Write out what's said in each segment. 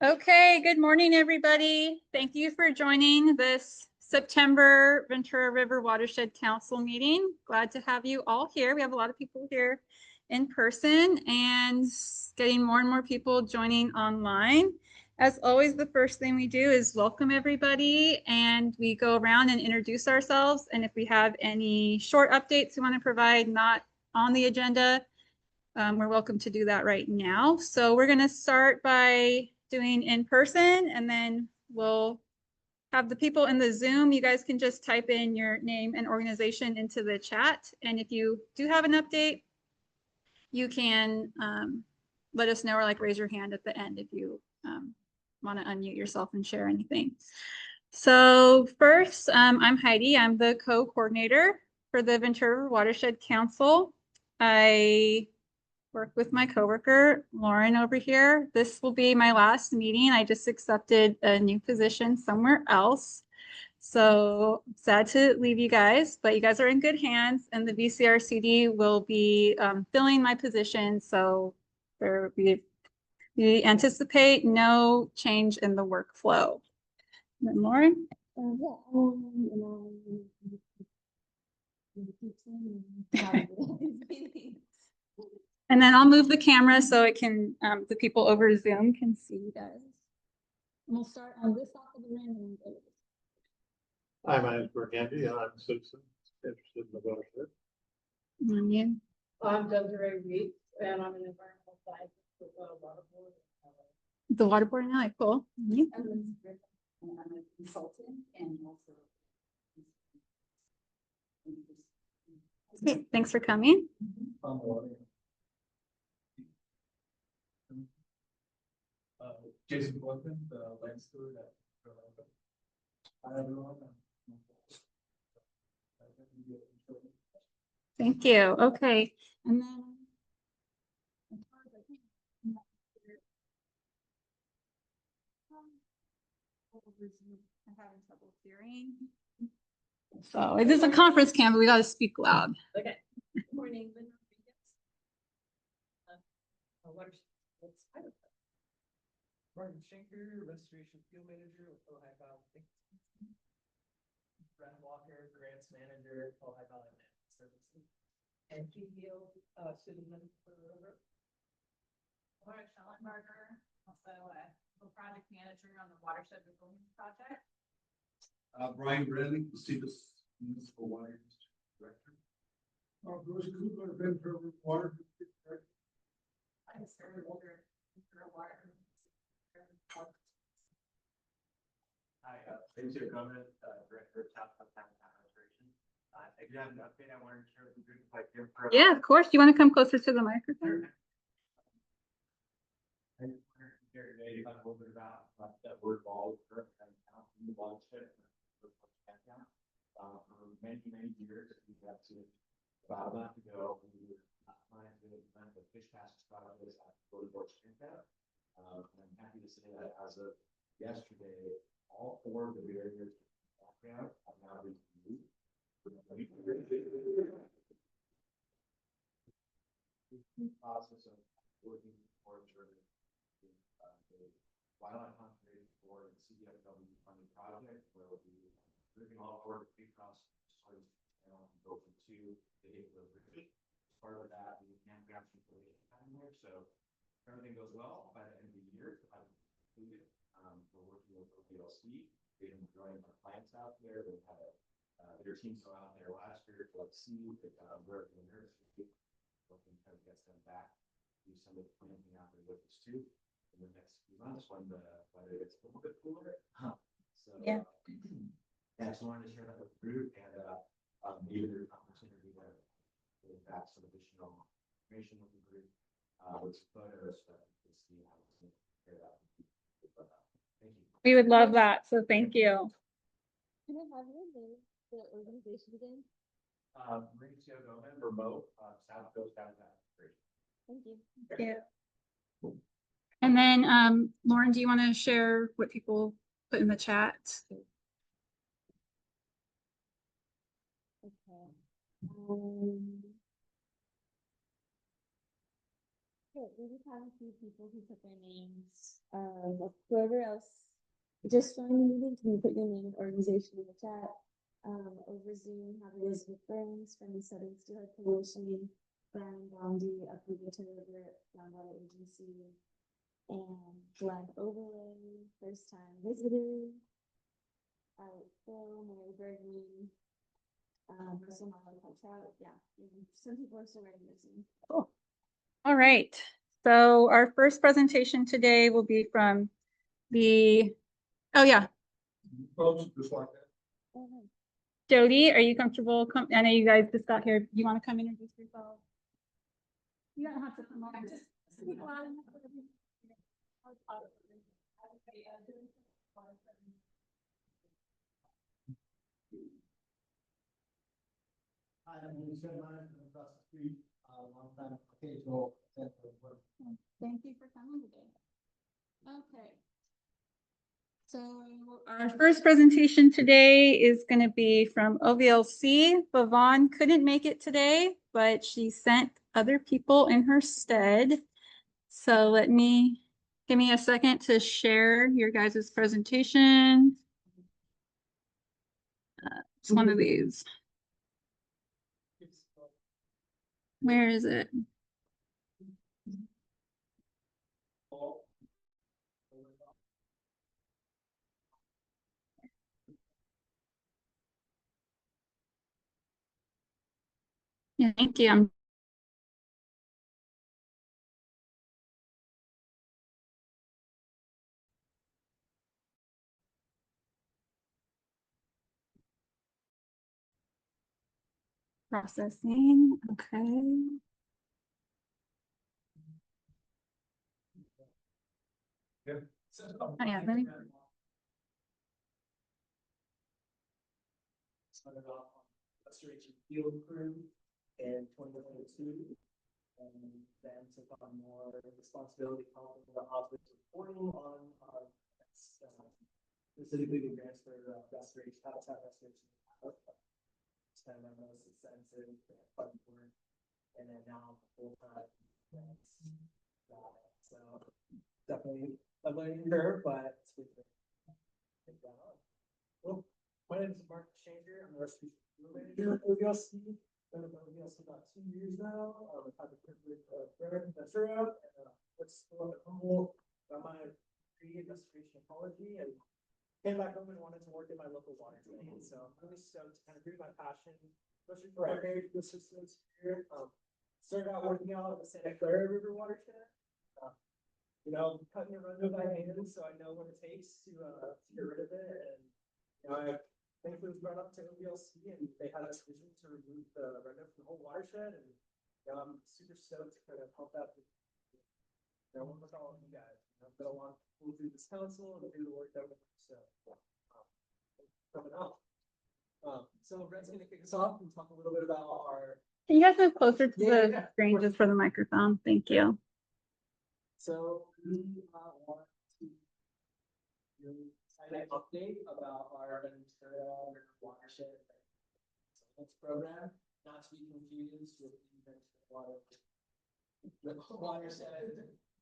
Okay, good morning, everybody. Thank you for joining this September Ventura River Watershed Council meeting. Glad to have you all here. We have a lot of people here in person and getting more and more people joining online. As always, the first thing we do is welcome everybody, and we go around and introduce ourselves. And if we have any short updates we want to provide not on the agenda, we're welcome to do that right now. So we're going to start by doing in person, and then we'll have the people in the Zoom. You guys can just type in your name and organization into the chat. And if you do have an update, you can let us know or like raise your hand at the end if you want to unmute yourself and share anything. So first, I'm Heidi. I'm the co-coordinator for the Ventura River Watershed Council. I work with my coworker, Lauren, over here. This will be my last meeting. I just accepted a new position somewhere else. So sad to leave you guys, but you guys are in good hands, and the VCRCD will be filling my position. So we anticipate no change in the workflow. And then Lauren? And then I'll move the camera so it can, the people over Zoom can see you guys. And we'll start on this side of the room and go to this. Hi, my name is Bert Handy, and I'm a citizen interested in the watershed. And you? I'm Desiree Reed, and I'm an environmental scientist with the water board. The water board now, cool. And you? And I'm a consultant and also. Okay, thanks for coming. Jason Blackman, the land steward at. Hi, everyone. Thank you. Okay. And then as far as I think, I'm having trouble hearing. So it is a conference cam, but we got to speak loud. Okay. Good morning, Linda. Martin Schenker, Restoration Field Manager with Ojai Valley. Brad Walker, Grants Manager, Ojai Valley Services. And GPO, citizen for the river. Laura Schellenberger, also a project manager on the Watershed Resiliency project. Brian Brennan, Cedars Municipal Water Director. Bruce Kugler, Ventura Water Director. I'm a server for water. Hi, Ventura Government Director of South Carolina Administration. I do have an update I wanted to share with the group if I can. Yeah, of course. Do you want to come closer to the microphone? I just wanted to share today to talk a little bit about that we're involved in the watershed. For many years, we got to about a month ago, we were planning to implement the fish passage project at the watershed. I'm happy to say that as of yesterday, all four of the barriers have now been removed. The process of working towards the Wildlife Conservation Board and CDFW funding project, where we'll be moving all forward to cross and go from 2 to 8 river. Part of that, we can grab some time there. So if everything goes well by the end of the year, I've completed. We're working with OPLC. They've been growing our plants out there. They've had their team go out there last year to see if they got work in the nursery. Hoping to get them back, do some of the planting out there with us too in the next few months when the weather gets a little bit cooler. So yeah. I just wanted to share that with the group, and maybe there's an opportunity to give back some additional information with the group with photos to see how it's going to carry out. Thank you. We would love that. So thank you. Can I have your name, the organization again? Mauricio Gomez, remote, South Coast Habitat. Thank you. Yeah. And then Lauren, do you want to share what people put in the chat? Okay. We just have a few people who put their names Whoever else just joined the meeting, can you put your name and organization in the chat? Over Zoom, have Elizabeth Burns from the Southern Steelhead Coalition, Brian Bondi of the Ventura River Groundwater Agency, and Glenn Overlay, first time visitor. Phil, Mary Bergman, Russell Marlowe, Trout, yeah, some people are still writing this in. Cool. All right. So our first presentation today will be from the, oh yeah, Just like that. Oh, no. Jody, are you comfortable? I know you guys just got here. You want to come introduce yourself? You don't have to come on. Hi, I'm Lee Sherman, I'm across the street, long time occasional. Thank you for coming today. Okay. So our first presentation today is going to be from OVLC. Bhavon couldn't make it today, but she sent other people in her stead. So give me a second to share your guys' presentation. It's one of these. Where is it? Yeah, thank you. I'm processing. Okay. Oh, yeah, let me. Started off on restoration field crew in 2022. And then took on more responsibility on the office reporting on specifically the grants for restoration, habitat restoration. It's kind of my most extensive fun work. And then now full time. So definitely a learning curve, but it's good to take that on. Well, my name is Mark Shanger. I'm the restoration manager at OVLC. Been at OVLC about 2 years now. I've had the privilege of Ventura, what's still at Humboldt. Got my degree in restoration ecology and came back home and wanted to work in my local water domain. So I'm really stoked to kind of do my passion, especially for our ecosystems here. Started out working out at the Santa Clara River Watershed. Cutting a rondo by hand, so I know what it takes to get rid of it. And I thankfully was brought up to OVLC, and they had this vision to remove the rondo from the whole watershed. And I'm super stoked to kind of help out. Work with all of you guys. I've been a lot through this council and do the work that we're coming up. So Red's going to kick us off and talk a little bit about our. Can you guys move closer to the screen just for the microphone? Thank you. So we want to really an update about our Ventura River Watershed program, not to be confused with the Watershed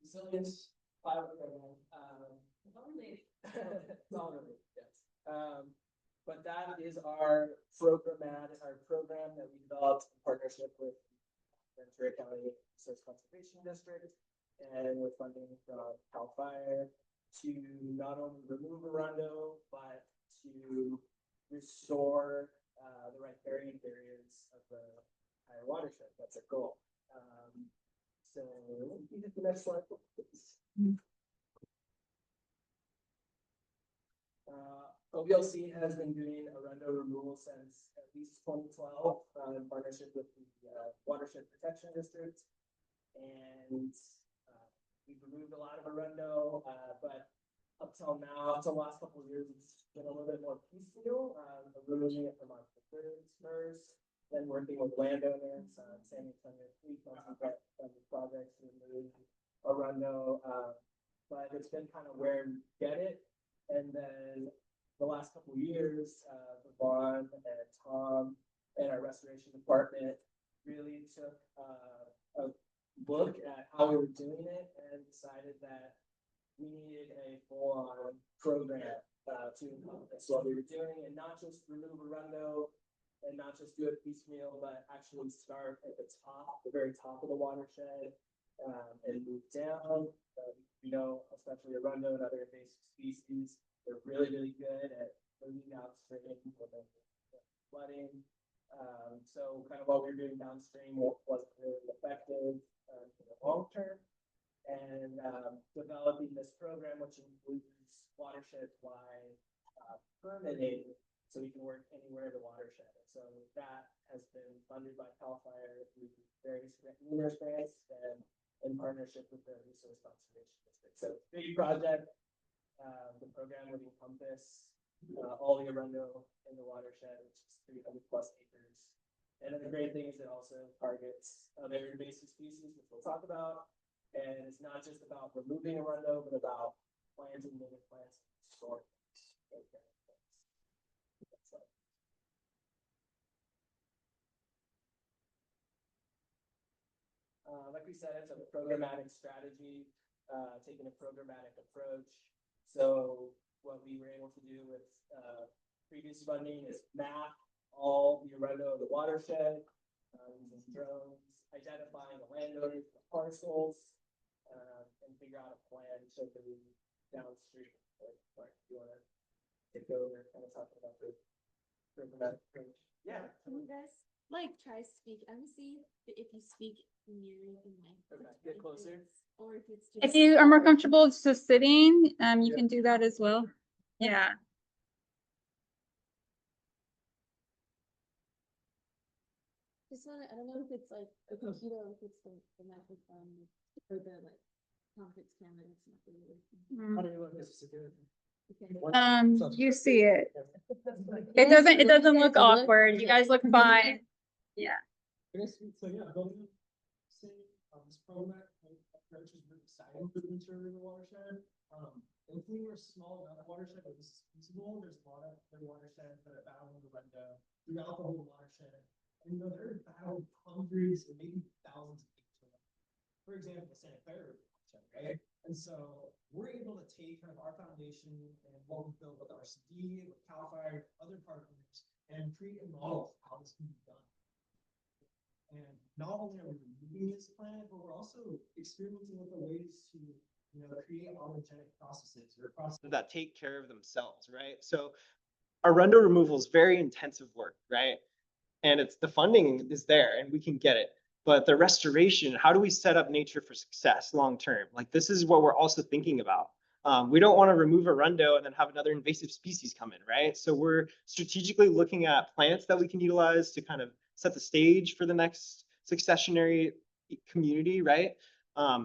Resilience pilot program. It's all related, yes. But that is our program that we developed in partnership with Ventura County Resource Conservation District. And with funding from CAL FIRE to not only remove a rondo, but to restore the riparian areas of the entire watershed. That's our goal. So let me hit the next slide, please. OVLC has been doing a rondo removal since at least 2012 in partnership with the Watershed Protection District. And we've removed a lot of rondo, but up till now, up till the last couple of years, it's been a little bit more piecemeal. Removing it from our first, then working with landowners, San Antonio Creek, projects to remove a rondo. But it's been kind of where we get it. And then the last couple of years, Vaughn and Tom and our restoration department really took a look at how we were doing it and decided that we needed a full-on program to encompass what we were doing, and not just remove a rundo and not just do it piecemeal, but actually start at the top, the very top of the watershed, and move down. You know, especially a rundo and other invasive species, they're really good at moving downstream when they're flooding. So kind of what we were doing downstream wasn't really effective in the long term. And developing this program, which includes watershed-wide permitting, so we can work anywhere in the watershed. And so that has been funded by CAL FIRE through numerous grants and in partnership with the Resource Conservation District. So big project. The program would encompass all the Arundo in the watershed, which is 300+ acres. And then the great thing is it also targets other invasive species, which we'll talk about. And it's not just about removing a rundo, but about planting native plants and storing. Like we said, it's a programmatic strategy, taking a programmatic approach. So what we were able to do with previous funding is map all the arundo of the watershed, using drones, identifying the landowners, the parcels, and figure out a plan to move downstream. Like, you want to take over, kind of talking about the programmatic approach? Yeah. Can you guys try to speak? I'm gonna see if you speak near the mic. Okay, get closer. Or if it's If you are more comfortable just sitting, you can do that as well. Yeah. Just wanna, I don't know if it's like the computer or if it's the microphone or the conference camera that's not really working. How do you want this to do? Okay. You see it. It doesn't look awkward. You guys look fine. Yeah. So yeah, building this program approach is really exciting for the Ventura River Watershed. If we were small enough watershed that this is feasible, there's a lot of other watersheds that are battling the rundo throughout the whole watershed. And they're battling hundreds or maybe thousands of acres. For example, the Santa Clara River watershed, right? And so we're able to take kind of our foundation and what we built with RCD, with CAL FIRE, other partners, and create a model of how this can be done. And not only are we removing this plant, but we're also experimenting with the ways to, create autogenic processes or processes that take care of themselves, right? So arundo removal is very intensive work, right? And it's the funding is there and we can get it. But the restoration, how do we set up nature for success long term? Like this is what we're also thinking about. We don't want to remove arundo and then have another invasive species come in, right? So we're strategically looking at plants that we can utilize to kind of set the stage for the next successionary community, right?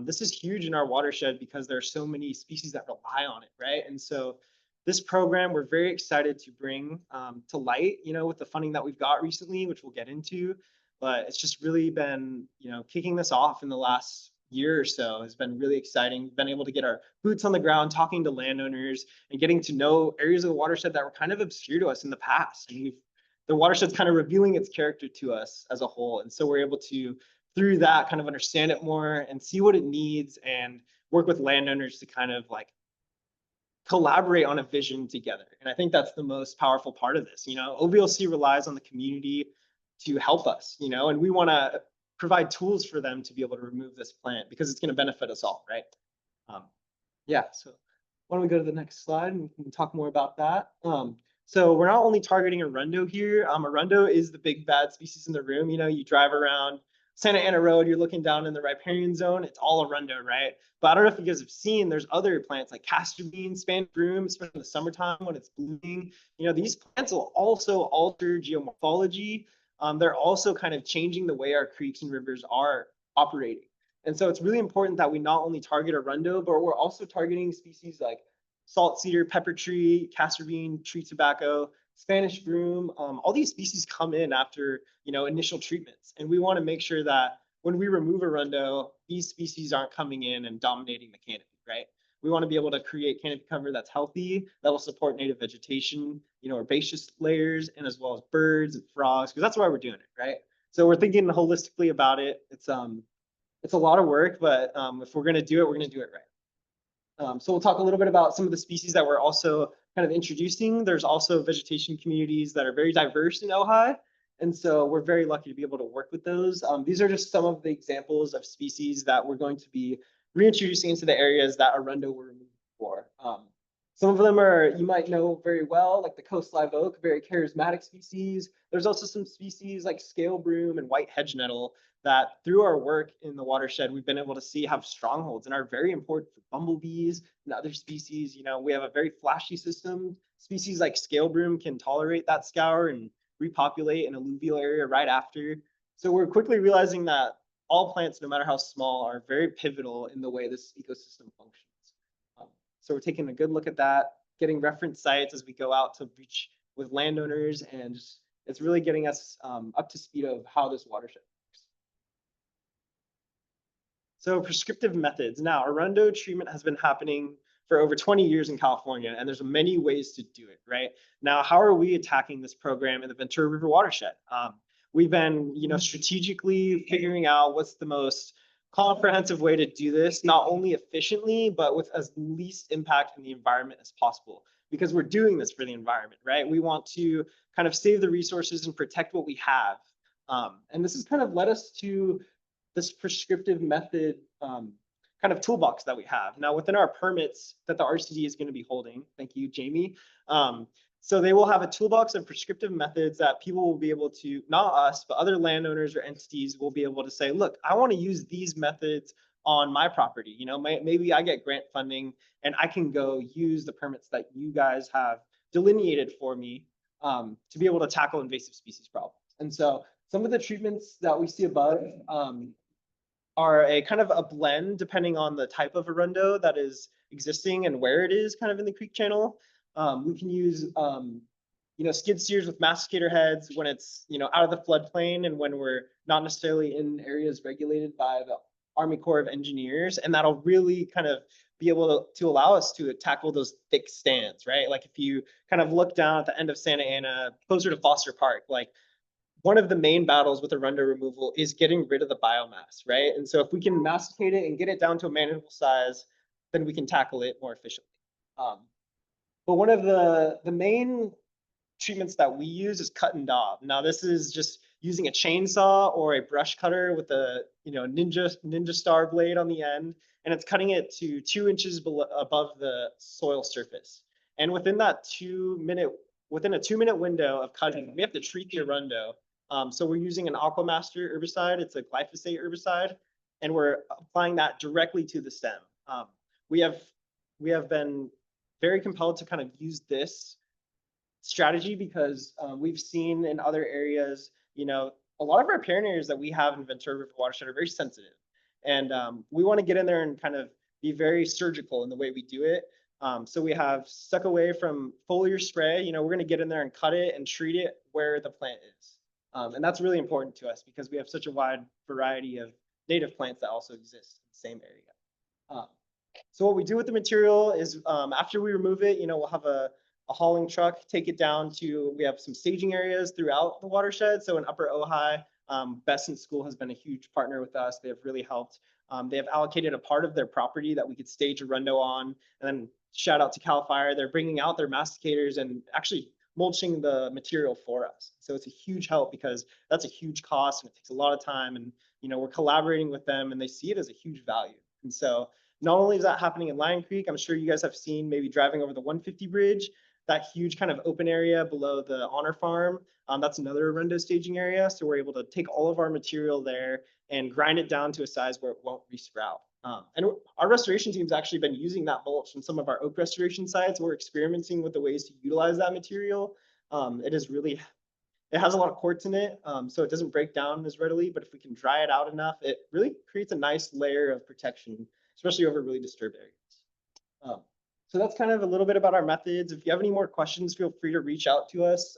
This is huge in our watershed because there are so many species that rely on it, right? And so this program, we're very excited to bring to light, with the funding that we've got recently, which we'll get into, but it's just really been, kicking this off in the last year or so has been really exciting. We've been able to get our boots on the ground, talking to landowners and getting to know areas of the watershed that were kind of obscure to us in the past. And the watershed's kind of revealing its character to us as a whole. And so we're able to, through that, kind of understand it more and see what it needs and work with landowners to kind of collaborate on a vision together. And I think that's the most powerful part of this. OVLC relies on the community to help us, and we want to provide tools for them to be able to remove this plant because it's going to benefit us all, right? Yeah, so why don't we go to the next slide and we can talk more about that. So we're not only targeting arundo here. Arundo is the big bad species in the room. You drive around Santa Ana Road, you're looking down in the riparian zone, it's all arundo, right? But I don't know if you guys have seen, there's other plants like castor bean, Spanish broom, especially in the summertime when it's blooming. These plants will also alter geomorphology. They're also kind of changing the way our creeks and rivers are operating. And so it's really important that we not only target arundo, but we're also targeting species like salt cedar, pepper tree, castor bean, tree tobacco, Spanish broom. All these species come in after, initial treatments. And we want to make sure that when we remove arundo, these species aren't coming in and dominating the canopy, right? We want to be able to create canopy cover that's healthy, that will support native vegetation, herbaceous layers, and as well as birds and frogs, because that's why we're doing it, right? So we're thinking holistically about it. It's a lot of work, but if we're going to do it, we're going to do it right. So we'll talk a little bit about some of the species that we're also kind of introducing. There's also vegetation communities that are very diverse in Ojai. And so we're very lucky to be able to work with those. These are just some of the examples of species that we're going to be reintroducing into the areas that Arundo were removed for. Some of them are, you might know very well, like the coast live oak, very charismatic species. There's also some species like scale broom and white hedge nettle that through our work in the watershed, we've been able to see have strongholds and are very important for bumblebees and other species. You know, we have a very flashy system. Species like scale broom can tolerate that scour and repopulate an alluvial area right after. So we're quickly realizing that all plants, no matter how small, are very pivotal in the way this ecosystem functions. So we're taking a good look at that, getting reference sites as we go out to reach with landowners, and just, it's really getting us up to speed of how this watershed works. So prescriptive methods. Now, Arundo treatment has been happening for over 20 years in California, and there's many ways to do it, right? Now, how are we attacking this program in the Ventura River watershed? We've been, strategically figuring out what's the most comprehensive way to do this, not only efficiently, but with as least impact in the environment as possible, because we're doing this for the environment, right? We want to kind of save the resources and protect what we have. And this has kind of led us to this prescriptive method kind of toolbox that we have. Now, within our permits that the RCD is going to be holding, thank you, Jamie. So they will have a toolbox of prescriptive methods that people will be able to, not us, but other landowners or entities will be able to say, look, I want to use these methods on my property. Maybe I get grant funding and I can go use the permits that you guys have delineated for me to be able to tackle invasive species problems. And so some of the treatments that we see above are a kind of a blend depending on the type of arundo that is existing and where it is kind of in the creek channel. We can use, skid steers with masticator heads when it's, out of the floodplain and when we're not necessarily in areas regulated by the Army Corps of Engineers. And that'll really kind of be able to allow us to tackle those thick stands, right? Like if you kind of look down at the end of Santa Ana, closer to Foster Park, like one of the main battles with arundo removal is getting rid of the biomass, right? And so if we can masticate it and get it down to a manageable size, then we can tackle it more efficiently. But one of the main treatments that we use is cut and daub. Now, this is just using a chainsaw or a brush cutter with a ninja star blade on the end, and it's cutting it to 2 inches above the soil surface. And within a 2-minute window of cutting, we have to treat the arundo. So we're using an Aquamaster herbicide. It's a glyphosate herbicide, and we're applying that directly to the stem. We have been very compelled to kind of use this strategy because we've seen in other areas, a lot of our riparian areas that we have in Ventura River Watershed are very sensitive. And we want to get in there and kind of be very surgical in the way we do it. So we have stuck away from foliar spray. We're going to get in there and cut it and treat it where the plant is. And that's really important to us because we have such a wide variety of native plants that also exist in the same area. So what we do with the material is after we remove it, we'll have a hauling truck take it down to, we have some staging areas throughout the watershed. So in Upper Ojai, Besant School has been a huge partner with us. They have really helped. They have allocated a part of their property that we could stage arundo on. And then shout out to CAL FIRE. They're bringing out their masticators and actually mulching the material for us. So it's a huge help because that's a huge cost and it takes a lot of time. And, we're collaborating with them and they see it as a huge value. And so not only is that happening in Lion Creek, I'm sure you guys have seen maybe driving over the 150 bridge, that huge kind of open area below the Honor Farm. That's another arundo staging area. So we're able to take all of our material there and grind it down to a size where it won't resprout. And our restoration team's actually been using that mulch in some of our oak restoration sites. We're experimenting with the ways to utilize that material. It has a lot of quartz in it, so it doesn't break down as readily, but if we can dry it out enough, it really creates a nice layer of protection, especially over really disturbed areas. So that's kind of a little bit about our methods. If you have any more questions, feel free to reach out to us.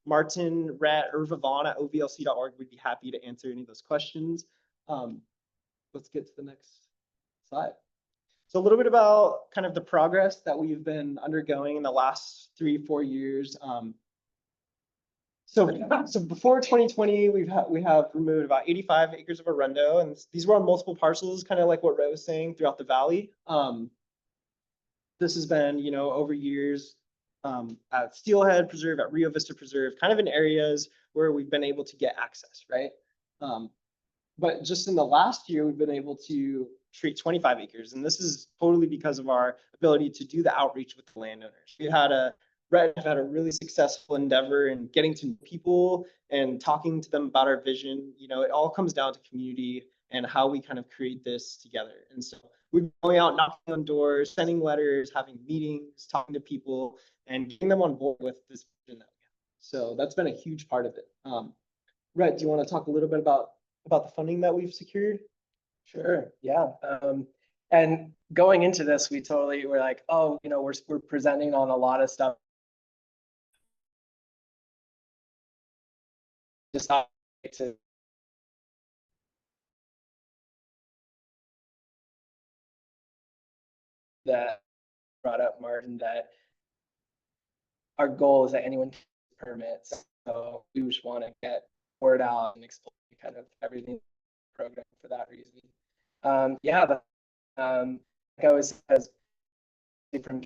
Martin, Rhett, or Vaughn at ovlc.org. We'd be happy to answer any of those questions. Let's get to the next slide. So a little bit about kind of the progress that we've been undergoing in the last 3-4 years. So before 2020, we have removed about 85 acres of arundo, and these were on multiple parcels, kind of like what Ray was saying throughout the valley. this has been, over years, at Steelhead Preserve, at Rio Vista Preserve, kind of in areas where we've been able to get access, right? But just in the last year, we've been able to treat 25 acres. And this is totally because of our ability to do the outreach with the landowners. Brett had a really successful endeavor in getting to know people and talking to them about our vision. It all comes down to community and how we kind of create this together. And so we're going out, knocking on doors, sending letters, having meetings, talking to people, and getting them on board with this vision that we have. So that's been a huge part of it. Brett, do you want to talk a little bit about the funding that we've secured? Sure, yeah. And going into this, we totally were like, oh, we're presenting on a lot of stuff. Just to that brought up, Martin, that our goal is that anyone can get permits. So we just want to get word out and explain kind of everything program for that reason. Yeah, but like I was from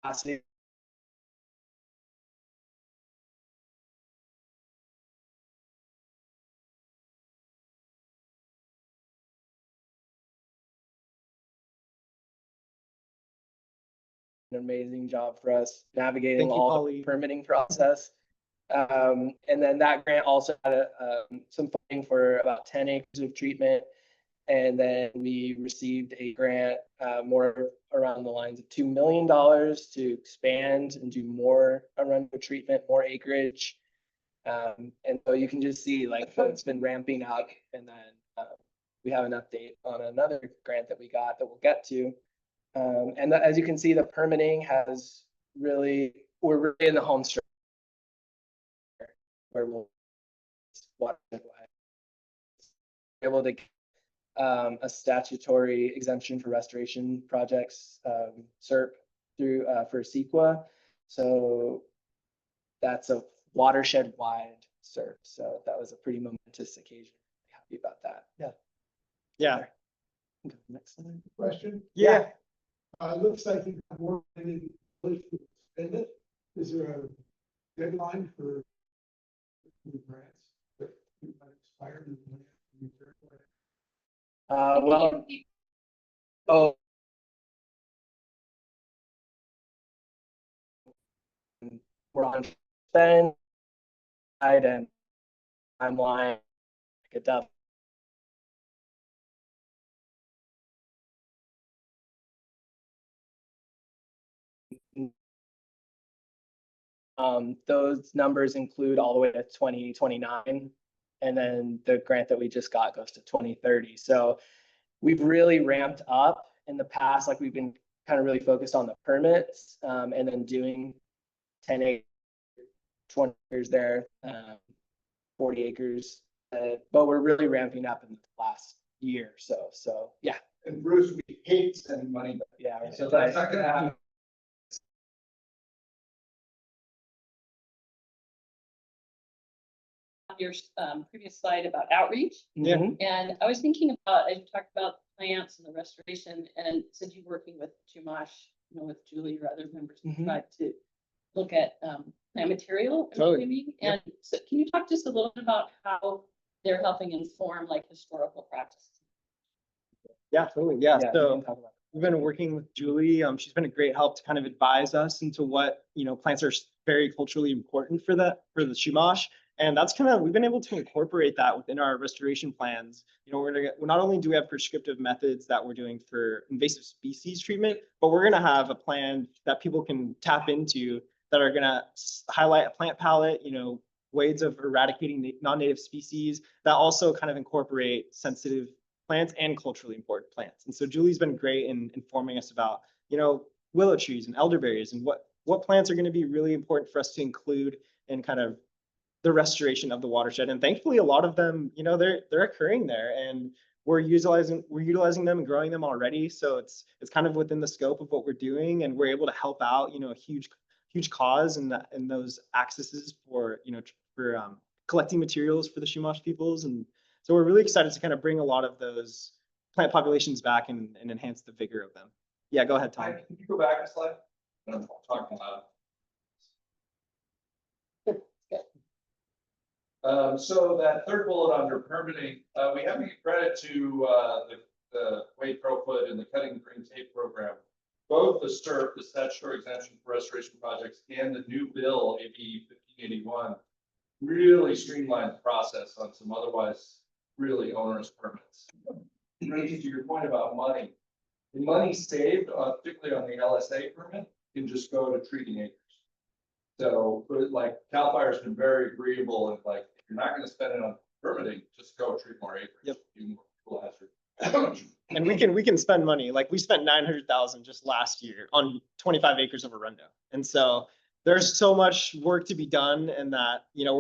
capacity. An amazing job for us navigating Thank you, all Polly. the permitting process. And then that grant also had some funding for about 10 acres of treatment. And then we received a grant more around the lines of $2 million to expand and do more Arundo treatment, more acreage. And so you can just see like it's been ramping up. And then we have an update on another grant that we got that we'll get to. And as you can see, the permitting has we're really in the home stretch where we'll be able to a statutory exemption for restoration projects, SERP through for CEQA. So that's a watershed wide SERP. So that was a pretty momentous occasion. Happy about that. Yeah. Next slide. Question? Yeah. Looks like you have more than in place to spend it. Is there a deadline for grants that might expire? Well, oh. We're on spend side and timeline, get that. Those numbers include all the way to 2029, and then the grant that we just got goes to 2030. So we've really ramped up in the past, like we've been kind of really focused on the permits, and then doing 10 acres, 20 acres there, 40 acres, but we're really ramping up in the last year. So yeah. And Bruce, we hate spending money, but Yeah. so that's not gonna happen. Your previous slide about outreach. Yeah. Mhm. And I was thinking about, as you talked about plants and the restoration, and since you're working with Chumash, with Julie or other members, Mhm. try to look at plant material. Totally. Maybe. And so can you talk just a little bit about how they're helping inform like historical practices? Yeah, totally. Yeah. Yeah, we So can talk about we've been working with Julie. She's been a great help to kind of advise us into what, plants are very culturally important for the Chumash. And that's we've been able to incorporate that within our restoration plans. We're not only do we have prescriptive methods that we're doing for invasive species treatment, but we're going to have a plan that people can tap into that are going to highlight a plant palette, ways of eradicating non-native species that also kind of incorporate sensitive plants and culturally important plants. And so Julie's been great in informing us about, willow trees and elderberries and what plants are going to be really important for us to include in kind of the restoration of the watershed. And thankfully, a lot of them, they're occurring there, and we're utilizing them and growing them already. So it's kind of within the scope of what we're doing, and we're able to help out, a huge cause in those accesses for collecting materials for the Chumash peoples. And so we're really excited to kind of bring a lot of those plant populations back and enhance the vigor of them. Yeah, go ahead, Tom. Can you go back a slide? I'm talking about. So that third bullet under permitting, we have to give credit to the Wade Crowfoot and the Cutting Green Tape program. Both the STRP, the statutory exemption for restoration projects, and the new bill, AB 1581, really streamlined the process on some otherwise really onerous permits. Randy, to your point about money, the money saved, particularly on the LSA permit, can just go to treating acres. So, but like CAL FIRE's been very agreeable and like, if you're not gonna spend it on permitting, just go treat more acres. Yep. Do more fertilizer. And we can spend money, like we spent 900,000 just last year on 25 acres of Arundo. And so there's so much work to be done, and that, you know,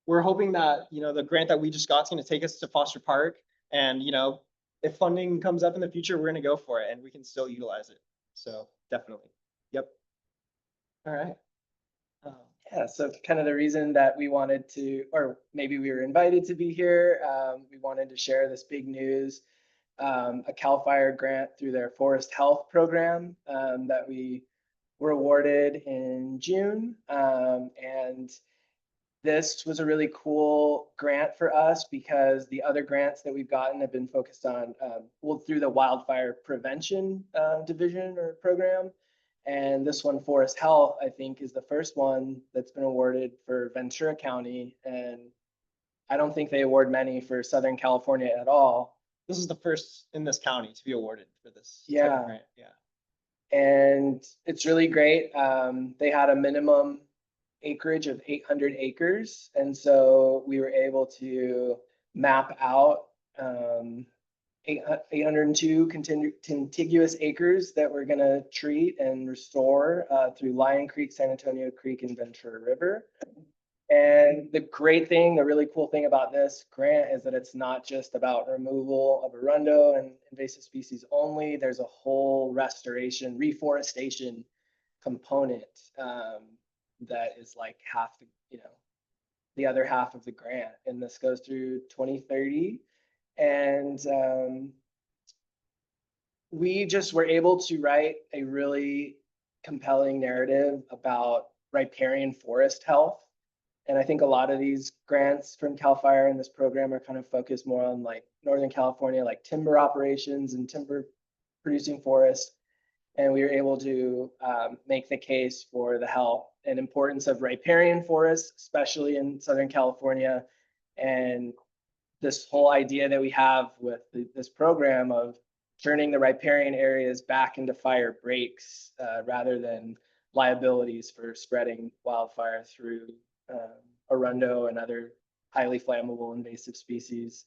we're hoping that, you know, the grant that we just got is gonna take us to Foster Park, and, you know, if funding comes up in the future, we're gonna go for it and we can still utilize it. So definitely. Yep. All right. Yeah, so kind of the reason that we wanted to, or maybe we were invited to be here, we wanted to share this big news. A CAL FIRE grant through their forest health program that we were awarded in June. And this was a really cool grant for us because the other grants that we've gotten have been focused on, well, through the wildfire prevention division or program. And this one, Forest Health, I think is the first one that's been awarded for Ventura County. And I don't think they award many for Southern California at all. This is the first in this county to be awarded for this. type of Yeah. grant. Yeah. And it's really great. They had a minimum acreage of 800 acres. And so we were able to map out 802 contiguous acres that we're going to treat and restore through Lion Creek, San Antonio Creek, and Ventura River. And the great thing, the really cool thing about this grant is that it's not just about removal of Arundo and invasive species only. There's a whole restoration, reforestation component that is like half the, you know, the other half of the grant. And this goes through 2030. And we just were able to write a really compelling narrative about riparian forest health. And I think a lot of these grants from CAL FIRE in this program are kind of focused more on like Northern California, like timber operations and timber producing forests. And we were able to make the case for the health and importance of riparian forests, especially in Southern California. And this whole idea that we have with this program of turning the riparian areas back into fire breaks rather than liabilities for spreading wildfire through Arundo and other highly flammable invasive species.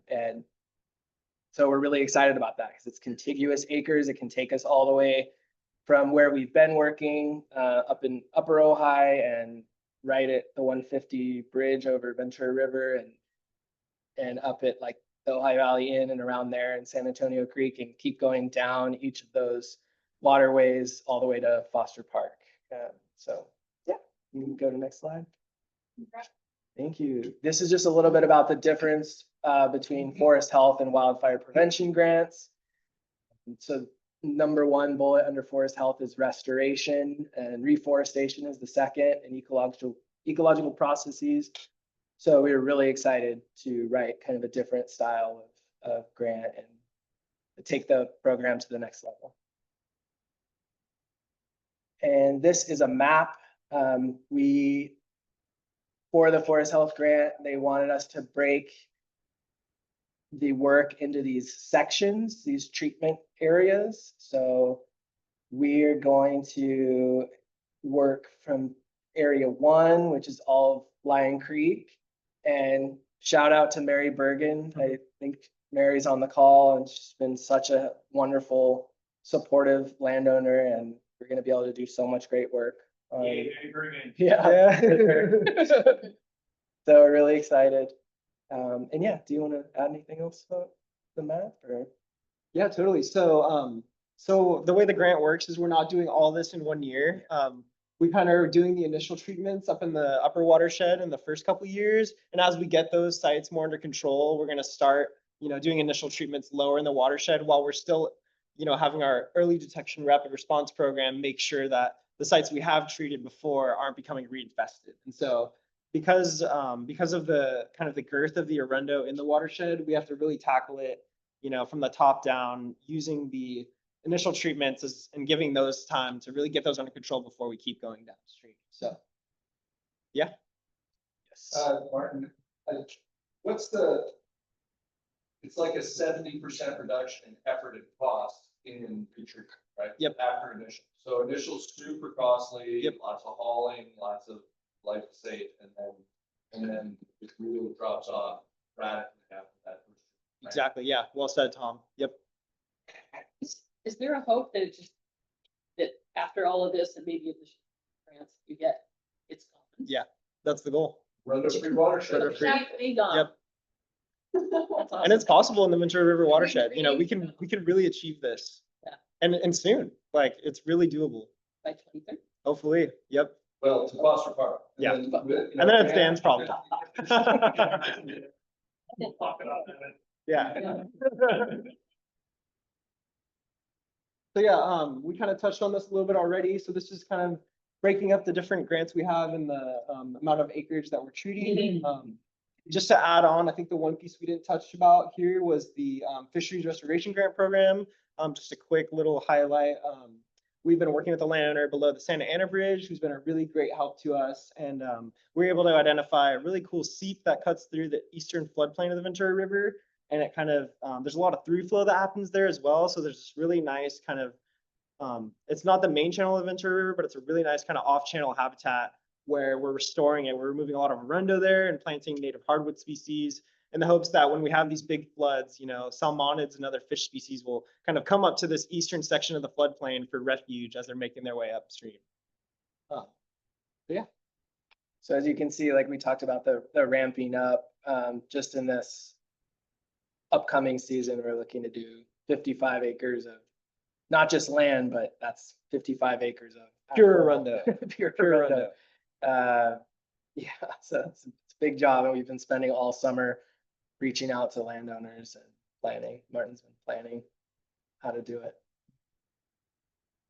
And so we're really excited about that because it's contiguous acres. It can take us all the way from where we've been working up in Upper Ojai and right at the 150 bridge over Ventura River and up at like the Ojai Valley Inn and around there in San Antonio Creek, and keep going down each of those waterways all the way to Foster Park. So yeah, you can go to the next slide. Thank you. This is just a little bit about the difference between forest health and wildfire prevention grants. So number one bullet under forest health is restoration, and reforestation is the second, and ecological processes. So we were really excited to write kind of a different style of grant and take the program to the next level. And this is a map. For the Forest Health Grant, they wanted us to break the work into these sections, these treatment areas. So we're going to work from area 1, which is all of Lion Creek. And shout out to Mary Bergen. I think Mary's on the call, and she's been such a wonderful, supportive landowner, and we're going to be able to do so much great work. Yeah. So we're really excited. And yeah, do you want to add anything else about the map or? Yeah, totally. So, so the way the grant works is we're not doing all this in one year. We kind of are doing the initial treatments up in the upper watershed in the first couple of years. And as we get those sites more under control, we're going to start doing initial treatments lower in the watershed while we're still, having our early detection rapid response program, make sure that the sites we have treated before aren't becoming reinfested. And so because of the kind of the girth of the Arundel in the watershed, we have to really tackle it, from the top down, using the initial treatments and giving those time to really get those under control before we keep going downstream. So, yeah. Yes. Martin, it's like a 70% reduction in effort and cost in retreat, right? Yep. After initial. So initial super costly, Yep. lots of hauling, lots of life safe, and then it really drops off radically after that. Right? Exactly. Yeah. Well said, Tom. Yep. Is there a hope that that after all of this and maybe additional grants you get, it's gone? Yeah. That's the goal. Run the free watershed. Run the free- Be gone. Yep. That's awesome. And it's possible in the Ventura River watershed. We can really achieve this. Yeah. And soon. Like, it's really doable. By 2030. Hopefully. Yep. Well, to Foster Park. Yeah. And And then it's Dan's problem. Yeah. So yeah, we kind of touched on this a little bit already. So this is kind of breaking up the different grants we have and the amount of acreage that we're treating. Just to add on, I think the one piece we didn't touch about here was the fisheries restoration grant program. Just a quick little highlight. We've been working with the landowner below the Santa Ana Bridge, who's been a really great help to us. And we're able to identify a really cool seep that cuts through the eastern floodplain of the Ventura River. And it kind of, there's a lot of through flow that happens there as well. So there's this really nice kind of, it's not the main channel of the Ventura River, but it's a really nice kind of off-channel habitat where we're restoring it. We're removing a lot of Arundo there and planting native hardwood species in the hopes that when we have these big floods, salmonids and other fish species will kind of come up to this eastern section of the floodplain for refuge as they're making their way upstream. Yeah. So as you can see, like we talked about the ramping up, just in this upcoming season, we're looking to do 55 acres of not just land, but that's 55 acres of Pure Arundo. Pure Pure Arundo. Yeah, so it's a big job, and we've been spending all summer reaching out to landowners and planning. Martin's been planning how to do it.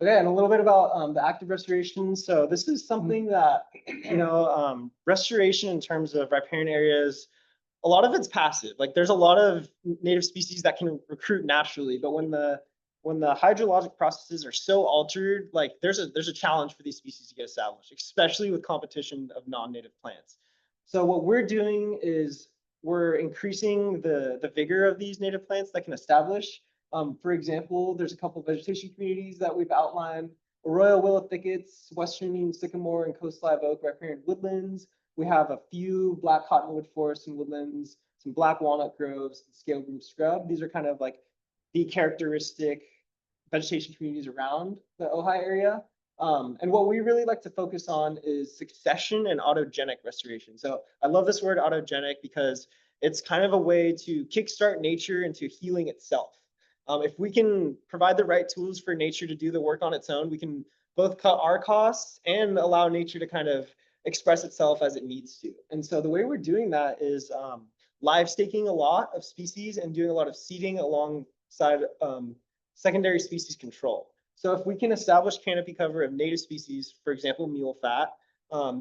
Okay, and a little bit about the active restoration. So this is something that, restoration in terms of riparian areas, a lot of it's passive. Like there's a lot of native species that can recruit naturally, but when the hydrologic processes are so altered, like there's a challenge for these species to get established, especially with competition of non-native plants. So what we're doing is we're increasing the vigor of these native plants that can establish. For example, there's a couple of vegetation communities that we've outlined: arroyo willow thickets, western Union sycamore and coast live oak riparian woodlands. We have a few black cottonwood forests and woodlands, some black walnut groves, and scale broom scrub. These are kind of like the characteristic vegetation communities around the Ojai area. And what we really like to focus on is succession and autogenic restoration. So I love this word autogenic because it's kind of a way to kickstart nature into healing itself. If we can provide the right tools for nature to do the work on its own, we can both cut our costs and allow nature to kind of express itself as it needs to. And so the way we're doing that is live staking a lot of species and doing a lot of seeding alongside secondary species control. So if we can establish canopy cover of native species, for example, mule fat,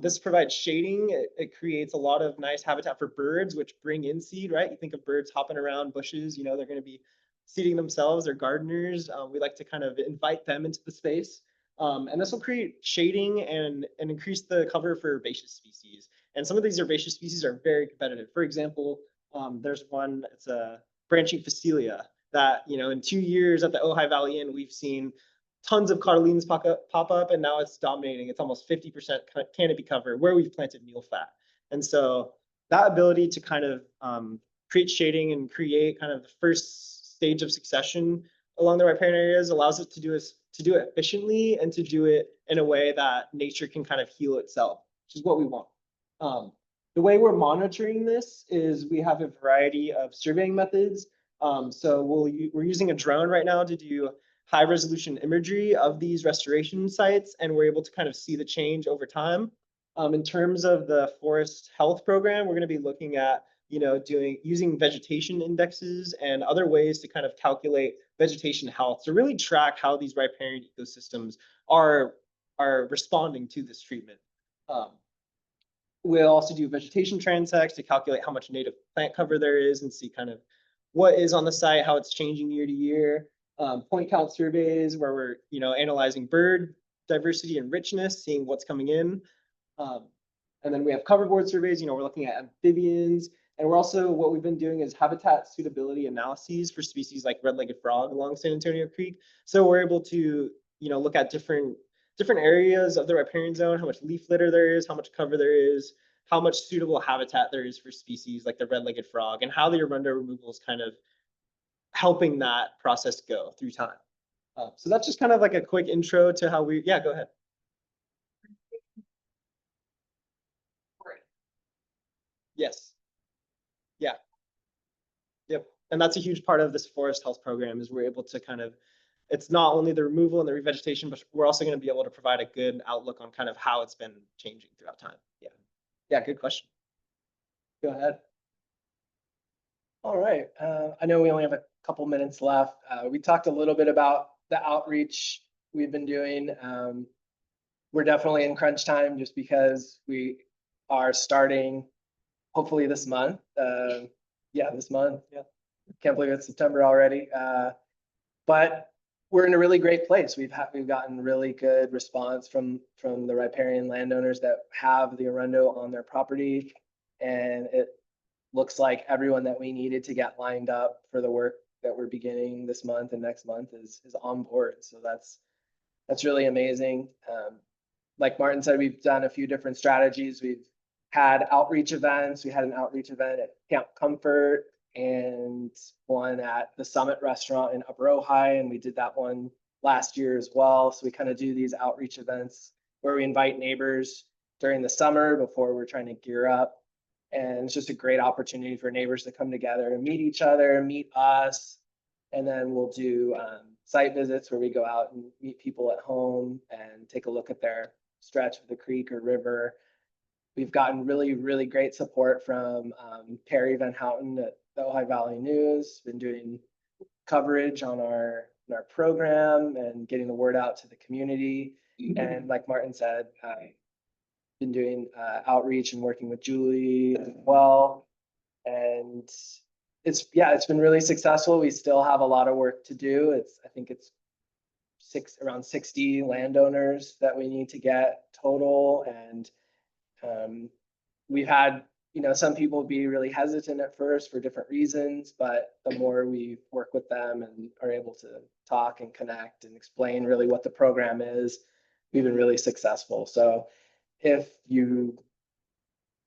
this provides shading. It creates a lot of nice habitat for birds, which bring in seed, right? You think of birds hopping around bushes, they're going to be seeding themselves. They're gardeners. We like to kind of invite them into the space. And this will create shading and increase the cover for herbaceous species. And some of these herbaceous species are very competitive. For example, there's one, it's a branching Phacelia that, in 2 years at the Ojai Valley Inn, we've seen tons of cotyledons pop up, and now it's dominating. It's almost 50% canopy cover where we've planted mule fat. And so that ability to kind of create shading and create kind of the first stage of succession along the riparian areas allows us to do it efficiently and to do it in a way that nature can kind of heal itself, which is what we want. The way we're monitoring this is we have a variety of surveying methods. So we're using a drone right now to do high resolution imagery of these restoration sites, and we're able to kind of see the change over time. In terms of the forest health program, we're going to be looking at using vegetation indexes and other ways to kind of calculate vegetation health to really track how these riparian ecosystems are responding to this treatment. We'll also do vegetation transects to calculate how much native plant cover there is and see kind of what is on the site, how it's changing year to year. Point count surveys where we're, analyzing bird diversity and richness, seeing what's coming in. And then we have coverboard surveys, we're looking at amphibians. And we're also, what we've been doing is habitat suitability analyses for species like red-legged frog along San Antonio Creek. So we're able to, look at different areas of the riparian zone, how much leaf litter there is, how much cover there is, how much suitable habitat there is for species like the red-legged frog, and how the arundo removal is kind of helping that process go through time. So that's just kind of like a quick intro to how yeah, go ahead. Yes. Yeah. Yep. And that's a huge part of this forest health program is we're able to kind of, it's not only the removal and the revegetation, but we're also going to be able to provide a good outlook on kind of how it's been changing throughout time. Yeah. Yeah, good question. Go ahead. All right, I know we only have a couple minutes left. We talked a little bit about the outreach we've been doing. We're definitely in crunch time just because we are starting hopefully this month. Yeah, this month. Yeah, can't believe it's September already. But we're in a really great place. We've gotten really good response from the riparian landowners that have the arundo on their property, and it looks like everyone that we needed to get lined up for the work that we're beginning this month and next month is on board. So that's really amazing. Like Martin said, we've done a few different strategies. We've had outreach events. We had an outreach event at Camp Comfort and one at the Summit Restaurant in Upper Ojai, and we did that one last year as well. So we kind of do these outreach events where we invite neighbors during the summer before we're trying to gear up. And it's just a great opportunity for neighbors to come together and meet each other, meet us. And then we'll do site visits where we go out and meet people at home and take a look at their stretch of the creek or river. We've gotten really, really great support from Terry Van Houten at the Ojai Valley News, been doing coverage on our program and getting the word out to the community. And like Martin said, been doing outreach and working with Julie as well. And it's been really successful. We still have a lot of work to do. I think it's around 60 landowners that we need to get total. And we've had, some people be really hesitant at first for different reasons, but the more we work with them and are able to talk and connect and explain really what the program is, we've been really successful. So if you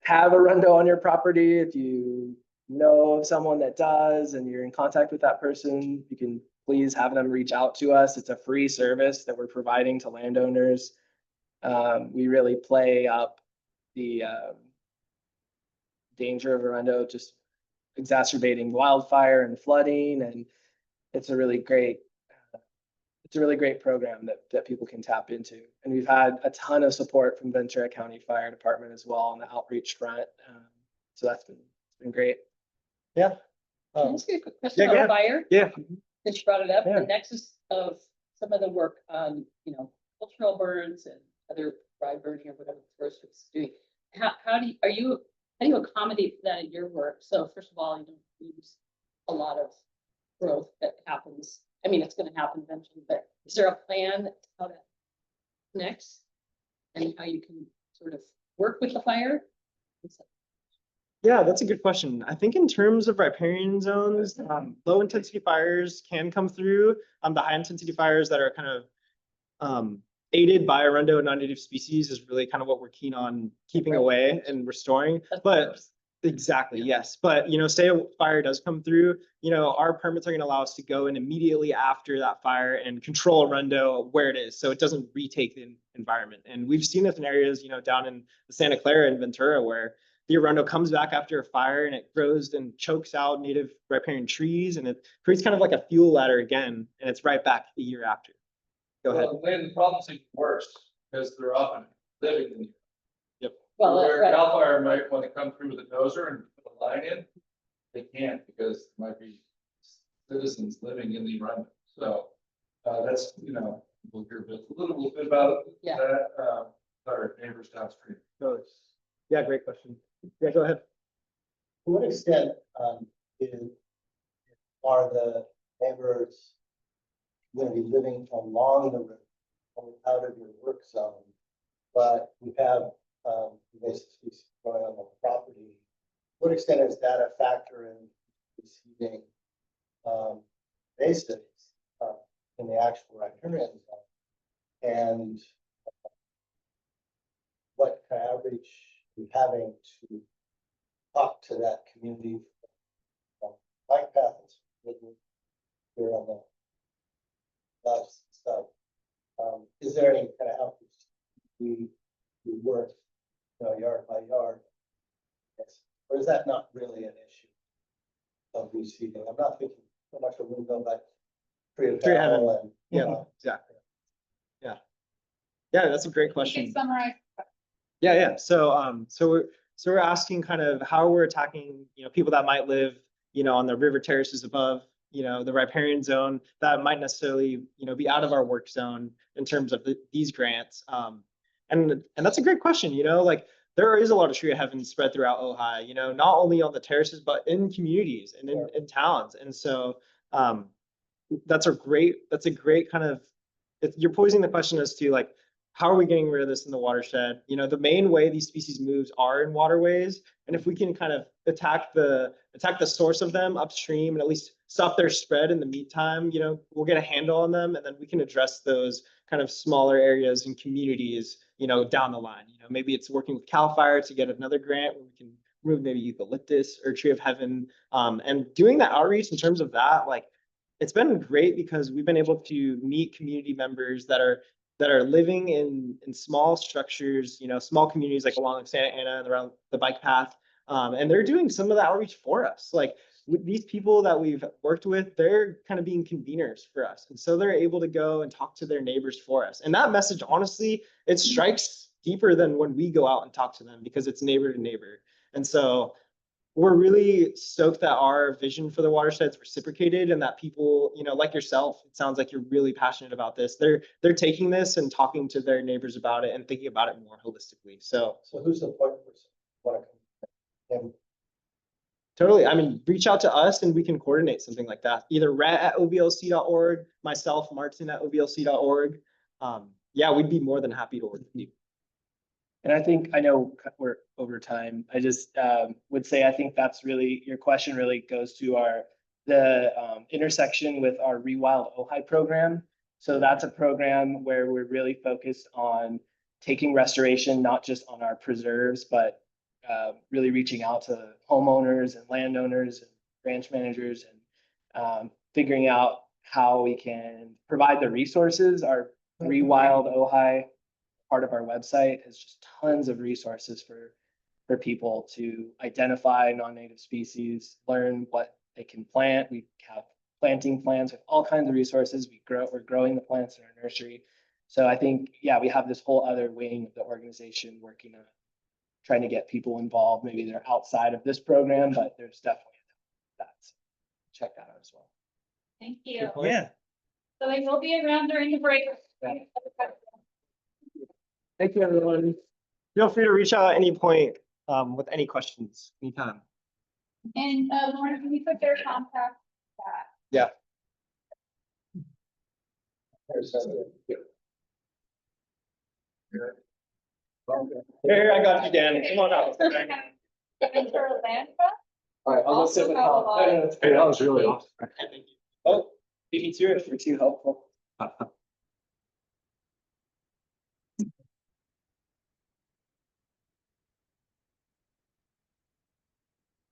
have arundo on your property, if you know of someone that does and you're in contact with that person, you can please have them reach out to us. It's a free service that we're providing to landowners. We really play up the danger of arundo just exacerbating wildfire and flooding, and it's a really great program that people can tap into. And we've had a ton of support from Ventura County Fire Department as well on the outreach front. So that's been great. Yeah. Can I ask you a quick question yeah, go about ahead. fire? Yeah. Since you brought it up, Yeah. the nexus of some of the work on, cultural burns and other dry burning or whatever the forest is doing. How do you accommodate that in your work? So first of all, you don't use a lot of growth that happens. I mean, it's going to happen eventually, but is there a plan how to next and how you can sort of work with the fire? Yeah, that's a good question. I think in terms of riparian zones, low intensity fires can come through. The high intensity fires that are kind of aided by arundo and non-native species is really kind of what we're keen on keeping away and restoring. But exactly, yes. But say a fire does come through, our permits are going to allow us to go in immediately after that fire and control arundo where it is, so it doesn't retake the environment. And we've seen this in areas, down in the Santa Clara and Ventura, where the arundo comes back after a fire and it grows and chokes out native riparian trees, and it creates kind of like a fuel ladder again, and it's right back a year after. Go ahead. Well, the problem's even worse because they're often living in. Well, Where right. Cal Fire might want to come through with a dozer and put a the line in, they can't because there might be citizens living in the environment. So, that's, you know, we'll hear a little bit about Yeah. that, our neighbors downstream. So, yeah, great question. Yeah, go ahead. To what extent, is, are the neighbors going to be living along the river, out of your work zone? But you have, invasive species growing on the property. To what extent is that a factor in receiving, invasives, in the actual riparian zone? And what kind of outreach are you having to talk to that community? Bike paths here on the left stuff. Is there any kind of outreach we work, you know, yard by yard? Yes. Or is that not really an issue of receiving? I'm not thinking so much of window, but tree of Tree of heaven heaven. and. Yeah, exactly. Yeah. Yeah, that's a great question. Okay, summarize. Yeah. So we're asking kind of how we're attacking, you know, people that might live, you know, on the river terraces above, you know, the riparian zone that might necessarily, you know, be out of our work zone in terms of these grants. And that's a great question. You know, like there is a lot of tree of heaven spread throughout Ojai. You know, not only on the terraces but in communities and in towns. And so that's a great kind of. You're posing the question as to like, how are we getting rid of this in the watershed? You know, the main way these species moves are in waterways. And if we can kind of attack the source of them upstream and at least stop their spread in the meantime, you know, we'll get a handle on them and then we can address those kind of smaller areas and communities, you know, down the line. You know, maybe it's working with CAL FIRE to get another grant where we can remove maybe eucalyptus or tree of heaven. And doing that outreach in terms of that, like, it's been great because we've been able to meet community members that are living in small structures, you know, small communities like along Santa Ana and around the bike path. And they're doing some of the outreach for us. Like with these people that we've worked with, they're kind of being conveners for us. And so they're able to go and talk to their neighbors for us. And that message, honestly, it strikes deeper than when we go out and talk to them because it's neighbor to neighbor. And so we're really stoked that our vision for the watershed's reciprocated and that people, you know, like yourself, it sounds like you're really passionate about this. They're taking this and talking to their neighbors about it and thinking about it more holistically. So who's the point person? Want to come? totally. I mean, reach out to us and we can coordinate something like that. Either rat@ovlc.org, myself, Martin@ovlc.org. Yeah, we'd be more than happy to work with you. And I know we're over time. I just would say, I think that's really, your question really goes to the intersection with our Rewild Ojai program. So that's a program where we're really focused on taking restoration, not just on our preserves, but really reaching out to homeowners and landowners and branch managers and figuring out how we can provide the resources. Our Rewild Ojai part of our website has just tons of resources for people to identify non-native species, learn what they can plant. We have planting plans with all kinds of resources. We're growing the plants in our nursery. So I think, yeah, we have this whole other wing of the organization working on trying to get people involved. Maybe they're outside of this program, but there's definitely that. So check that out as well. Thank you. Yeah. So they will be around during the break. Yeah. Thank you, everyone. Feel free to reach out at any point with any questions, anytime. And Lauren, can you put their contact? Yeah. Here, I got you, Dan. Come on out. Ventura Land Trust? All right, I'll go sit with Also have a Tom. lot of- Hey, that was really awesome. Thank you. Oh, beat me to it. You're too helpful.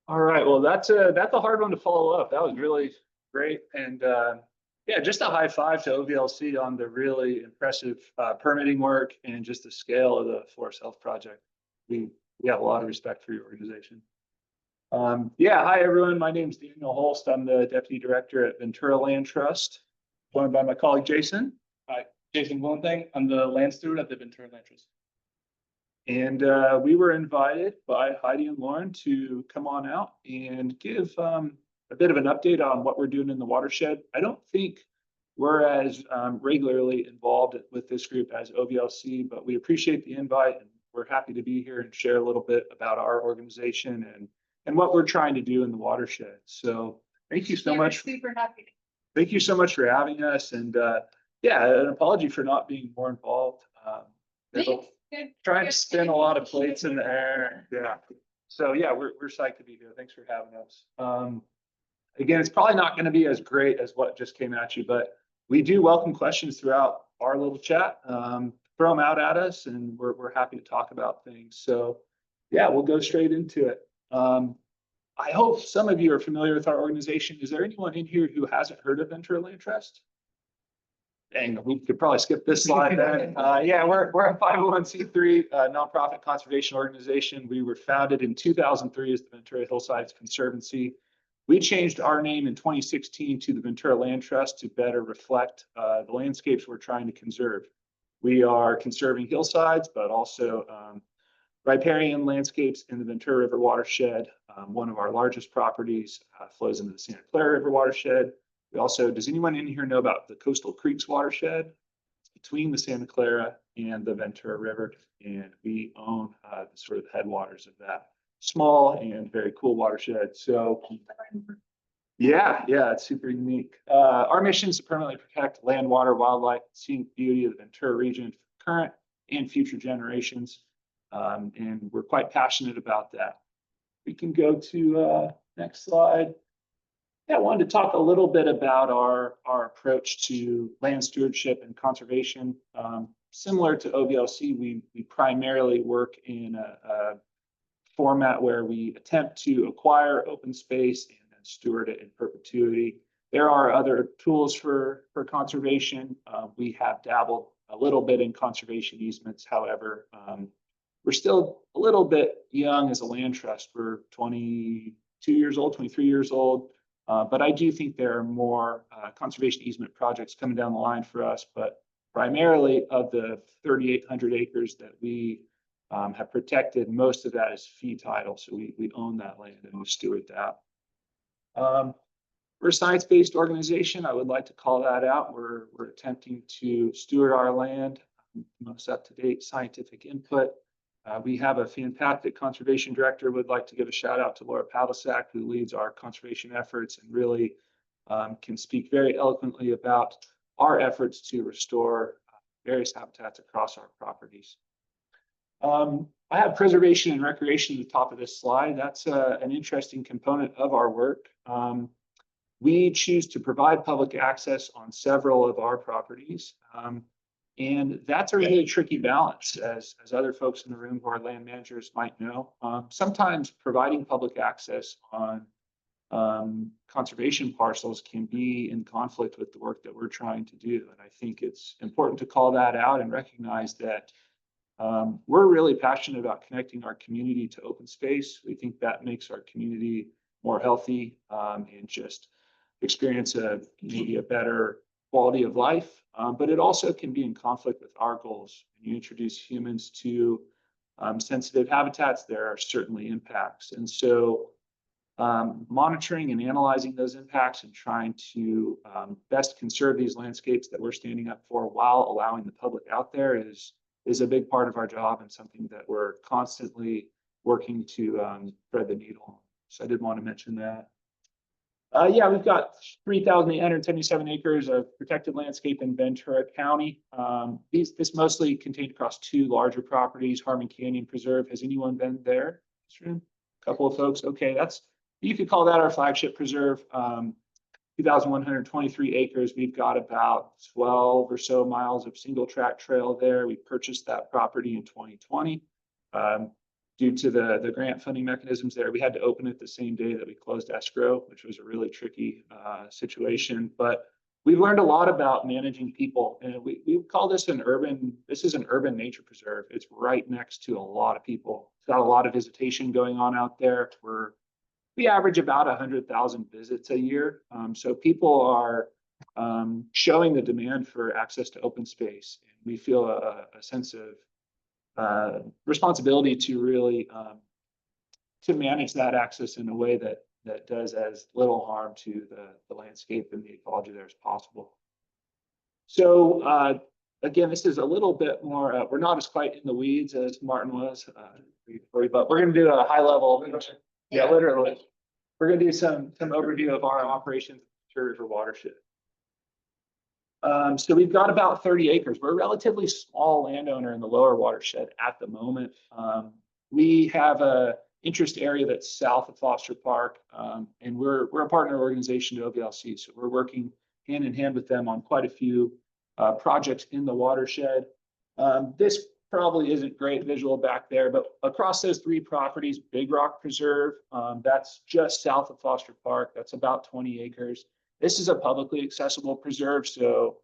All right, well, that's a hard one to follow up. That was really great. And yeah, just a high five to OVLC on the really impressive permitting work and just the scale of the Forest Health Project. We have a lot of respect for your organization. Yeah, hi, everyone. My name is Daniel Holst. I'm the Deputy Director at Ventura Land Trust, joined by my colleague, Jason. Hi, Jason Blumthang. I'm the land steward at the Ventura Land Trust. And we were invited by Heidi and Lauren to come on out and give a bit of an update on what we're doing in the watershed. I don't think we're as regularly involved with this group as OVLC, but we appreciate the invite and we're happy to be here and share a little bit about our organization and what we're trying to do in the watershed. So thank you so We were much. super happy. Thank you so much for having us. And yeah, an apology for not being more involved. There's a- Good. Trying to spin a lot of plates in the air. Yeah. So yeah, we're psyched to be here. Thanks for having us. Again, it's probably not going to be as great as what just came at you, but we do welcome questions throughout our little chat. Throw them out at us and we're happy to talk about things. So yeah, we'll go straight into it. I hope some of you are familiar with our organization. Is there anyone in here who hasn't heard of Ventura Land Trust? Dang, we could probably skip this slide then. Yeah, we're a 501c3 nonprofit conservation organization. We were founded in 2003 as the Ventura Hillsides Conservancy. We changed our name in 2016 to the Ventura Land Trust to better reflect the landscapes we're trying to conserve. We are conserving hillsides, but also riparian landscapes in the Ventura River Watershed. One of our largest properties flows into the Santa Clara River Watershed. We also, does anyone in here know about the Coastal Creeks Watershed? It's between the Santa Clara and the Ventura River, and we own the sort of headwaters of that small and very cool watershed. So yeah, it's super unique. Our mission is to permanently protect land, water, wildlife, scenic beauty of the Ventura region for current and future generations. And we're quite passionate about that. We can go to next slide. Yeah, I wanted to talk a little bit about our approach to land stewardship and conservation. Similar to OVLC, we primarily work in a format where we attempt to acquire open space and then steward it in perpetuity. There are other tools for conservation. We have dabbled a little bit in conservation easements. However, we're still a little bit young as a land trust. We're 22 years old, 23 years old. But I do think there are more conservation easement projects coming down the line for us. But primarily of the 3,800 acres that we have protected, most of that is fee title. So we own that land and we steward that. We're a science-based organization. I would like to call that out. We're attempting to steward our land, most up-to-date scientific input. We have a fantastic conservation director. Would like to give a shout out to Laura Pavlisak, who leads our conservation efforts and really can speak very eloquently about our efforts to restore various habitats across our properties. I have preservation and recreation at the top of this slide. That's an interesting component of our work. We choose to provide public access on several of our properties. And that's a really tricky balance, as other folks in the room who are land managers might know. Sometimes providing public access on conservation parcels can be in conflict with the work that we're trying to do. And I think it's important to call that out and recognize that we're really passionate about connecting our community to open space. We think that makes our community more healthy and just experience maybe a better quality of life. But it also can be in conflict with our goals. When you introduce humans to sensitive habitats, there are certainly impacts. And so monitoring and analyzing those impacts and trying to best conserve these landscapes that we're standing up for while allowing the public out there is a big part of our job and something that we're constantly working to thread the needle on. So I did want to mention that. Yeah, we've got 3,877 acres of protected landscape in Ventura County. This mostly contained across two larger properties, Harmon Canyon Preserve. Has anyone been there? A couple of folks. Okay, you could call that our flagship preserve. 2,123 acres. We've got about 12 or so miles of single track trail there. We purchased that property in 2020. Due to the grant funding mechanisms there, we had to open it the same day that we closed escrow, which was a really tricky situation. But we've learned a lot about managing people, and we call this this is an urban nature preserve. It's right next to a lot of people. It's got a lot of visitation going on out there. We average about 100,000 visits a year. So people are showing the demand for access to open space. And we feel a sense of responsibility to really to manage that access in a way that does as little harm to the landscape and the ecology there as possible. So again, this is a little bit more, we're not as quite in the weeds as Martin was, but we're going to do a high level. Yeah, literally. We're going to do some overview of our operations in the Ventura River Watershed. So we've got about 30 acres. We're a relatively small landowner in the lower watershed at the moment. We have a interest area that's south of Foster Park, and we're a partner organization to OVLC. So we're working hand in hand with them on quite a few projects in the watershed. This probably isn't great visual back there, but across those 3 properties, Big Rock Preserve, that's just south of Foster Park. That's about 20 acres. This is a publicly accessible preserve, so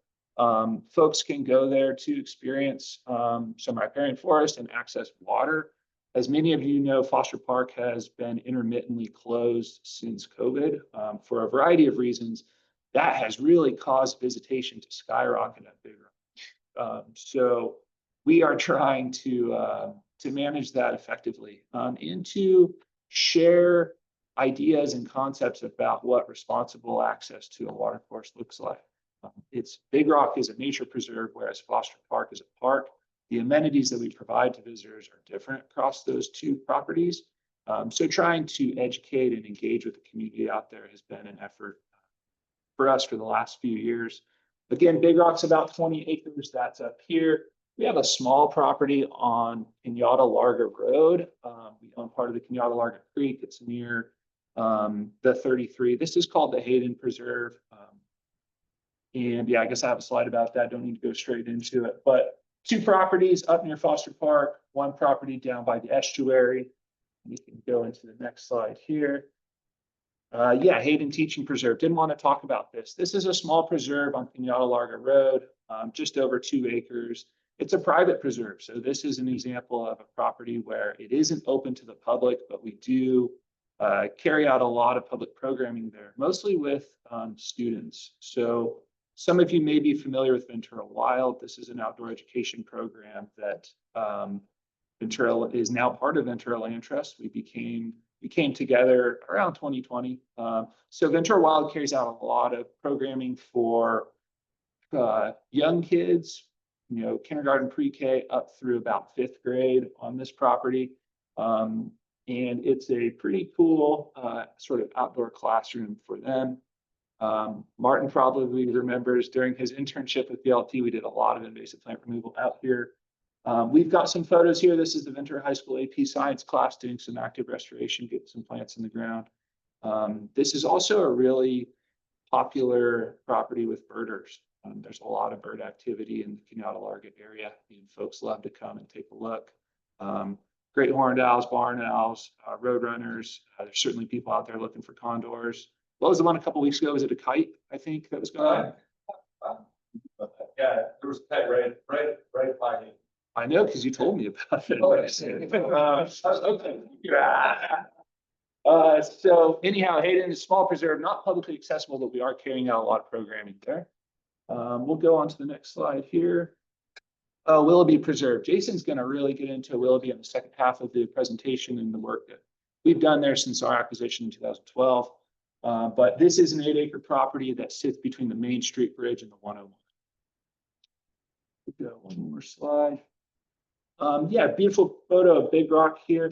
folks can go there to experience some riparian forest and access water. As many of you know, Foster Park has been intermittently closed since COVID for a variety of reasons. That has really caused visitation to skyrocket at Big Rock. So we are trying to manage that effectively and to share ideas and concepts about what responsible access to a watercourse looks like. Big Rock is a nature preserve, whereas Foster Park is a park. The amenities that we provide to visitors are different across those 2 properties. So trying to educate and engage with the community out there has been an effort for us for the last few years. Again, Big Rock's about 20 acres. That's up here. We have a small property on Kenyatta Larga Road. We own part of the Kenyatta Larga Creek. It's near the 33. This is called the Hayden Preserve. And yeah, I guess I have a slide about that. Don't need to go straight into it. But 2 properties up near Foster Park, 1 property down by the estuary. We can go into the next slide here. Yeah, Hayden Teaching Preserve. Didn't want to talk about this. This is a small preserve on Kenyatta Larga Road, just over 2 acres. It's a private preserve. So this is an example of a property where it isn't open to the public, but we do carry out a lot of public programming there, mostly with students. So some of you may be familiar with Ventura Wild. This is an outdoor education program that Ventura is now part of Ventura Land Trust. We came together around 2020. So Ventura Wild carries out a lot of programming for young kids, kindergarten, pre-K up through about 5th grade on this property. And it's a pretty cool sort of outdoor classroom for them. Martin probably remembers during his internship with BLT, we did a lot of invasive plant removal out here. We've got some photos here. This is the Ventura High School AP Science class doing some active restoration, getting some plants in the ground. This is also a really popular property with birders. There's a lot of bird activity in the Kenyatta Larga area, and folks love to come and take a look. Great horned owls, barn owls, roadrunners. There's certainly people out there looking for condors. What was the one a couple weeks ago? Was it a kite, I think, that was going on? Yeah, there was a kite right by me. I know, because you told me about it. So anyhow, Hayden is a small preserve, not publicly accessible, but we are carrying out a lot of programming there. We'll go on to the next slide here. Willoughby Preserve. Jason's going to really get into Willoughby in the second half of the presentation and the work that we've done there since our acquisition in 2012. But this is an 8-acre property that sits between the Main Street Bridge and the 101. We'll go one more slide. Yeah, beautiful photo of Big Rock here,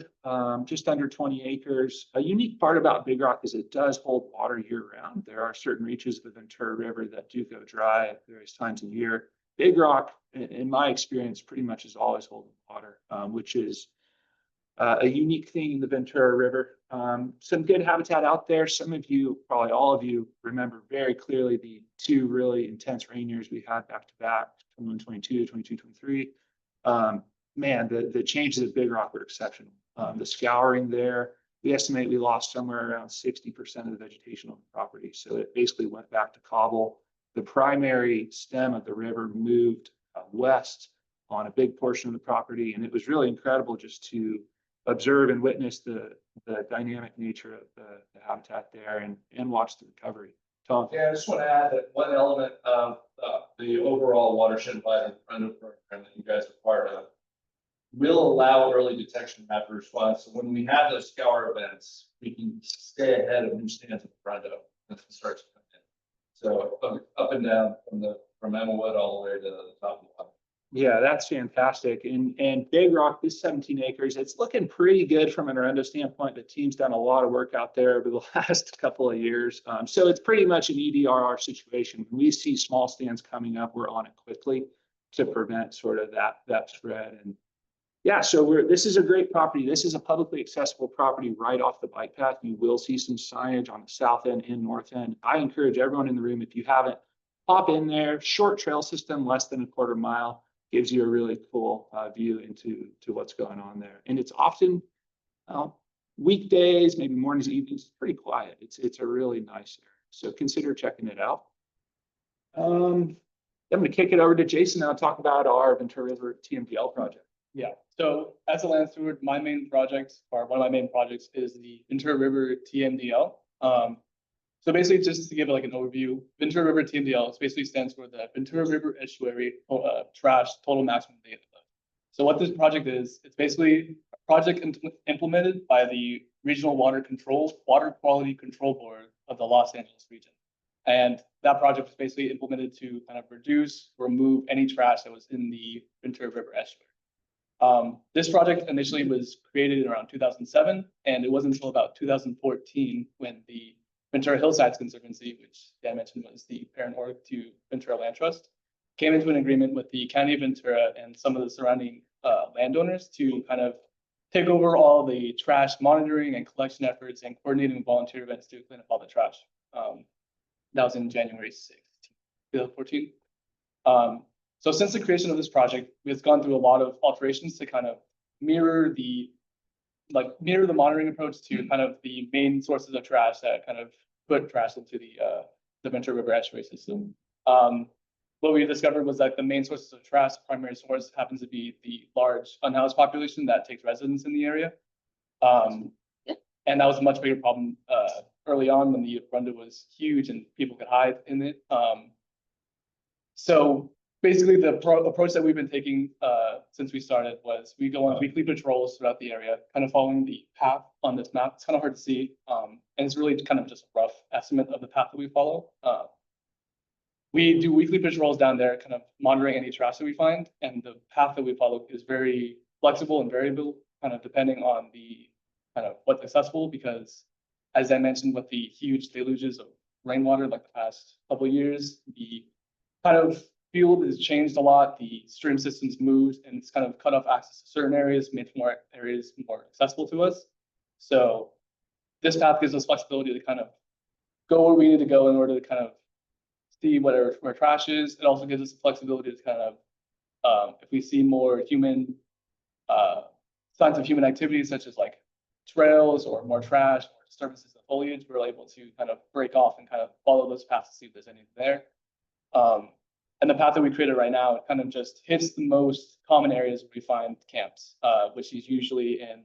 just under 20 acres. A unique part about Big Rock is it does hold water year round. There are certain reaches of the Ventura River that do go dry at various times of year. Big Rock, in my experience, pretty much is always holding water, which is a unique thing in the Ventura River. Some good habitat out there. Some of you, probably all of you, remember very clearly the 2 really intense rain years we had back to back, 21-22, 22-23. Man, the changes at Big Rock were exceptional. The scouring there, we estimate we lost somewhere around 60% of the vegetation on the property. So it basically went back to cobble. The primary stem of the river moved west on a big portion of the property. And it was really incredible just to observe and witness the dynamic nature of the habitat there and watch the recovery. Tom? Yeah, I just want to add that one element of the overall watershed environment program that you guys are part of will allow early detection of rapid response. So when we have those scour events, we can stay ahead of new stands at the Rondo as it starts to come in. So up and down from Emmawood all the way to the top of the water. Yeah, that's fantastic. And Big Rock, this 17 acres, it's looking pretty good from an Arendo standpoint. The team's done a lot of work out there over the last couple of years. So it's pretty much an EDRR situation. When we see small stands coming up, we're on it quickly to prevent sort of that spread. And yeah, so this is a great property. This is a publicly accessible property right off the bike path. You will see some signage on the south end and north end. I encourage everyone in the room, if you haven't, hop in there. Short trail system, less than a quarter mile. Gives you a really cool view into what's going on there. And it's often weekdays, maybe mornings, evenings, pretty quiet. It's a really nice area. So consider checking it out. I'm going to kick it over to Jason now to talk about our Ventura River TMDL project. Yeah, so as a land steward, my main project, or one of my main projects, is the Ventura River TMDL. So basically, just to give like an overview, Ventura River TMDL basically stands for the Ventura River Estuary Trash Total Maximum Data. So what this project is, it's basically a project implemented by the Regional Water Quality Control Board of the Los Angeles region. And that project was basically implemented to kind of remove any trash that was in the Ventura River Estuary. This project initially was created in around 2007, and it wasn't until about 2014 when the Ventura Hillsides Conservancy, which Dan mentioned was the parent org to Ventura Land Trust, came into an agreement with the County of Ventura and some of the surrounding landowners to kind of take over all the trash monitoring and collection efforts and coordinating volunteer events to clean up all the trash. That was in January 6th, 2014. So since the creation of this project, we've gone through a lot of alterations to kind of mirror the monitoring approach to kind of the main sources of trash that kind of put trash into the Ventura River estuary system. What we discovered was that the main sources of trash, primary source, happens to be the large unhoused population that takes residence in the area. And that was a much bigger problem early on when the Arendo was huge and people could hide in it. So basically, the approach that we've been taking since we started was we go on weekly patrols throughout the area, kind of following the path on this map. It's kind of hard to see, and it's really kind of just a rough estimate of the path that we follow. We do weekly patrols down there, kind of monitoring any trash that we find, and the path that we follow is very flexible and variable, kind of depending on the kind of what's accessible. Because, as I mentioned, with the huge deluges of rainwater like the past couple of years, the kind of field has changed a lot. The stream systems moved, and it's kind of cut off access to certain areas, made more areas more accessible to us. So this path gives us flexibility to kind of go where we need to go in order to kind of see where trash is. It also gives us the flexibility to kind of, if we see more human signs of human activity, such as like trails or more trash or disturbances in foliage, we're able to kind of break off and kind of follow those paths to see if there's anything there. And the path that we created right now, it kind of just hits the most common areas where we find camps, which is usually in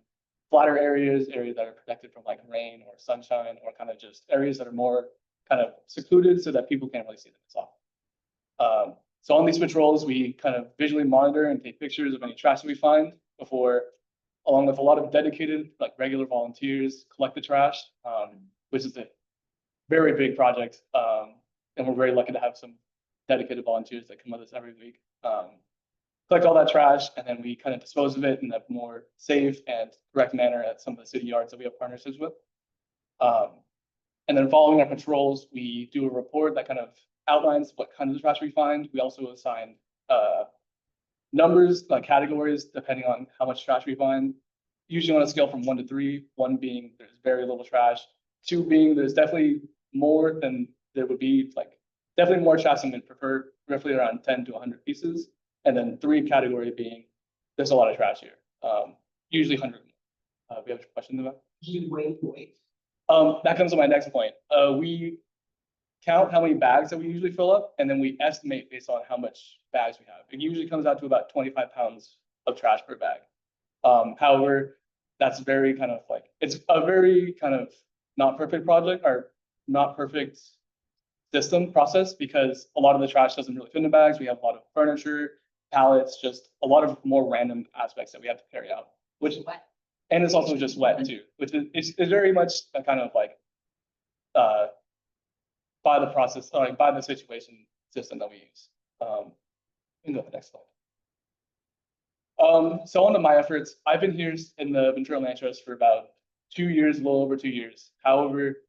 flatter areas that are protected from like rain or sunshine, or kind of just areas that are more kind of secluded so that people can't really see them as often. So on these patrols, we kind of visually monitor and take pictures of any trash that we find before, along with a lot of dedicated, like regular volunteers, collect the trash, which is a very big project. And we're very lucky to have some dedicated volunteers that come with us every week. Collect all that trash, and then we kind of dispose of it in a more safe and correct manner at some of the city yards that we have partnerships with. And then following our patrols, we do a report that kind of outlines what kind of trash we find. We also assign numbers, like categories, depending on how much trash we find. Usually on a scale from 1 to 3, 1 being there's very little trash, 2 being there's definitely more than there would be, like definitely more trash than we'd prefer, roughly around 10 to 100 pieces. And then 3 category being there's a lot of trash here, usually 100. We have questions about? That comes to my next point. We count how many bags that we usually fill up, and then we estimate based on how much bags we have. It usually comes out to about 25 pounds of trash per bag. However, that's very kind of like, it's a very kind of not perfect project or not perfect system process, because a lot of the trash doesn't really fit in the bags. We have a lot of furniture, pallets, just a lot of more random aspects that we have to carry out, which, and it's also just wet too, which is, it's very much a kind of like, by the process, or like by the situation system that we use. We can go to the next slide. So on to my efforts, I've been here in the Ventura Land Trust for about 2 years, a little over 2 years. However,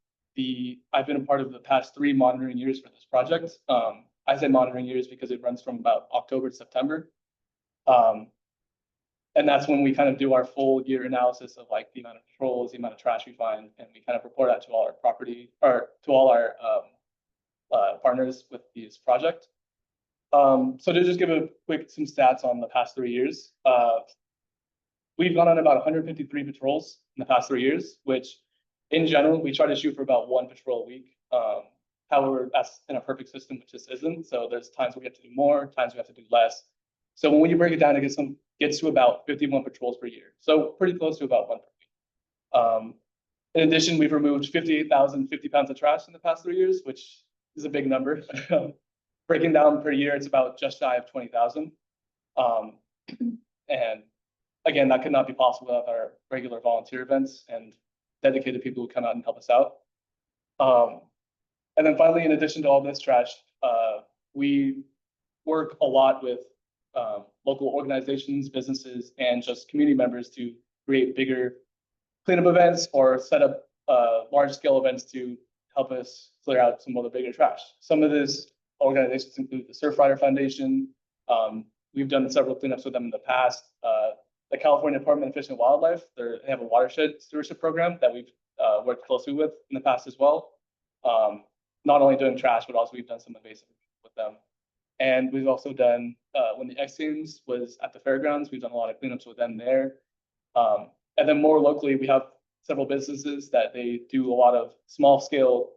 I've been a part of the past 3 monitoring years for this project. I say monitoring years because it runs from about October to September. And that's when we kind of do our full year analysis of like the amount of patrols, the amount of trash we find, and we kind of report out to all our property, or to all our partners with this project. So to just give some stats on the past 3 years, we've gone on about 153 patrols in the past 3 years, which in general, we try to shoot for about 1 patrol a week. However, that's in a perfect system, which just isn't. So there's times we have to do more, times we have to do less. So when you break it down, it gets to about 51 patrols per year. So pretty close to about 1 per week. In addition, we've removed 58,050 pounds of trash in the past 3 years, which is a big number. Breaking down per year, it's about just shy of 20,000. And again, that could not be possible without our regular volunteer events and dedicated people who come out and help us out. And then finally, in addition to all this trash, we work a lot with local organizations, businesses, and just community members to create bigger cleanup events or set up large-scale events to help us clear out some of the bigger trash. Some of these organizations include the Surfrider Foundation. We've done several cleanups with them in the past. The California Department of Fish and Wildlife, they have a watershed stewardship program that we've worked closely with in the past as well. Not only doing trash, but also we've done some invasive with them. And we've also done, when the X Games was at the fairgrounds, we've done a lot of cleanups with them there. And then more locally, we have several businesses that they do a lot of small scale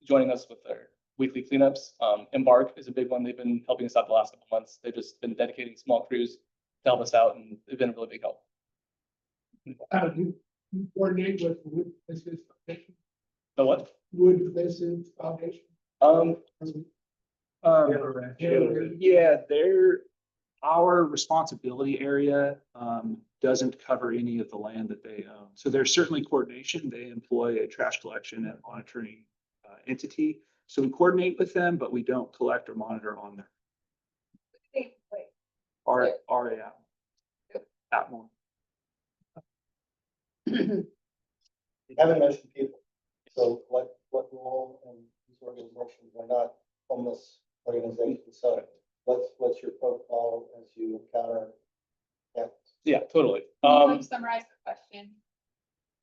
joining us with their weekly cleanups. Embark is a big one. They've been helping us out the last couple of months. They've just been dedicating small crews to help us out, and they've been a really big help. How do you coordinate with Wood Business Foundation? The what? Wood Business Foundation? Yeah, our responsibility area doesn't cover any of the land that they own. So there's certainly coordination. They employ a trash collection and monitoring entity. So we coordinate with them, but we don't collect or monitor on them. RA Atmore. You haven't mentioned people. So what role in these organizations are not homeless organizations? So what's your protocol as you encounter? Yeah, totally. Can you summarize the question?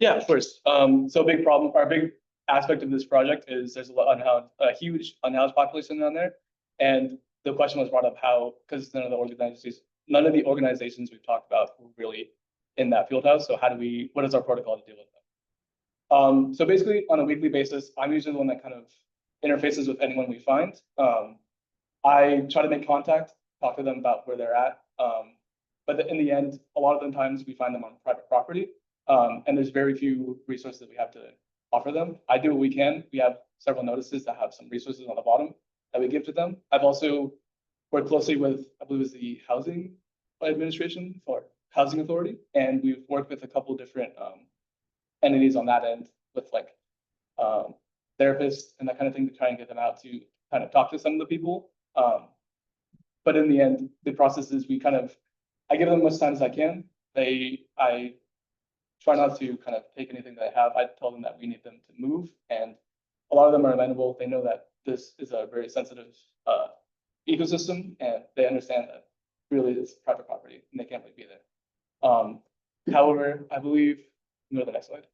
Yeah, of course. So a big problem, or a big aspect of this project is there's a huge unhoused population down there. And the question was brought up how, because none of the organizations we've talked about were really in that field house. So what is our protocol to deal with them? So basically on a weekly basis, I'm usually the one that kind of interfaces with anyone we find. I try to make contact, talk to them about where they're at. But in the end, a lot of the times we find them on private property. And there's very few resources that we have to offer them. I do what we can. We have several notices that have some resources on the bottom that we give to them. I've also worked closely with, I believe it's the Housing Administration or Housing Authority. And we've worked with a couple of different entities on that end with like therapists and that kind of thing to try and get them out to kind of talk to some of the people. But in the end, the process is I give them as much time as I can. I try not to kind of take anything that I have. I tell them that we need them to move, and a lot of them are amenable. They know that this is a very sensitive ecosystem, and they understand that really it's private property and they can't really be there. However, I believe, go to the next slide.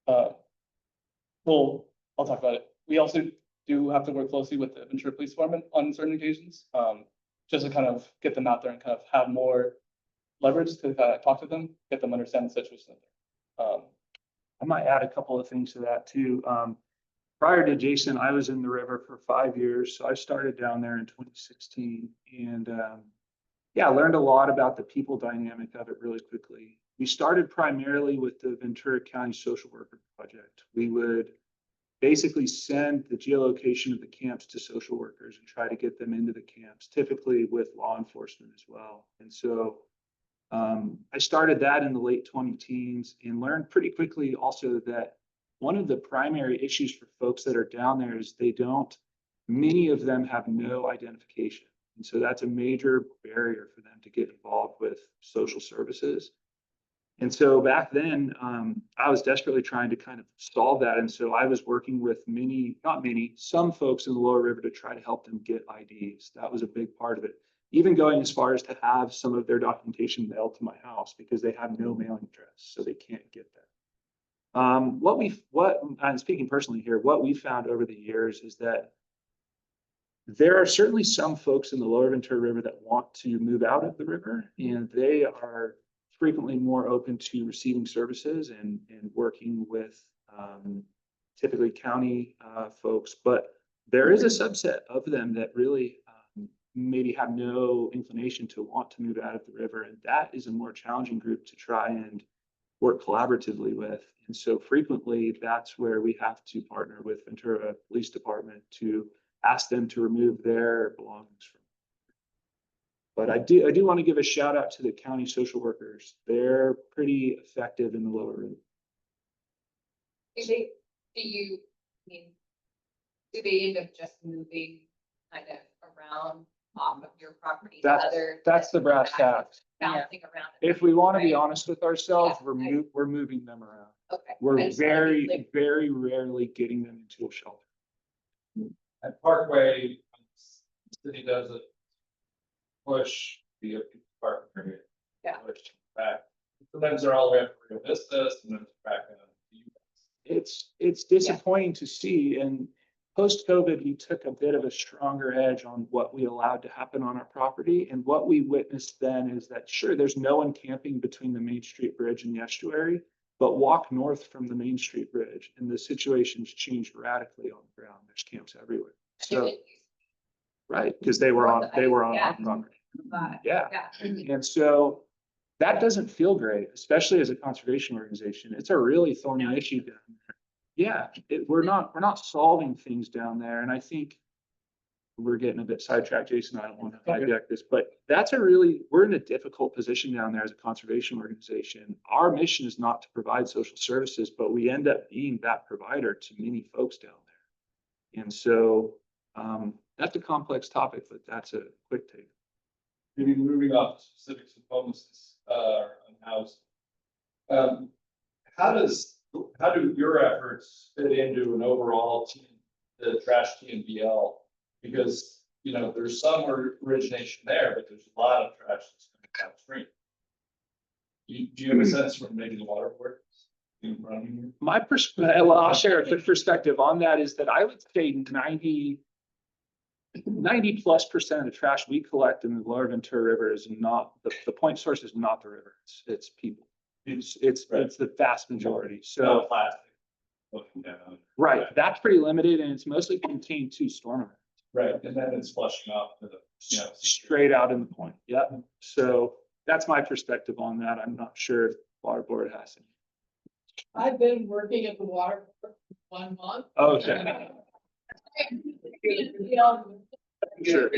Well, I'll talk about it. We also do have to work closely with the Ventura Police Department on certain occasions, just to kind of get them out there and kind of have more leverage to kind of talk to them, get them understand the situation. I might add a couple of things to that too. Prior to Jason, I was in the river for 5 years. So I started down there in 2016 and I learned a lot about the people dynamic of it really quickly. We started primarily with the Ventura County Social Worker Project. We would basically send the geolocation of the camps to social workers and try to get them into the camps, typically with law enforcement as well. And so I started that in the late 2010s and learned pretty quickly also that one of the primary issues for folks that are down there is many of them have no identification. And so that's a major barrier for them to get involved with social services. And so back then, I was desperately trying to kind of solve that. And so I was working with some folks in the lower river to try to help them get IDs. That was a big part of it. Even going as far as to have some of their documentation mailed to my house because they have no mailing address, so they can't get that. I'm speaking personally here, what we found over the years is that there are certainly some folks in the lower Ventura River that want to move out of the river, and they are frequently more open to receiving services and working with typically county folks. But there is a subset of them that really maybe have no inclination to want to move out of the river. And that is a more challenging group to try and work collaboratively with. And so frequently that's where we have to partner with Ventura Police Department to ask them to remove their belongings from. But I do want to give a shout out to the county social workers. They're pretty effective in the lower river. Do they end up just moving kind of around off of your property? That's the brass tacks. Bouncing around. If we want to be Right? honest with ourselves, Yeah, we're moving them around. Okay. We're I just wanted to be clear. very rarely getting them into a shelter. At Parkway, the city does it. Push the park area. Yeah. Push back. Sometimes they're all the way up to Rio Vista, sometimes back to you guys. It's disappointing to see. And post-COVID, we took a bit of a stronger edge on what we allowed to happen on our property. And what we witnessed then is that, sure, there's no one camping between the Main Street Bridge and the estuary, but walk north from the Main Street Bridge and the situation's changed radically on the ground. There's camps everywhere. So, right, because they were on our property. Yeah. And so that doesn't feel great, especially as a conservation organization. It's a really thorny issue down there. Yeah, we're not solving things down there. And I think we're getting a bit sidetracked, Jason. I don't want to hijack this, but we're in a difficult position down there as a conservation organization. Our mission is not to provide social services, but we end up being that provider to many folks down there. And so that's a complex topic, but that's a quick take. Maybe moving off the specifics of homelessness and housing. How do your efforts fit into an overall the trash TNBL? Because there's some origination there, but there's a lot of trash that's coming downstream. Do you have a sense from maybe the water board? My perspective, well, I'll share a quick perspective on that is that I would say 90+% of the trash we collect in the lower Ventura River is not the point source is not the river. It's people. It's the vast majority. So Plastic. right, that's pretty limited, and it's mostly contained to storm events. Right, and then it's flushing off to the straight out in the point. Yep. So that's my perspective on that. I'm not sure if water board has any. I've been working at the water for 1 month. Okay. Sure.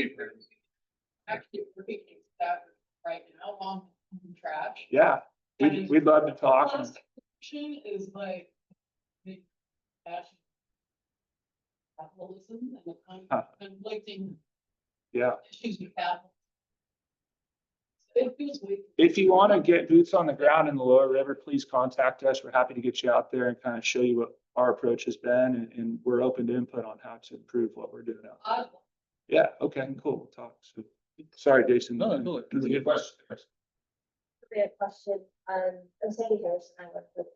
Actually working that right now on trash. Yeah, we'd love to talk. Conservation is like the passion. Capitalism and the conflicting issues we have. It feels weak. If you want to get boots on the ground in the lower river, please contact us. We're happy to get you out there and kind of show you what our approach has been, and we're open to input on how to improve what we're doing out there. Yeah, okay, cool. We'll talk. So, sorry, Jason. No, it's a good question. Great question. I'm Sandy Harrison. I work with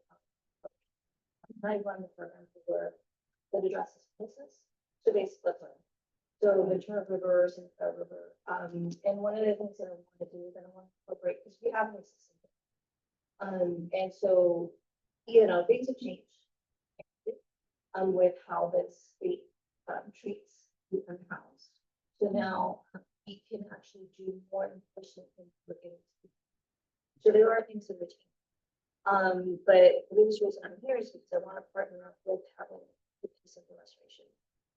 I run the program for that addresses places. So basically, so Ventura River, Ventura River. And one of the things that I want to do is I want to incorporate because we have no system. And so, things have changed with how the state treats the unhoused. So now we can actually do more enforcement than we're getting to. So there are things that are changing. But the biggest reason I'm here is because I want to partner up with having the piece of the restoration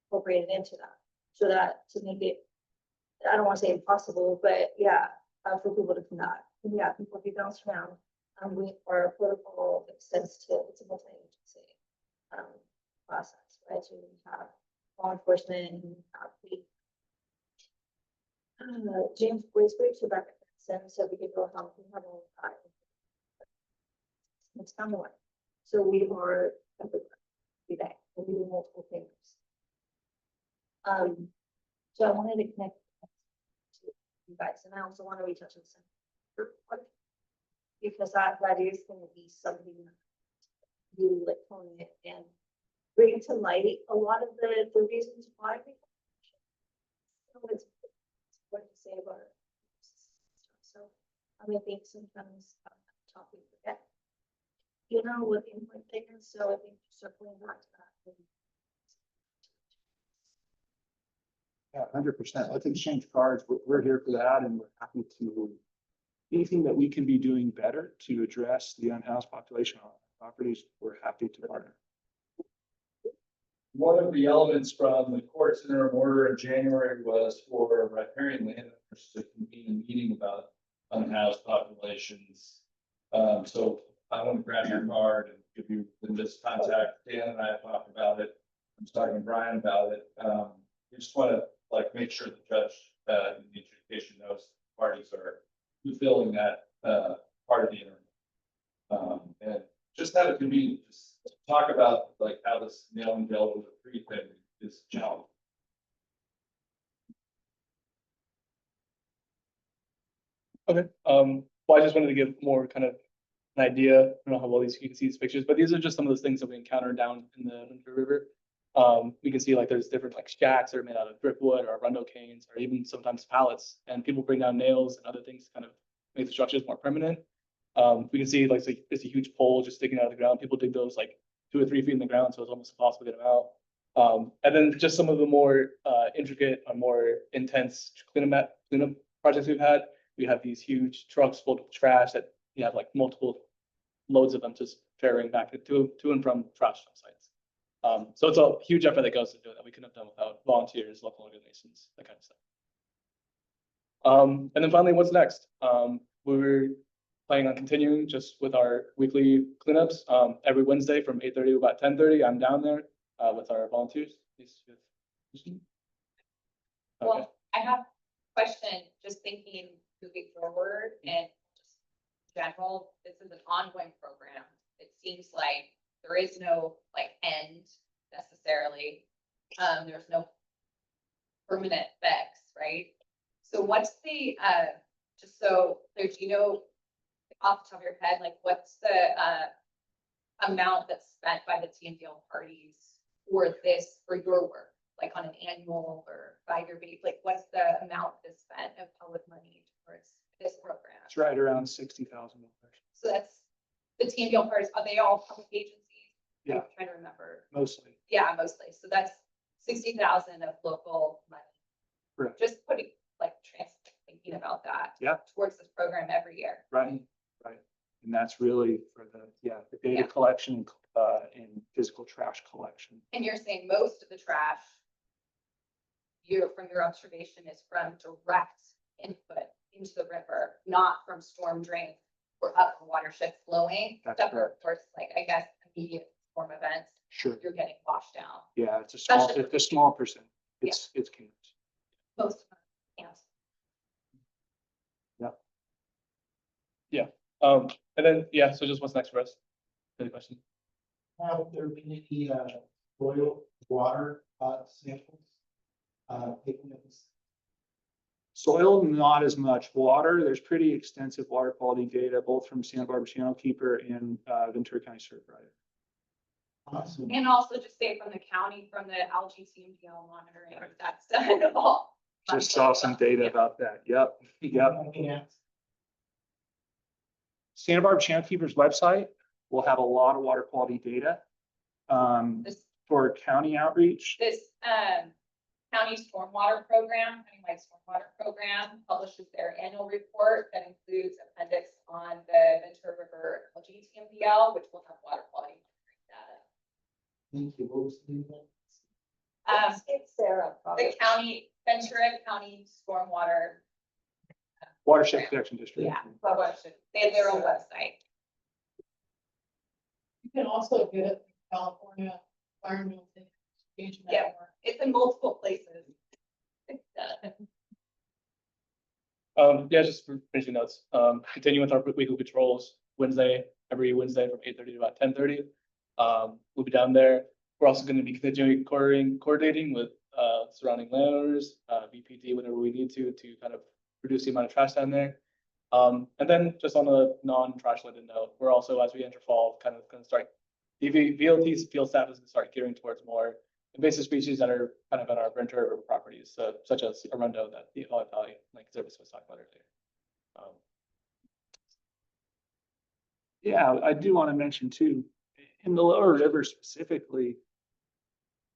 incorporated into that, so that to make it, I don't want to say impossible, but yeah, for people to connect. And yeah, people who bounce around. Our protocol extends to, it's a multi-agency process, right? So we have law enforcement, and we have the James Boyce Group, so back then, so we could go help, we have all that. It's kind of like, so we are everywhere, every day, and we do multiple things. So I wanted to connect to you guys, and I also want to reach out to the center. Because that is going to be something you like on it and bring to light a lot of the reasons why we it's what to say about it. So I think sometimes topic forget. You know what the important thing is, so I think circling back to that. Yeah, 100%. Let's exchange cards. We're here for that, and we're happy to anything that we can be doing better to address the unhoused population on properties. We're happy to partner. One of the elements from the court's interim order in January was for riparian landowners to convene a meeting about unhoused populations. So I want to grab your card and give you this contact. Dan and I have talked about it. I'm talking to Brian about it. We just want to make sure the judge and the adjudication knows parties are fulfilling that part of the interim. And just have it convenient, just talk about how this nail and gel with a tree thing is challenging. Okay, well, I just wanted to give more kind of an idea. I don't know how well you can see these pictures, but these are just some of those things that we encounter down in the Ventura River. We can see there's different shacks that are made out of driftwood or arundo canes, or even sometimes pallets, and people bring down nails and other things to kind of make the structures more permanent. We can see it's a huge pole just sticking out of the ground. People dig those 2 or 3 feet in the ground, so it's almost impossible to get them out. And then just some of the more intricate or more intense cleanup projects we've had. We have these huge trucks full of trash that you have multiple loads of them just ferrying back to and from trash dump sites. So it's a huge effort that goes into it that we couldn't have done without volunteers, local organizations, that kind of stuff. And then finally, what's next? We're planning on continuing just with our weekly cleanups every Wednesday from 8:30 to about 10:30. I'm down there with our volunteers. Well, I have a question, just thinking moving forward and just general, this is an ongoing program. It seems like there is no end necessarily. There's no permanent fix, right? So what's the just so there's off the top of your head, what's the amount that's spent by the TNDL parties for your work, on an annual or 5-year basis? What's the amount that's spent of public money towards this program? It's right around $60,000. So that's the TNDL parties. Are they all public agencies? Yeah. I'm trying to remember. Mostly. Yeah, mostly. So that's 60,000 of local money. Correct. Just putting thinking about that. Yeah. Towards this program every year. Right. And that's really for the data collection and physical trash collection. And you're saying most of the trash from your observation is from direct input into the river, not from storm drains or up the watershed flowing. That's Except correct. of course, I guess immediate storm events. Sure. You're getting washed down. Yeah, it's a small percent. It's cans. Most of them, yes. And then, so just what's next for us? Any question? Have there been any soil, water samples taken up? Soil, not as much. Water, there's pretty extensive water quality data, both from Santa Barbara Channel Keeper and Ventura County Certified. Awesome. And also just say from the county, from the algae CMDL monitoring, that's done all. Just saw some data about that. Yep. Santa Barbara Channel Keeper's website will have a lot of water quality data for county outreach. This county stormwater program, countywide stormwater program, publishes their annual report that includes appendix on the Ventura River algae TMDL, which will have water quality data. Thank you. What was the name? It's Sarah. The county, Ventura County Stormwater, Watershed Protection District. yeah, they have their own website. You can also get it from California Environmental Engagement. Yeah. It's in multiple places. Yeah, just for finishing notes, continue with our weekly patrols every Wednesday from 8:30 to about 10:30. We'll be down there. We're also going to be continuing coordinating with surrounding landowners, BPD, whenever we need to kind of reduce the amount of trash down there. And then just on a non-trash related note, we're also, as we enter fall, kind of going to start, VLT's field staff is going to start gearing towards more invasive species that are kind of on our Ventura River properties, such as Arundo that the Ojai Valley, like Conservancy was talking about earlier. Yeah, I do want to mention too, in the lower river specifically,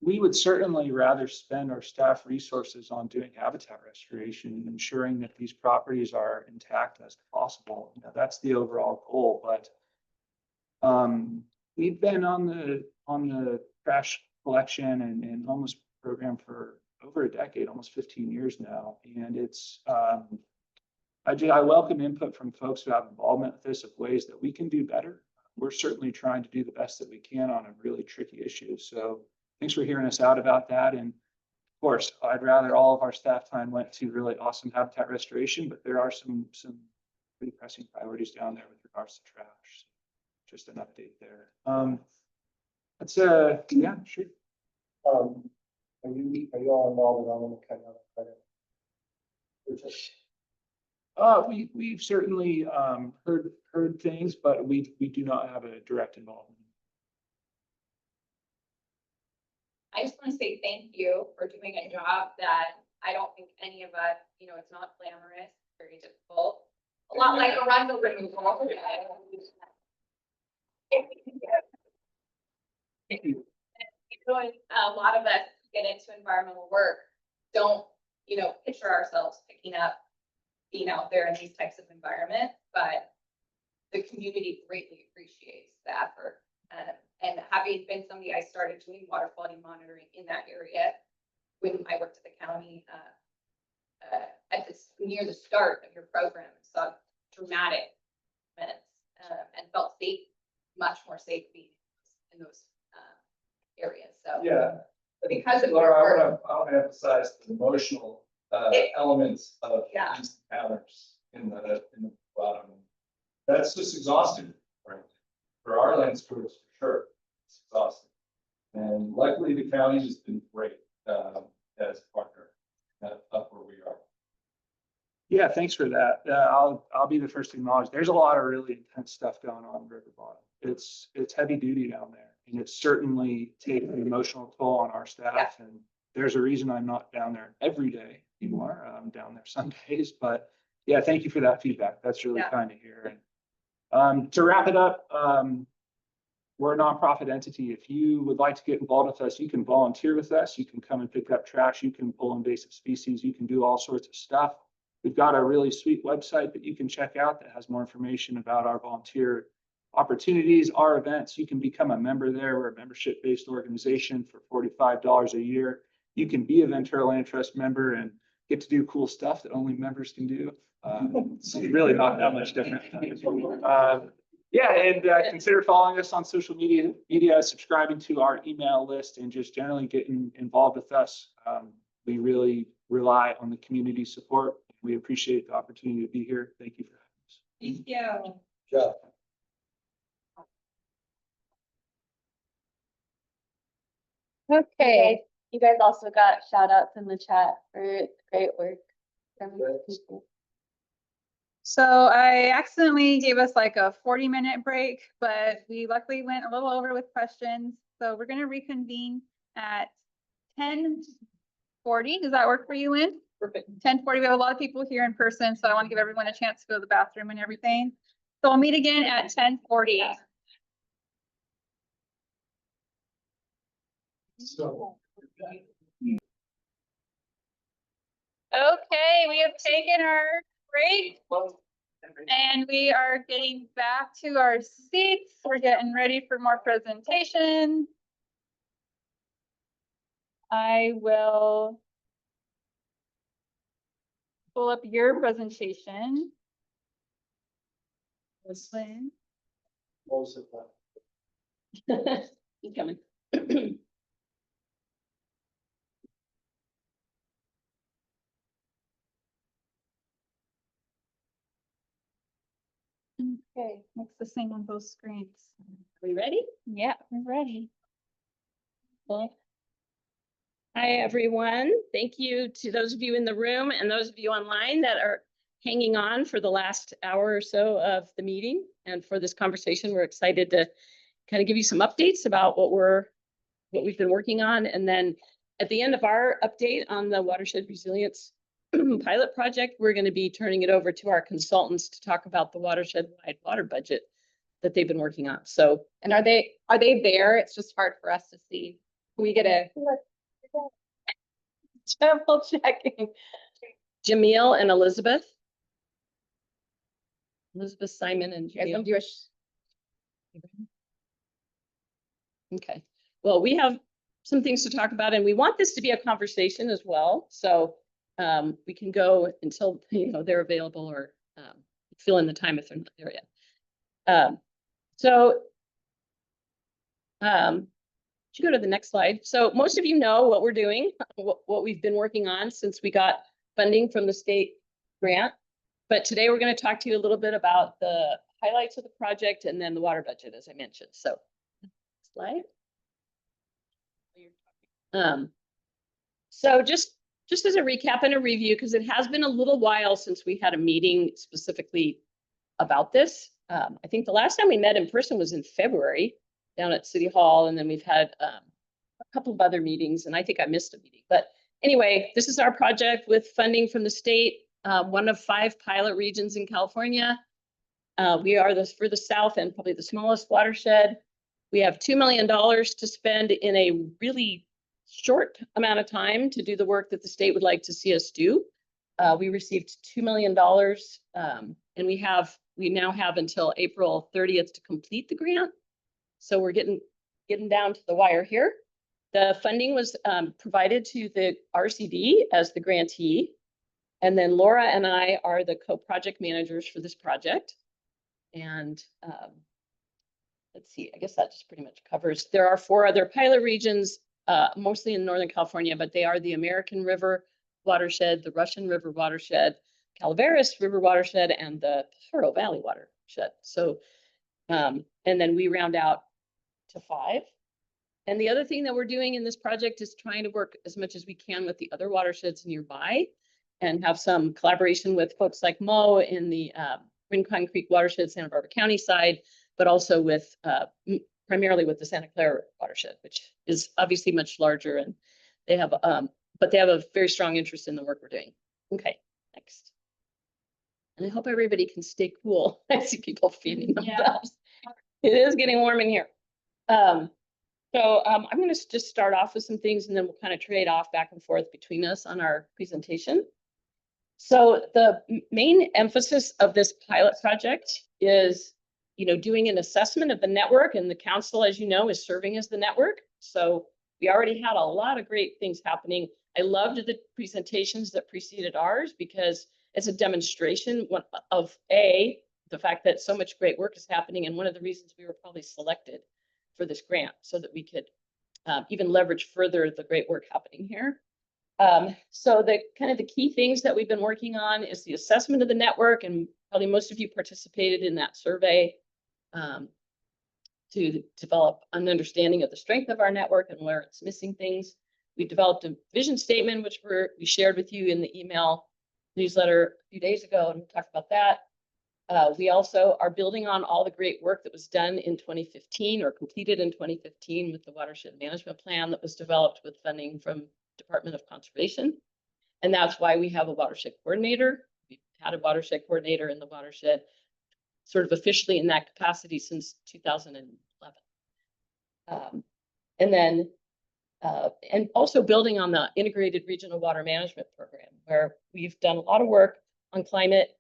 we would certainly rather spend our staff resources on doing habitat restoration and ensuring that these properties are intact as possible. You know, that's the overall goal, but we've been on the trash collection and homeless program for over a decade, almost 15 years now. And it's, I welcome input from folks who have involvement with this of ways that we can do better. We're certainly trying to do the best that we can on a really tricky issue. So thanks for hearing us out about that. And of course, I'd rather all of our staff time went to really awesome habitat restoration, but there are some pretty pressing priorities down there with regards to trash. Just an update there. That's yeah, sure. Are you all involved in all the kind of credit? We've certainly heard things, but we do not have a direct involvement. I just want to say thank you for doing a job that I don't think any of us, you know, it's not glamorous, very difficult. A lot like a Arundo removal. A lot of us get into environmental work, don't, you know, picture ourselves picking up, being out there in these types of environments, but the community greatly appreciates the effort. And having been somebody, I started doing water quality monitoring in that area when I worked at the county near the start of your program, saw dramatic events and felt safe, much more safe being in those areas. So Yeah. because of Laura, your work, I want to emphasize the emotional elements of Yeah. these encounters in the bottom. That's just exhausting, right? For our land stewards, for sure, it's exhausting. And luckily, the county has been great as a partner up where we are. Yeah, thanks for that. I'll be the first to acknowledge there's a lot of really intense stuff going on in River Bottom. It's heavy duty down there, and it's certainly taking an emotional toll on our staff. And there's a reason I'm not down there every day anymore. I'm down there some days, but yeah, thank you for that feedback. That's really kind to hear. And to wrap it up, we're a nonprofit entity. If you would like to get involved with us, you can volunteer with us. You can come and pick up trash. You can pull invasive species. You can do all sorts of stuff. We've got a really sweet website that you can check out that has more information about our volunteer opportunities, our events. You can become a member there. We're a membership-based organization for $45 a year. You can be a Ventura Land Trust member and get to do cool stuff that only members can do. It's really not that much different. Yeah, and consider following us on social media, subscribing to our email list, and just generally getting involved with us. We really rely on the community support. We appreciate the opportunity to be here. Thank you for having us. thank you. Jeff. Okay, you guys also got shout outs in the chat for great work from people. So I accidentally gave us like a 40-minute break, but we luckily went a little over with questions. So we're going to reconvene at 10:40. Does that work for you, Lynn? Perfect. 10:40. We have a lot of people here in person, so I want to give everyone a chance to go to the bathroom and everything. So we'll meet again at 10:40. So. Okay, we have taken our break and we are getting back to our seats. We're getting ready for more presentation. I will pull up your presentation. Lynn. Most of that. He's coming. Okay, looks the same on both screens. Are we ready? Yeah, we're ready. Well, Hi, everyone. Thank you to those of you in the room and those of you online that are hanging on for the last hour or so of the meeting and for this conversation. We're excited to kind of give you some updates about what we've been working on. And then at the end of our update on the watershed resilience pilot project, we're going to be turning it over to our consultants to talk about the watershed-wide water budget that they've been working on. So, And are they there? It's just hard for us to see. We get a double checking. Jamil and Elizabeth. Elizabeth, Simon, and You guys Jamil. want to do Okay, well, we have some things to talk about and we want this to be a conversation as well. So we can go until, they're available or fill in the time if they're not there yet. Should go to the next slide. So most of you know what we're doing, what we've been working on since we got funding from the state grant. But today we're going to talk to you a little bit about the highlights of the project and then the water budget, as I mentioned. So slide. So just as a recap and a review, because it has been a little while since we had a meeting specifically about this. I think the last time we met in person was in February down at City Hall, and then we've had a couple of other meetings, and I think I missed a meeting. But anyway, this is our project with funding from the state, one of 5 pilot regions in California. We are for the south and probably the smallest watershed. We have $2 million to spend in a really short amount of time to do the work that the state would like to see us do. We received $2 million, and we now have until April 30th to complete the grant. So we're getting down to the wire here. The funding was provided to the RCD as the grantee. And then Laura and I are the co-project managers for this project. And let's see, I guess that just pretty much covers. There are 4 other pilot regions, mostly in Northern California, but they are the American River Watershed, the Russian River Watershed, Calaveras River Watershed, and the Pajaro Valley Watershed. So, and then we round out to 5. And the other thing that we're doing in this project is trying to work as much as we can with the other watersheds nearby and have some collaboration with folks like Mo in the Rincon Creek Watershed, Santa Barbara County side, but also with primarily with the Santa Clara watershed, which is obviously much larger, and they have but they have a very strong interest in the work we're doing. Okay, next. And I hope everybody can stay cool. I see people feeding themselves. It is getting warm in here. I'm going to just start off with some things and then we'll kind of trade off back and forth between us on our presentation. So the main emphasis of this pilot project is, doing an assessment of the network, and the council, as you know, is serving as the network. So we already had a lot of great things happening. I loved the presentations that preceded ours because it's a demonstration of the fact that so much great work is happening, and one of the reasons we were probably selected for this grant so that we could even leverage further the great work happening here. So the key things that we've been working on is the assessment of the network, and probably most of you participated in that survey to develop an understanding of the strength of our network and where it's missing things. We developed a vision statement, which we shared with you in the email newsletter a few days ago, and we'll talk about that. We also are building on all the great work that was done in 2015 or completed in 2015 with the watershed management plan that was developed with funding from Department of Conservation. And that's why we have a watershed coordinator. We've had a watershed coordinator in the watershed sort of officially in that capacity since 2011. And also building on the integrated regional water management program, where we've done a lot of work on climate,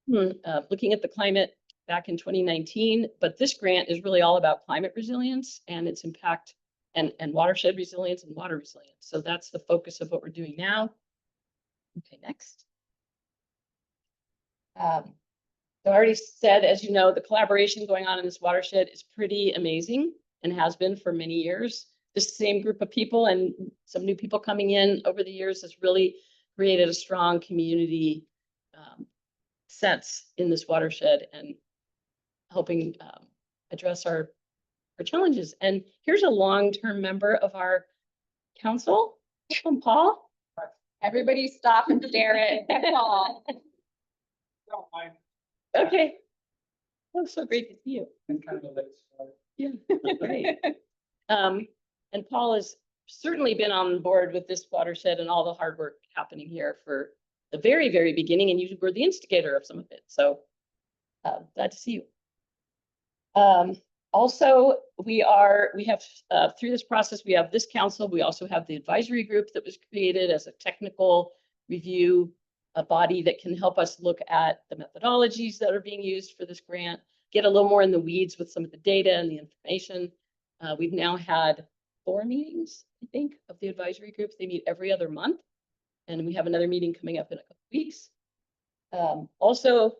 looking at the climate back in 2019, but this grant is really all about climate resilience and its impact and watershed resilience and water resilience. So that's the focus of what we're doing now. Okay, next. So I already said, as you know, the collaboration going on in this watershed is pretty amazing and has been for many years. The same group of people and some new people coming in over the years has really created a strong community sense in this watershed and helping address our challenges. And here's a long-term member of our council, Paul. Everybody stop and stare at Paul. Okay. Oh, so great to see you. And kind of a late start. Yeah, great. And Paul has certainly been on board with this watershed and all the hard work happening here for the very, very beginning, and you were the instigator of some of it. So glad to see you. Also, we have through this process, we have this council. We also have the advisory group that was created as a technical review, a body that can help us look at the methodologies that are being used for this grant, get a little more in the weeds with some of the data and the information. We've now had 4 meetings, I think, of the advisory group. They meet every other month, and we have another meeting coming up in a couple of weeks. Also,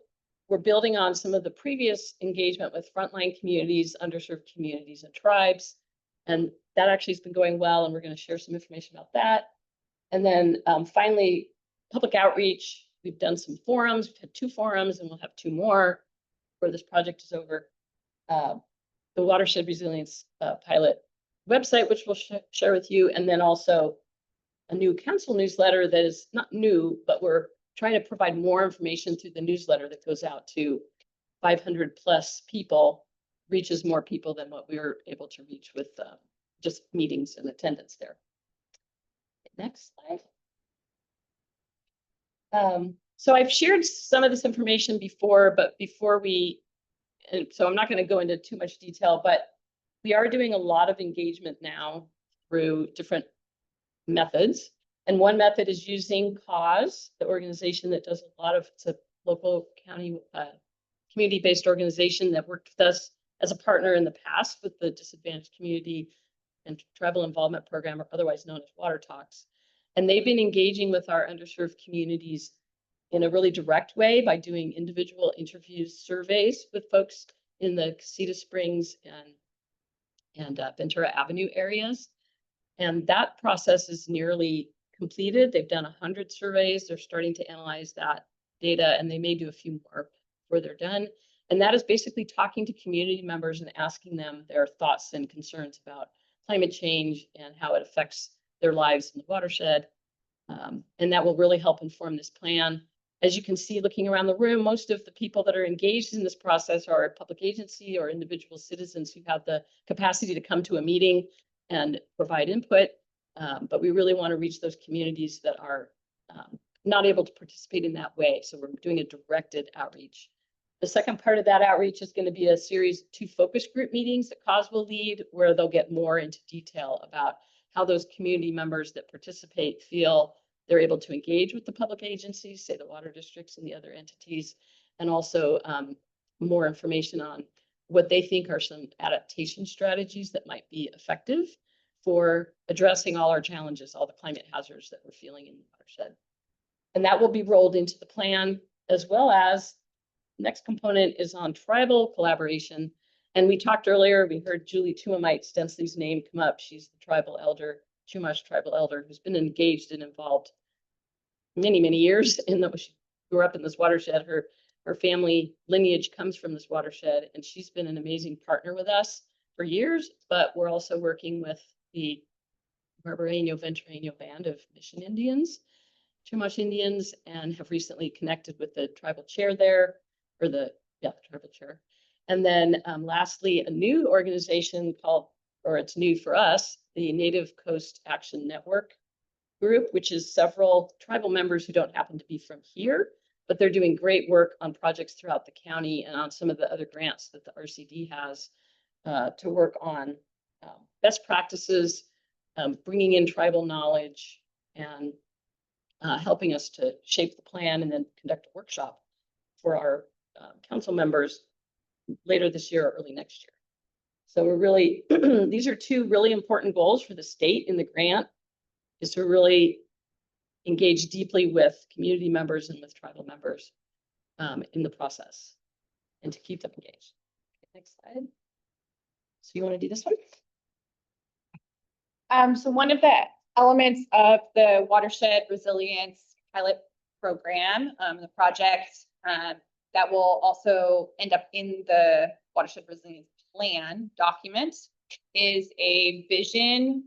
we're building on some of the previous engagement with frontline communities, underserved communities, and tribes. And that actually has been going well, and we're going to share some information about that. And then finally, public outreach. We've done some forums. We've had 2 forums, and we'll have 2 more before this project is over. The Watershed Resilience pilot website, which we'll share with you, and then also a new council newsletter that is not new, but we're trying to provide more information through the newsletter that goes out to 500 plus people, reaches more people than what we were able to reach with just meetings and attendance there. Next slide. So I've shared some of this information before, but so I'm not going to go into too much detail, but we are doing a lot of engagement now through different methods. And one method is using CAUSE, the organization that does a lot of, it's a local county community-based organization that worked with us as a partner in the past with the Disadvantaged Community and Tribal Involvement Program, or otherwise known as Water Talks. And they've been engaging with our underserved communities in a really direct way by doing individual interviews, surveys with folks in the Casita Springs and Ventura Avenue areas. And that process is nearly completed. They've done 100 surveys. They're starting to analyze that data, and they may do a few more before they're done. And that is basically talking to community members and asking them their thoughts and concerns about climate change and how it affects their lives in the watershed. And that will really help inform this plan. As you can see, looking around the room, most of the people that are engaged in this process are a public agency or individual citizens who have the capacity to come to a meeting and provide input. But we really want to reach those communities that are not able to participate in that way. So we're doing a directed outreach. The second part of that outreach is going to be a series of 2 focus group meetings that CAUSE will lead, where they'll get more into detail about how those community members that participate feel they're able to engage with the public agencies, say the water districts and the other entities, and also more information on what they think are some adaptation strategies that might be effective for addressing all our challenges, all the climate hazards that we're feeling in the watershed. And that will be rolled into the plan, as well as the next component is on tribal collaboration. And we talked earlier, we heard Julie Tuamite Stensley's name come up. She's the tribal elder, Chumash tribal elder, who's been engaged and involved many, many years in that. She grew up in this watershed. Her family lineage comes from this watershed, and she's been an amazing partner with us for years. But we're also working with the Barbareño Ventureño band of Mission Indians, Chumash Indians, and have recently connected with the tribal chair there, or the tribal chair. And then lastly, a new organization called, or it's new for us, the Native Coast Action Network group, which is several tribal members who don't happen to be from here, but they're doing great work on projects throughout the county and on some of the other grants that the RCD has to work on best practices, bringing in tribal knowledge, and helping us to shape the plan and then conduct a workshop for our council members later this year or early next year. So we're really, these are two really important goals for the state in the grant, is to really engage deeply with community members and with tribal members in the process and to keep them engaged. Okay, next slide. So you want to do this one? So one of the elements of the Watershed Resilience Pilot Program, the project, that will also end up in the Watershed Resilience Plan document, is a vision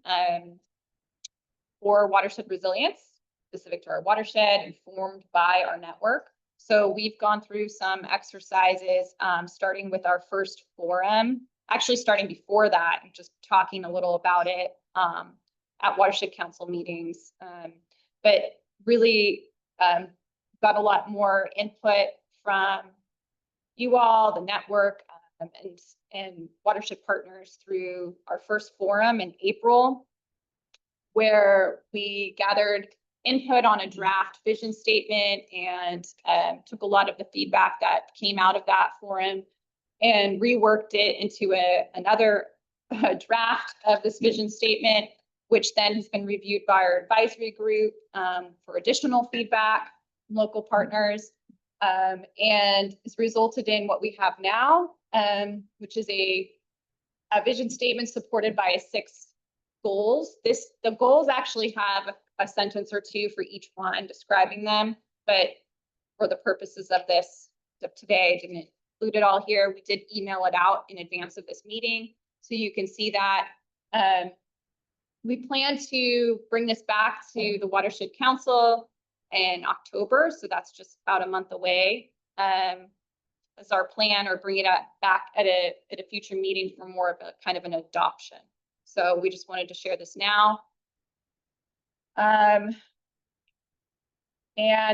for watershed resilience specific to our watershed, informed by our network. So we've gone through some exercises, starting with our first forum, actually starting before that, and just talking a little about it at Watershed Council meetings, but really got a lot more input from you all, the network, and watershed partners through our first forum in April, where we gathered input on a draft vision statement and took a lot of the feedback that came out of that forum and reworked it into another draft of this vision statement, which then has been reviewed by our advisory group for additional feedback from local partners, and has resulted in what we have now, which is a vision statement supported by 6 goals. The goals actually have a sentence or 2 for each one describing them, but for the purposes of this of today, I didn't include it all here. We did email it out in advance of this meeting, so you can see that. We plan to bring this back to the Watershed Council in October, so that's just about a month away. As our plan, or bring it back at a future meeting for more of a kind of an adoption. So we just wanted to share this now. And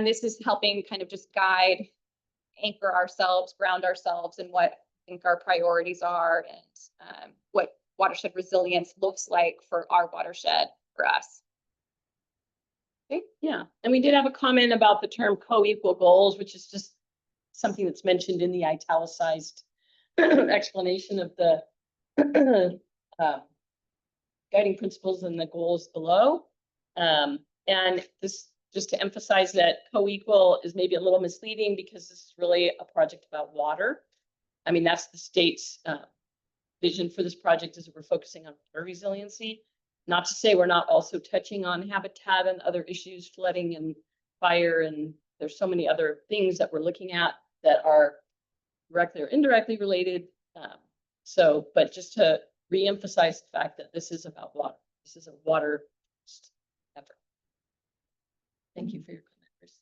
this is helping kind of just guide, anchor ourselves, ground ourselves in what I think our priorities are, and what watershed resilience looks like for our watershed, for us. Okay, yeah, and we did have a comment about the term co-equal goals, which is just something that's mentioned in the italicized explanation of the guiding principles and the goals below. And this, just to emphasize that co-equal is maybe a little misleading, because this is really a project about water. I mean, that's the state's vision for this project, is that we're focusing on water resiliency. Not to say we're not also touching on habitat and other issues, flooding and fire, and there's so many other things that we're looking at that are directly or indirectly related. But just to re-emphasize the fact that this is about water. This is a water effort. Thank you for your comment, Chris.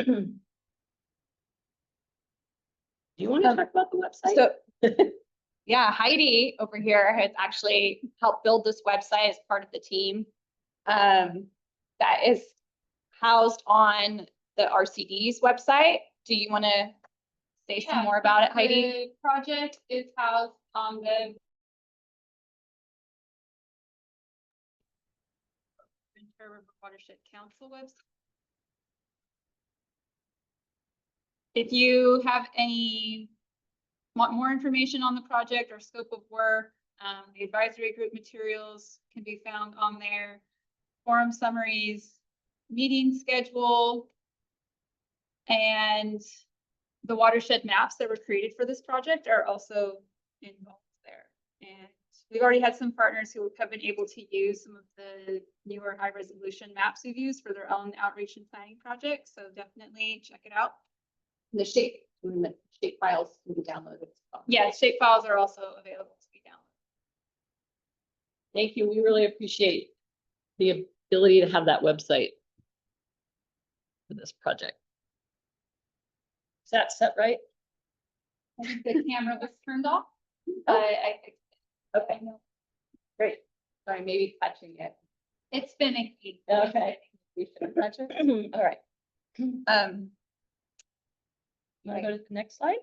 Do you want to talk about the website? So, yeah, Heidi over here has actually helped build this website as part of the team that is housed on the RCD's website. Do you want to say some more about it, Heidi? The project is housed on the Ventura River Watershed Council website. If you have want more information on the project or scope of work, the advisory group materials can be found on there. Forum summaries, meeting schedule, and the watershed maps that were created for this project are also involved there. And we've already had some partners who have been able to use some of the newer high resolution maps we've used for their own outreach and planning projects. So definitely check it out. The shape files can be downloaded. Yeah, shape files are also available to be downloaded. Thank you. We really appreciate the ability to have that website for this project. Is that set right? I think the camera was turned off. Okay. Great. Sorry, maybe touching it. It's finicky. Okay. We should touch it. All right. You want to go to the next slide?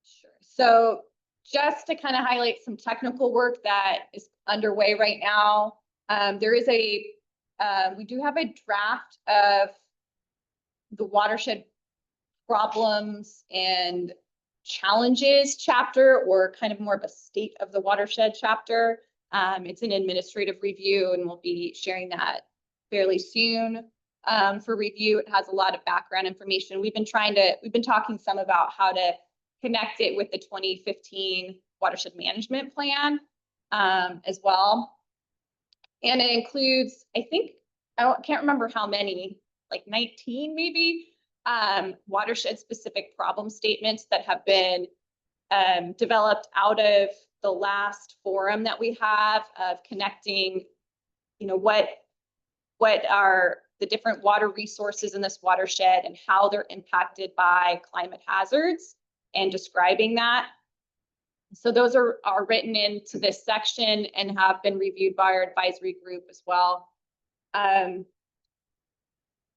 Sure. So just to kind of highlight some technical work that is underway right now, there is we do have a draft of the watershed problems and challenges chapter, or kind of more of a state of the watershed chapter. It's an administrative review, and we'll be sharing that fairly soon for review. It has a lot of background information. We've been talking some about how to connect it with the 2015 watershed management plan as well. And it includes, I think, can't remember how many, like 19 maybe, watershed specific problem statements that have been developed out of the last forum that we have of connecting, what are the different water resources in this watershed and how they're impacted by climate hazards, and describing that. So those are written into this section and have been reviewed by our advisory group as well.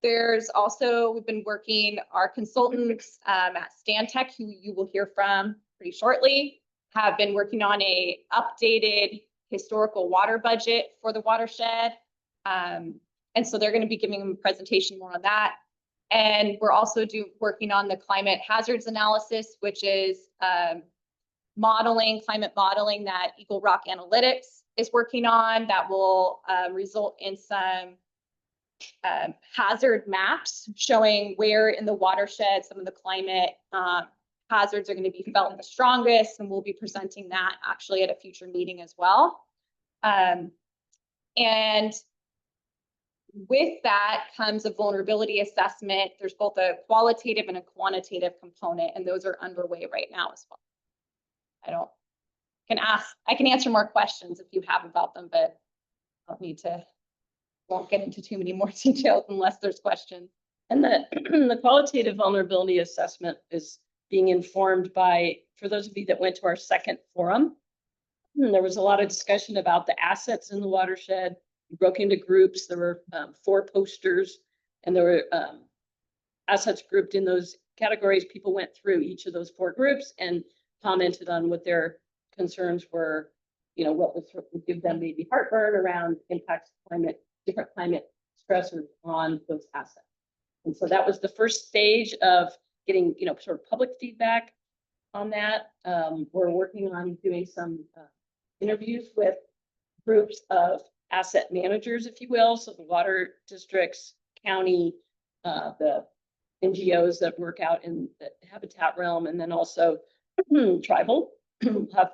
There's also, we've been working, our consultants at Stantec, who you will hear from pretty shortly, have been working on a updated historical water budget for the watershed. And so they're going to be giving them a presentation more on that. And we're also working on the climate hazards analysis, which is climate modeling that Eagle Rock Analytics is working on, that will result in some hazard maps showing where in the watershed some of the climate hazards are going to be felt the strongest, and we'll be presenting that actually at a future meeting as well. And with that comes a vulnerability assessment. There's both a qualitative and a quantitative component, and those are underway right now as well. I can answer more questions if you have about them, but I won't get into too many more details unless there's questions. And the qualitative vulnerability assessment is being informed by, for those of you that went to our second forum, there was a lot of discussion about the assets in the watershed. We broke into groups. There were 4 posters, and there were assets grouped in those categories. People went through each of those 4 groups and commented on what their concerns were, what would give them maybe heartburn around impacts of different climate stressors on those assets. And so that was the first stage of getting, sort of public feedback on that. We're working on doing some interviews with groups of asset managers, if you will. So the water districts, county, the NGOs that work out in the habitat realm, and then also tribal have,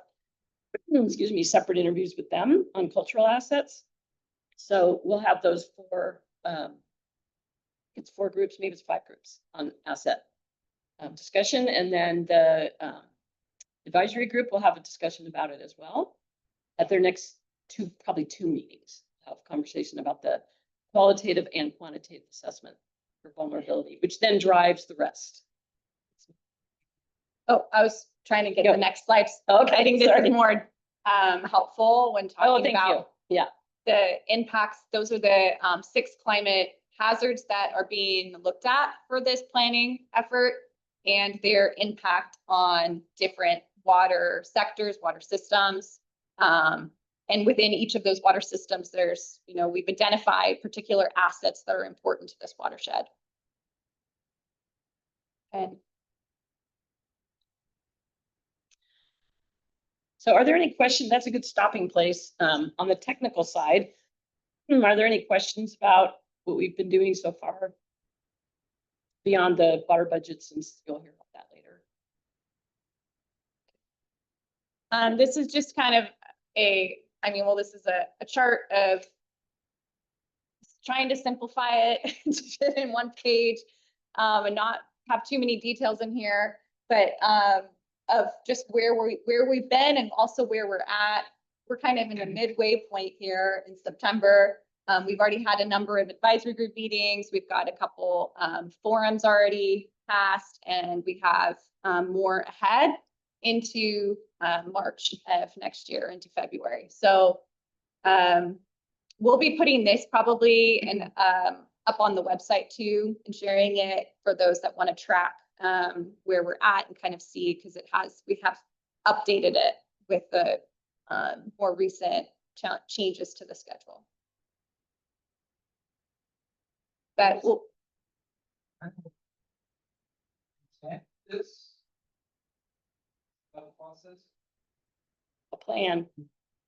separate interviews with them on cultural assets. So we'll have those 4, it's 4 groups, maybe it's 5 groups on asset discussion. And then the advisory group will have a discussion about it as well at their next probably 2 meetings. Have a conversation about the qualitative and quantitative assessment for vulnerability, which then drives the rest. Oh, I was trying to get the next slide. Okay, I think this is more helpful when talking about the impacts. Those are the 6 climate hazards that are being looked at for this planning effort, and their impact on different water sectors, water systems. And within each of those water systems, there's, we've identified particular assets that are important to this watershed. And so are there any questions? That's a good stopping place on the technical side. Are there any questions about what we've been doing so far beyond the water budget, since you'll hear about that later? This is just kind of this is a chart of trying to simplify it to fit in one page and not have too many details in here, but of just where we've been and also where we're at. We're kind of in a midway point here in September. We've already had a number of advisory group meetings. We've got a couple forums already passed, and we have more ahead into March of next year, into February. So we'll be putting this probably up on the website too, and sharing it for those that want to track where we're at and kind of see, because we have updated it with the more recent changes to the schedule. But this? Process? A plan,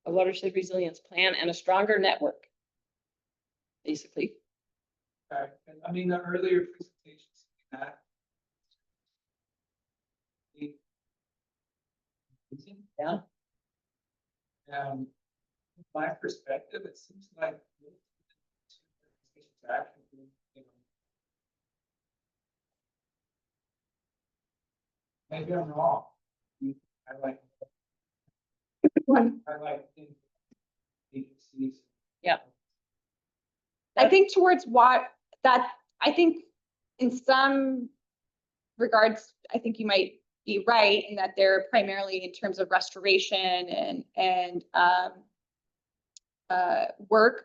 a watershed resilience plan and a stronger network. Basically, Okay, and I mean, the earlier presentations that. yeah. My perspective, it seems like. Actually, you know, maybe I'm wrong. I like. I like. Agencies. Yeah. I think towards what that, I think in some regards, I think you might be right in that they're primarily in terms of restoration and work.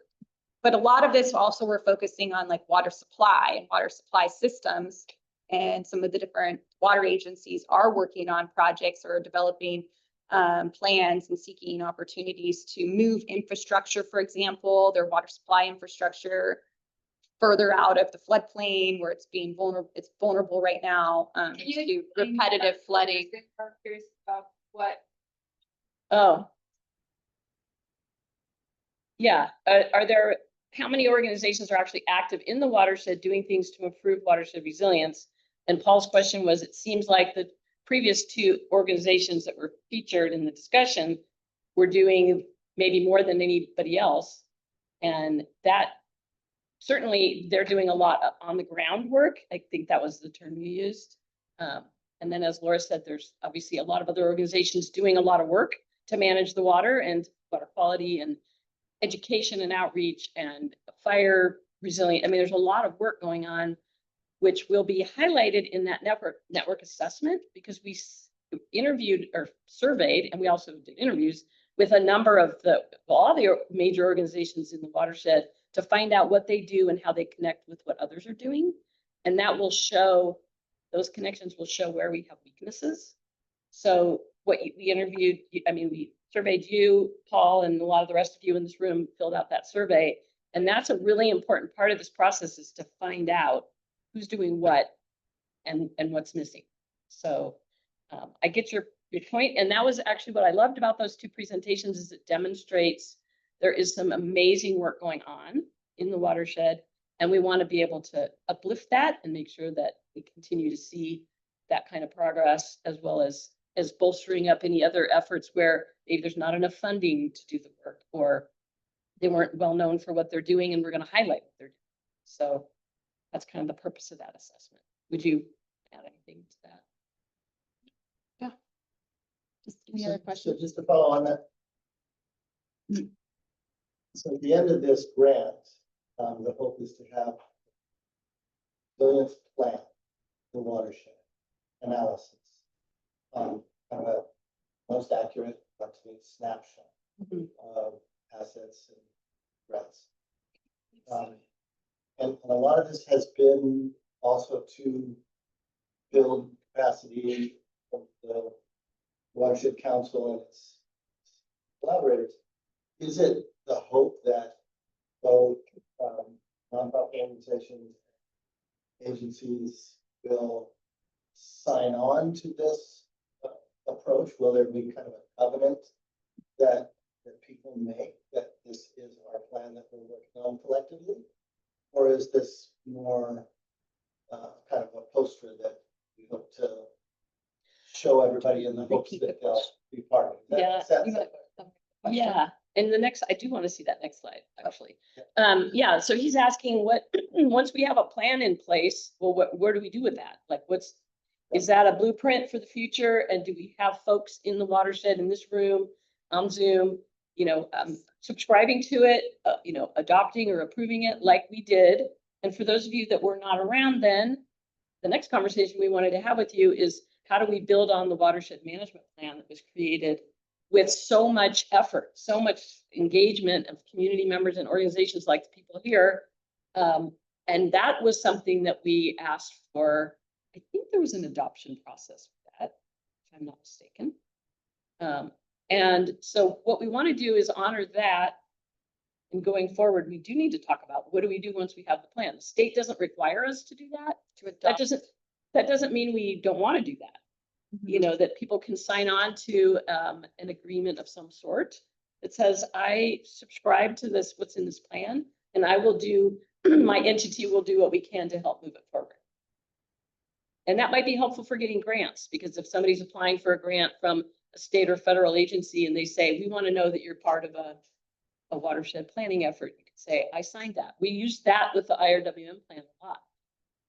But a lot of this also we're focusing on like water supply and water supply systems. And some of the different water agencies are working on projects or developing plans and seeking opportunities to move infrastructure, for example, their water supply infrastructure further out of the floodplain where it's being vulnerable. It's vulnerable right now to repetitive flooding. I'm curious about what. Oh. Yeah, are there, how many organizations are actually active in the watershed doing things to improve watershed resilience? And Paul's question was, it seems like the previous two organizations that were featured in the discussion were doing maybe more than anybody else. And that certainly they're doing a lot on the groundwork. I think that was the term you used. And then as Laura said, there's obviously a lot of other organizations doing a lot of work to manage the water and water quality and education and outreach and fire resilient. I mean, there's a lot of work going on, which will be highlighted in that network assessment, because we interviewed or surveyed, and we also did interviews with a number of all the major organizations in the watershed to find out what they do and how they connect with what others are doing. And that will show, those connections will show where we have weaknesses. So what we interviewed, I mean, we surveyed you, Paul, and a lot of the rest of you in this room filled out that survey. And that's a really important part of this process, is to find out who's doing what and what's missing. So I get your point. And that was actually what I loved about those two presentations, is it demonstrates there is some amazing work going on in the watershed. And we want to be able to uplift that and make sure that we continue to see that kind of progress, as well as bolstering up any other efforts where maybe there's not enough funding to do the work, or they weren't well known for what they're doing, and we're going to highlight what they're doing. So that's kind of the purpose of that assessment. Would you add anything to that? Yeah. Just any So- other questions? So just to follow on that. So at the end of this grant, the hope is to have resilience plan, the watershed analysis. Kind of a most accurate, up-to-date snapshot of assets and threats. And a lot of this has been also to build capacity of the Watershed Council and its collaborators. Is it the hope that both nonprofit organizations, agencies will sign on to this approach? Will there be kind of a covenant that people make, that this is our plan that we're working on collectively? Or is this more kind of a poster that we hope to show everybody in the hopes that they'll be part of it? Does that make sense? Yeah, and the next, I do want to see that next slide, actually. Yeah, so he's asking what, once we have a plan in place, well, where do we do with that? Like, is that a blueprint for the future? And do we have folks in the watershed in this room, on Zoom, subscribing to it, adopting or approving it like we did? And for those of you that were not around then, the next conversation we wanted to have with you is, how do we build on the watershed management plan that was created with so much effort, so much engagement of community members and organizations like the people here? And that was something that we asked for. I think there was an adoption process for that, if I'm not mistaken. And so what we want to do is honor that. And going forward, we do need to talk about, what do we do once we have the plan? The state doesn't require us to do that. that doesn't mean we don't want to do that. You know, that people can sign on to an agreement of some sort that says, I subscribe to this, what's in this plan, and I will do, my entity will do what we can to help move it forward. And that might be helpful for getting grants, because if somebody's applying for a grant from a state or federal agency and they say, we want to know that you're part of a watershed planning effort, you could say, I signed that. We used that with the IRWM plan a lot.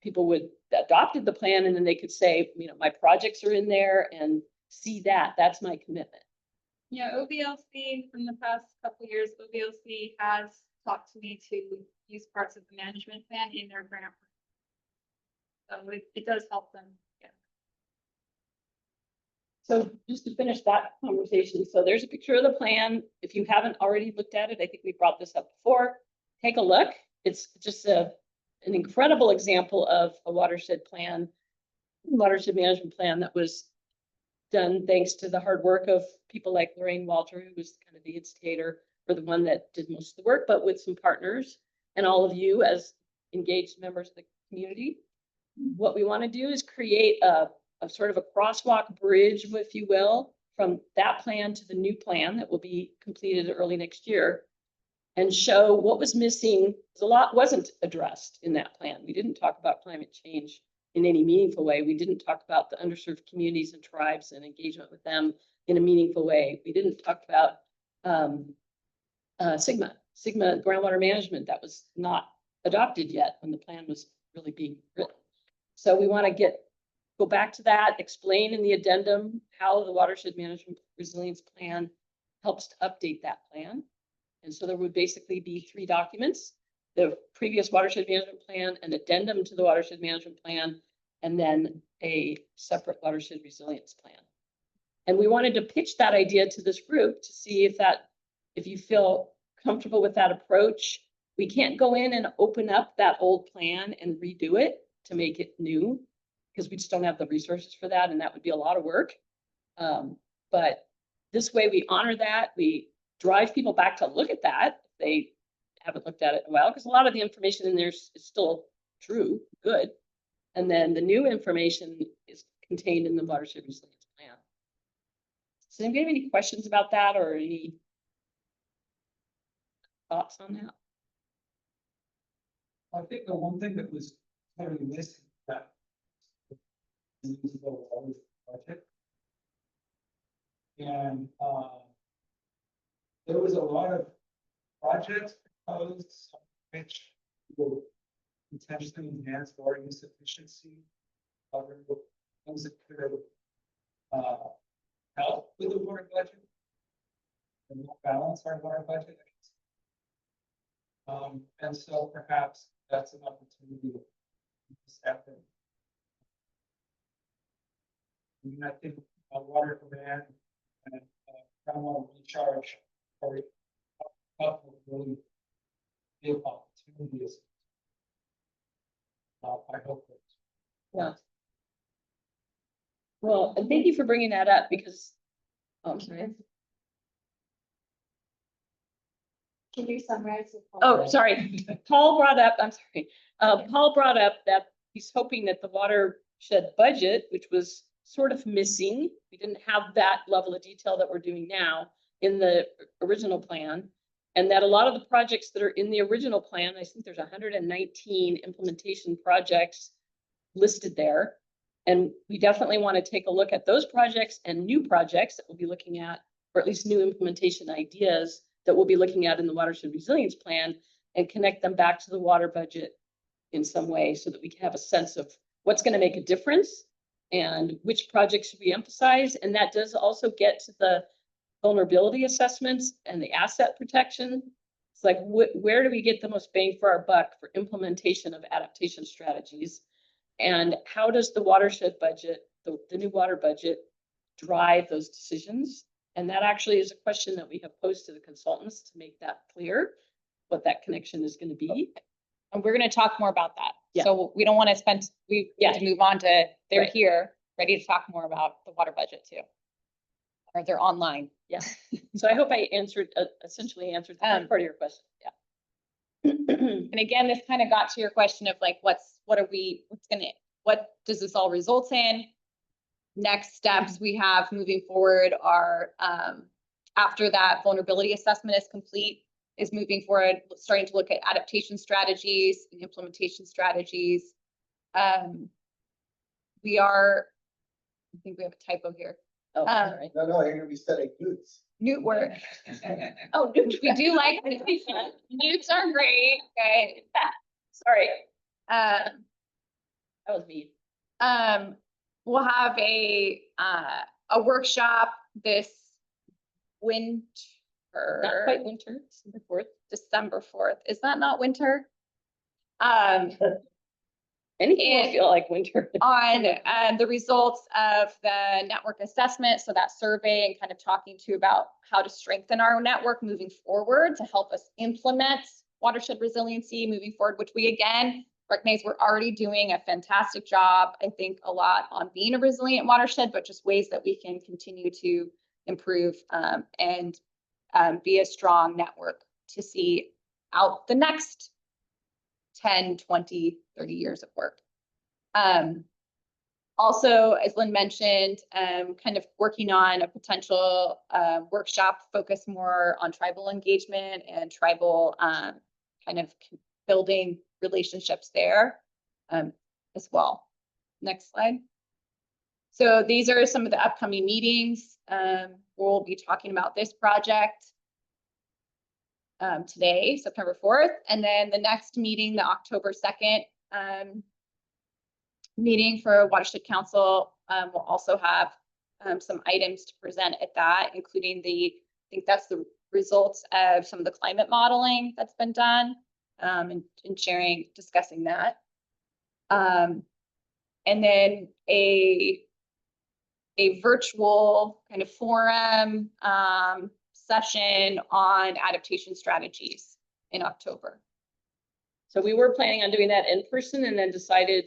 People would adopted the plan and then they could say, you know, my projects are in there and see that, that's my commitment. Yeah, OVLC from the past couple of years, OVLC has talked to me to use parts of the management plan in their grant. So it does help them. Yeah. So just to finish that conversation, so there's a picture of the plan. If you haven't already looked at it, I think we brought this up before. Take a look. It's just an incredible example of a watershed plan, watershed management plan that was done thanks to the hard work of people like Lorraine Walter, who was kind of the instigator, for the one that did most of the work, but with some partners and all of you as engaged members of the community. What we want to do is create a sort of a crosswalk bridge, if you will, from that plan to the new plan that will be completed early next year, and show what was missing. A lot wasn't addressed in that plan. We didn't talk about climate change in any meaningful way. We didn't talk about the underserved communities and tribes and engagement with them in a meaningful way. We didn't talk about SGMA groundwater management. That was not adopted yet when the plan was really being written. So we want to go back to that, explain in the addendum how the watershed management resilience plan helps to update that plan. And so there would basically be 3 documents: the previous watershed management plan, an addendum to the watershed management plan, and then a separate watershed resilience plan. And we wanted to pitch that idea to this group to see if you feel comfortable with that approach. We can't go in and open up that old plan and redo it to make it new, because we just don't have the resources for that, and that would be a lot of work. But this way we honor that, we drive people back to look at that if they haven't looked at it in a while, because a lot of the information in there is still true, good. And then the new information is contained in the watershed resilience plan. Does anybody have any questions about that or any thoughts on that? I think the one thing that was kind of missing that project. And there was a lot of projects proposed, some of which will intentionally enhance water use efficiency, other things that could help with the water budget and balance our water budget. And so perhaps that's an opportunity to step in. I mean, I think water demand and groundwater recharge are a couple of really big opportunities. I hope that. Yeah. Well, and thank you for bringing that up, because, I'm sorry. Can you summarize? Oh, sorry. Paul brought up, I'm sorry. Paul brought up that he's hoping that the watershed budget, which was sort of missing, we didn't have that level of detail that we're doing now in the original plan. And that a lot of the projects that are in the original plan, I think there's 119 implementation projects listed there. And we definitely want to take a look at those projects and new projects that we'll be looking at, or at least new implementation ideas that we'll be looking at in the watershed resilience plan, and connect them back to the water budget in some way so that we can have a sense of what's going to make a difference and which projects should we emphasize. And that does also get to the vulnerability assessments and the asset protection. It's like, where do we get the most bang for our buck for implementation of adaptation strategies? And how does the watershed budget, the new water budget, drive those decisions? And that actually is a question that we have posed to the consultants to make that clear, what that connection is going to be. And we're going to talk more about that. Yeah. So we don't want to spend, we have to move on to, they're Right. here, ready to talk more about the water budget too. Or they're online. Yeah. So I hope I answered, essentially answered the first part of your question. Yeah. And again, this kind of got to your question of like, what's what does this all result in? Next steps we have moving forward are, after that vulnerability assessment is complete, is moving forward, starting to look at adaptation strategies and implementation strategies. We are, I think we have a typo here. Oh, all right. No, you're gonna be studying newts. Newt work. Oh, newt, we do like newts are great. Okay. Sorry. That was me. We'll have a workshop this winter. Not quite winter, December 4th. December 4th. Is that not winter? Anything will And- feel like winter. On the results of the network assessment, so that survey, and kind of talking to about how to strengthen our network moving forward to help us implement watershed resiliency moving forward, which we again recognize we're already doing a fantastic job. I think a lot on being a resilient watershed, but just ways that we can continue to improve and be a strong network to see out the next 10, 20, 30 years of work. Also, as Lynn mentioned, kind of working on a potential workshop focused more on tribal engagement and tribal kind of building relationships there as well. Next slide. So these are some of the upcoming meetings. We'll be talking about this project today, September 4th, and then the next meeting, the October 2nd meeting for Watershed Council, will also have some items to present at that, including I think that's the results of some of the climate modeling that's been done, and discussing that. And then a virtual kind of forum session on adaptation strategies in October. So we were planning on doing that in person and then decided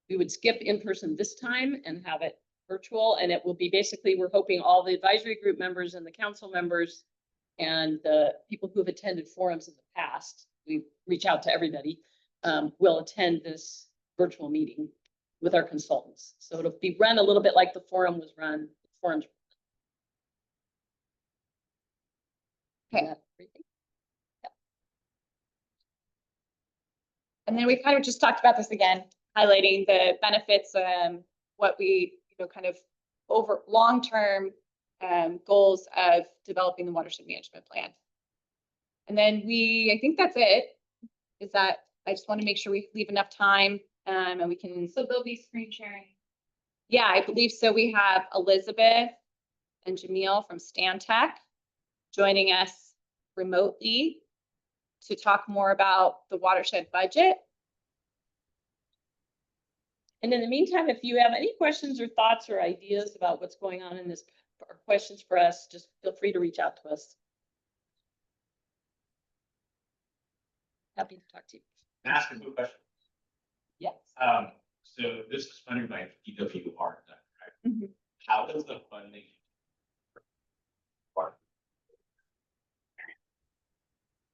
we would skip in person this time and have it virtual. And it will be basically, we're hoping all the advisory group members and the council members and the people who have attended forums in the past, we reach out to everybody, will attend this virtual meeting with our consultants. So it'll be run a little bit like the forum was run. Forums. Okay. Yeah. And then we kind of just talked about this again, highlighting the benefits, what we, kind of over long-term goals of developing the watershed management plan. And then I think that's it. Is that I just want to make sure we leave enough time and we can. So there'll be screen sharing. Yeah, I believe so. We have Elizabeth and Jamil from Stantec joining us remotely to talk more about the watershed budget. And in the meantime, if you have any questions or thoughts or ideas about what's going on in this, or questions for us, just feel free to reach out to us. Happy to talk to you. Ask a quick question. Yes. So this is funded by EWR, correct? Mhm. How does the funding work?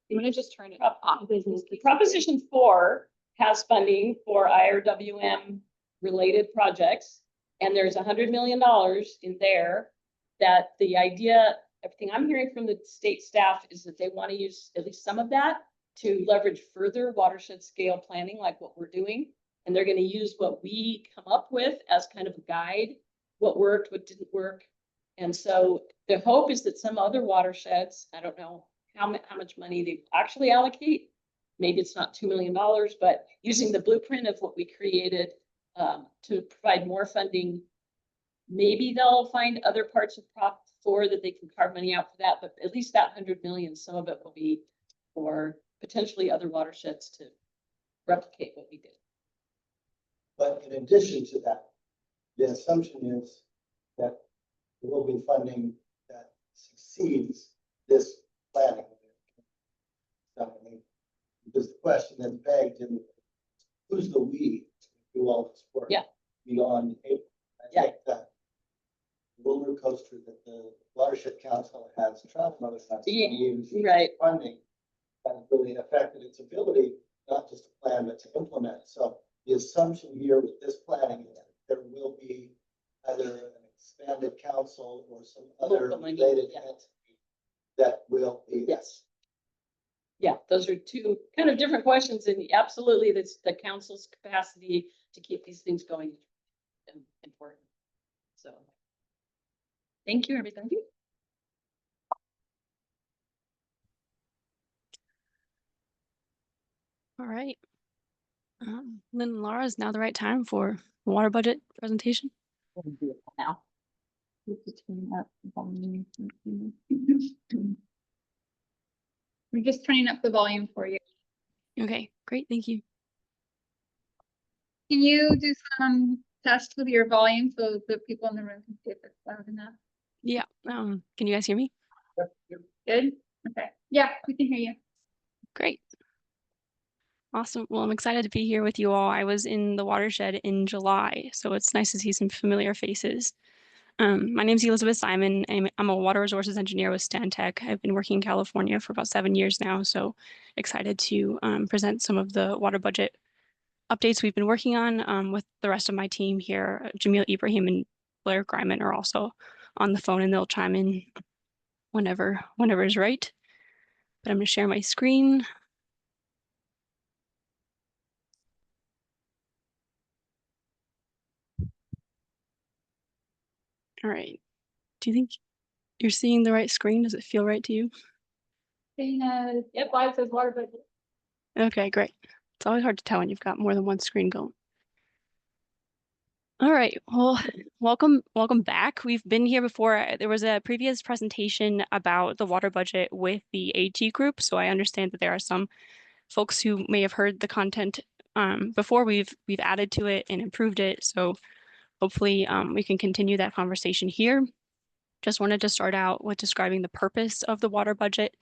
You want to just turn it off? Proposition 4 has funding for IRWM related projects. And there's $100 million in there that the idea, everything I'm hearing from the state staff is that they want to use at least some of that to leverage further watershed scale planning like what we're doing. And they're going to use what we come up with as kind of a guide, what worked, what didn't work. And so the hope is that some other watersheds, I don't know how much money they actually allocate. Maybe it's not $2 million, but using the blueprint of what we created to provide more funding, maybe they'll find other parts of Prop 4 that they can carve money out for that, but at least that 100 million, some of it will be for potentially other watersheds to replicate what we did. But in addition to that, the assumption is that there will be funding that succeeds this planning. Because the question that's begged in who's the we to do all this work? Yeah. Beyond April. I think that roller coaster that the Watershed Council has traveled Right. funding has really affected its ability not just to plan but to implement. So the assumption here with this planning, that there will be either an expanded council or some other Local money, related yeah. entity that will be. Yes. Yeah, those are two kind of different questions, and absolutely, that's the council's capacity to keep these things going important. So, thank you, everybody. All right. Lynn and Laura, is now the right time for the water budget presentation? We'll do it now. We're just turning up the volume for you. Okay, great, thank you. Can you do some test with your volume so the people in the room can see if it's loud enough? Yeah, can you guys hear me? Good? Okay. Yeah, we can hear you. Great. Awesome. Well, I'm excited to be here with you all. I was in the watershed in July, so it's nice to see some familiar faces. My name is Elizabeth Simon. I'm a water resources engineer with Stantec. I've been working in California for about 7 years now, so excited to present some of the water budget updates we've been working on with the rest of my team here. Jamil Ibrahim and Blair Greiman are also on the phone, and they'll chime in whenever is right. But I'm going to share my screen. All right. Do you think you're seeing the right screen? Does it feel right to you? Yep, live says water budget. Okay, great. It's always hard to tell when you've got more than one screen going. All right, well, welcome back. We've been here before. There was a previous presentation about the water budget with the AG group, so I understand that there are some folks who may have heard the content before. We've added to it and improved it, so hopefully we can continue that conversation here. Just wanted to start out with describing the purpose of the water budget.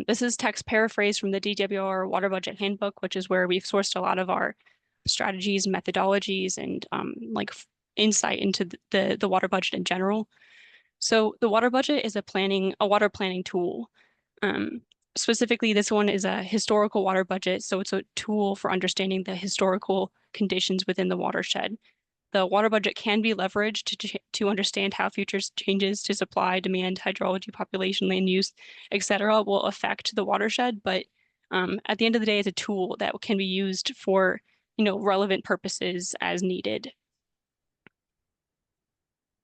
This is text paraphrase from the DWR Water Budget Handbook, which is where we've sourced a lot of our strategies, methodologies, and insight into the water budget in general. So the water budget is a water planning tool. Specifically, this one is a historical water budget, so it's a tool for understanding the historical conditions within the watershed. The water budget can be leveraged to understand how future changes to supply, demand, hydrology, population, land use, etc., will affect the watershed. But at the end of the day, it's a tool that can be used for relevant purposes as needed.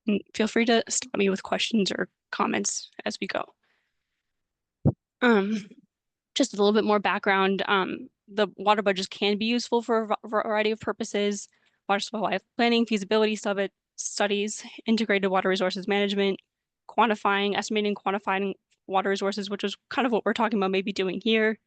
And feel free to stop me with questions or comments as we go. Just a little bit more background. The water budgets can be useful for a variety of purposes: water supply planning, feasibility studies, integrated water resources management, estimating, quantifying water resources, which is kind of what we're talking about maybe doing here.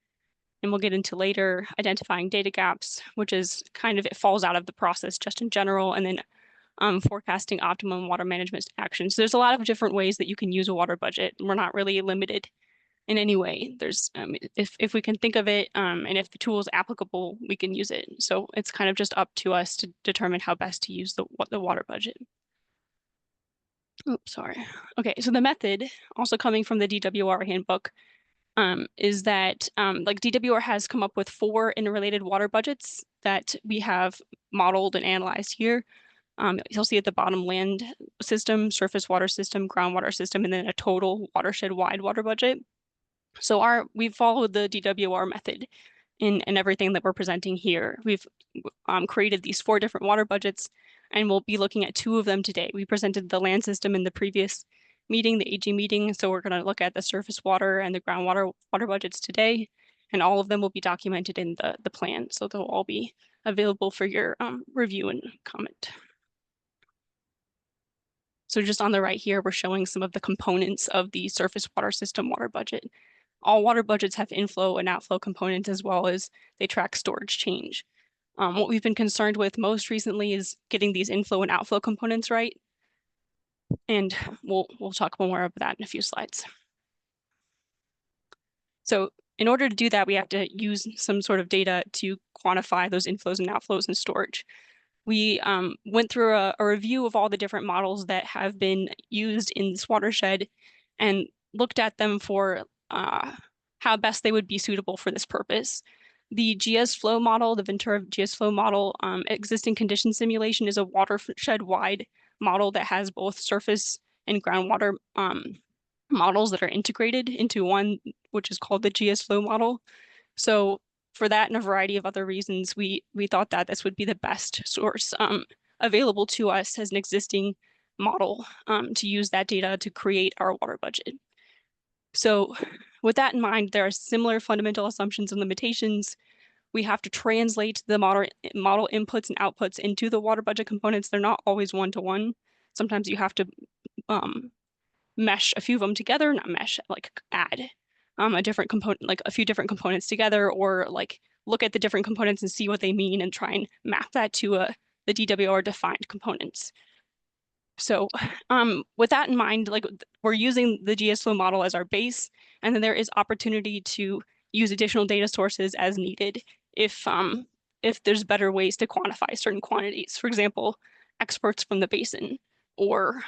And we'll get into later, identifying data gaps, which is it falls out of the process just in general, and then forecasting optimum water management actions. So there's a lot of different ways that you can use a water budget. We're not really limited in any way. There's if we can think of it and if the tool is applicable, we can use it. So it's kind of just up to us to determine how best to use the water budget. Oops, sorry. Okay, so the method, also coming from the DWR handbook, is that like DWR has come up with 4 interrelated water budgets that we have modeled and analyzed here. You'll see at the bottom land system, surface water system, groundwater system, and then a total watershed-wide water budget. So we've followed the DWR method in everything that we're presenting here. We've created these 4 different water budgets, and we'll be looking at 2 of them today. We presented the land system in the previous meeting, the AG meeting, so we're going to look at the surface water and the groundwater water budgets today, and all of them will be documented in the plan, so they'll all be available for your review and comment. So just on the right here, we're showing some of the components of the surface water system water budget. All water budgets have inflow and outflow components, as well as they track storage change. What we've been concerned with most recently is getting these inflow and outflow components right. And we'll talk more about that in a few slides. So in order to do that, we have to use some sort of data to quantify those inflows and outflows in storage. We went through a review of all the different models that have been used in this watershed and looked at them for how best they would be suitable for this purpose. The GS flow model, the Ventura GS flow model, existing condition simulation is a watershed wide model that has both surface and groundwater models that are integrated into one, which is called the GS flow model. So for that and a variety of other reasons, we thought that this would be the best source available to us as an existing model to use that data to create our water budget. So with that in mind, there are similar fundamental assumptions and limitations. We have to translate the model inputs and outputs into the water budget components. They're not always one-to-one. Sometimes you have to mesh a few of them together, not mesh, like add a different component, like a few different components together, or like look at the different components and see what they mean and try and map that to the DWR defined components. So with that in mind, like we're using the GS flow model as our base, and then there is opportunity to use additional data sources as needed if there's better ways to quantify certain quantities. For example, exports from the basin, or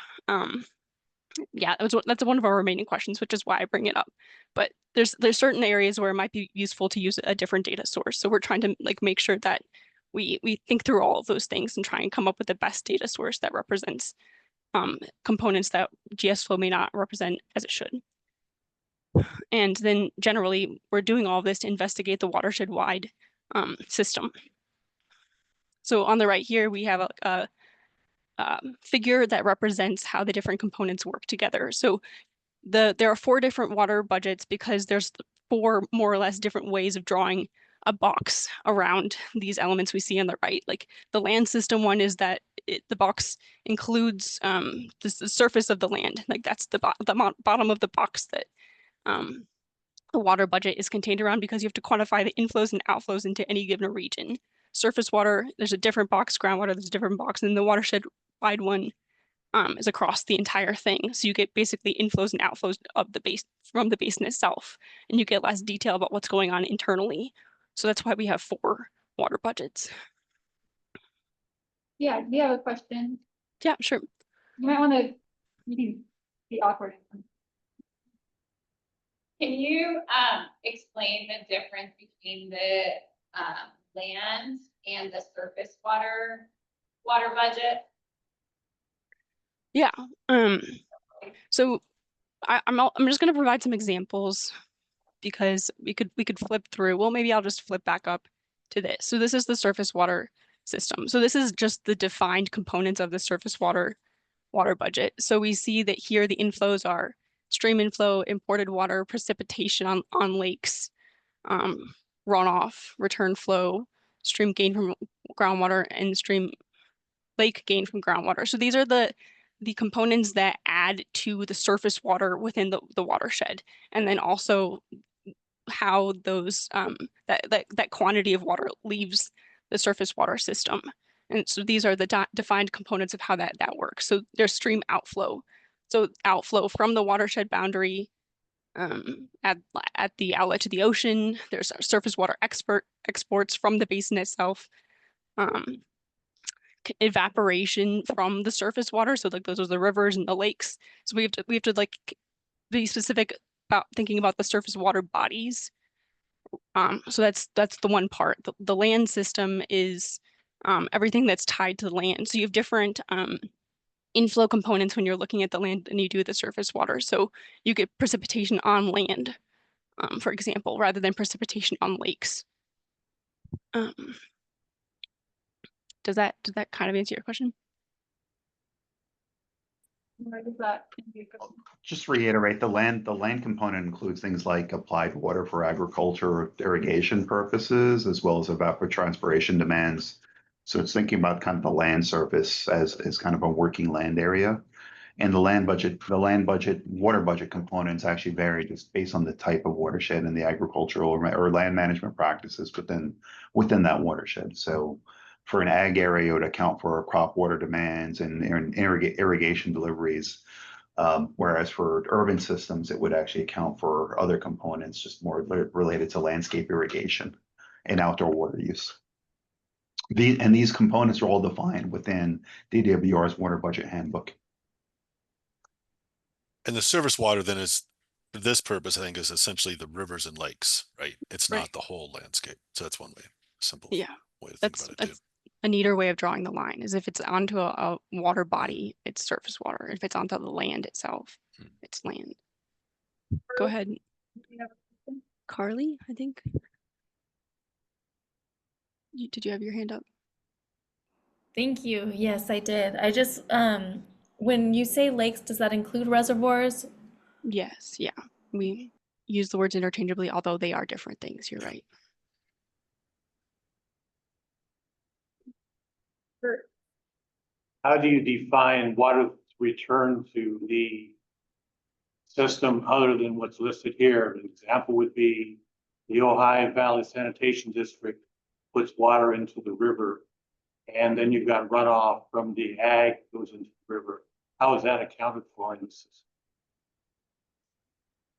yeah, that's one of our remaining questions, which is why I bring it up. But there's certain areas where it might be useful to use a different data source. So we're trying to like make sure that we think through all of those things and try and come up with the best data source that represents components that GS flow may not represent as it should. And then generally, we're doing all of this to investigate the watershed-wide system. So on the right here, we have a figure that represents how the different components work together. So there are 4 different water budgets because there's 4 more or less different ways of drawing a box around these elements we see on the right. Like the land system one is that the box includes the surface of the land. Like that's the bottom of the box that the water budget is contained around, because you have to quantify the inflows and outflows into any given region. Surface water, there's a different box. Groundwater, there's a different box. And the watershed wide one is across the entire thing. So you get basically inflows and outflows of the base from the basin itself, and you get less detail about what's going on internally. So that's why we have 4 water budgets. Yeah, we have a question. Yeah, sure. You might want to be awkward. Can you explain the difference between the land and the surface water budget? Yeah. So I'm just going to provide some examples because we could flip through. Well, maybe I'll just flip back up to this. So this is the surface water system. So this is just the defined components of the surface water budget. So we see that here the inflows are stream inflow, imported water, precipitation on lakes, runoff, return flow, stream gain from groundwater, and stream lake gain from groundwater. So these are the components that add to the surface water within the watershed, and then also how those that quantity of water leaves the surface water system. And so these are the defined components of how that works. So there's stream outflow. So outflow from the watershed boundary at the outlet to the ocean. There's surface water exports from the basin itself. Evaporation from the surface water. So like those are the rivers and the lakes. So we have to like be specific about thinking about the surface water bodies. So that's the one part. The land system is everything that's tied to the land. So you have different inflow components when you're looking at the land and you do the surface water. So you get precipitation on land, for example, rather than precipitation on lakes. Does that kind of answer your question? Just reiterate, the land component includes things like applied water for agriculture or irrigation purposes, as well as evapotranspiration demands. So it's thinking about kind of the land surface as kind of a working land area. And the land budget, water budget components actually vary just based on the type of watershed and the agricultural or land management practices within that watershed. So for an ag area, it would account for crop water demands and irrigation deliveries. Whereas for urban systems, it would actually account for other components, just more related to landscape irrigation and outdoor water use. These components are all defined within DWR's water budget handbook. And the surface water then is for this purpose, I think is essentially the rivers and lakes, right? It's Right. not the whole landscape. So that's one way, simple Yeah, way to think that's about it too. a neater way of drawing the line is if it's onto a water body, it's surface water. If it's onto the land itself, it's land. Go ahead. Carly, I think. Did you have your hand up? Thank you. Yes, I did. I just, when you say lakes, does that include reservoirs? Yes, yeah. We use the words interchangeably, although they are different things. You're right. How do you define water return to the system other than what's listed here? An example would be the Ojai Valley Sanitation District puts water into the river, and then you've got runoff from the ag goes into the river. How is that accounted for in the system?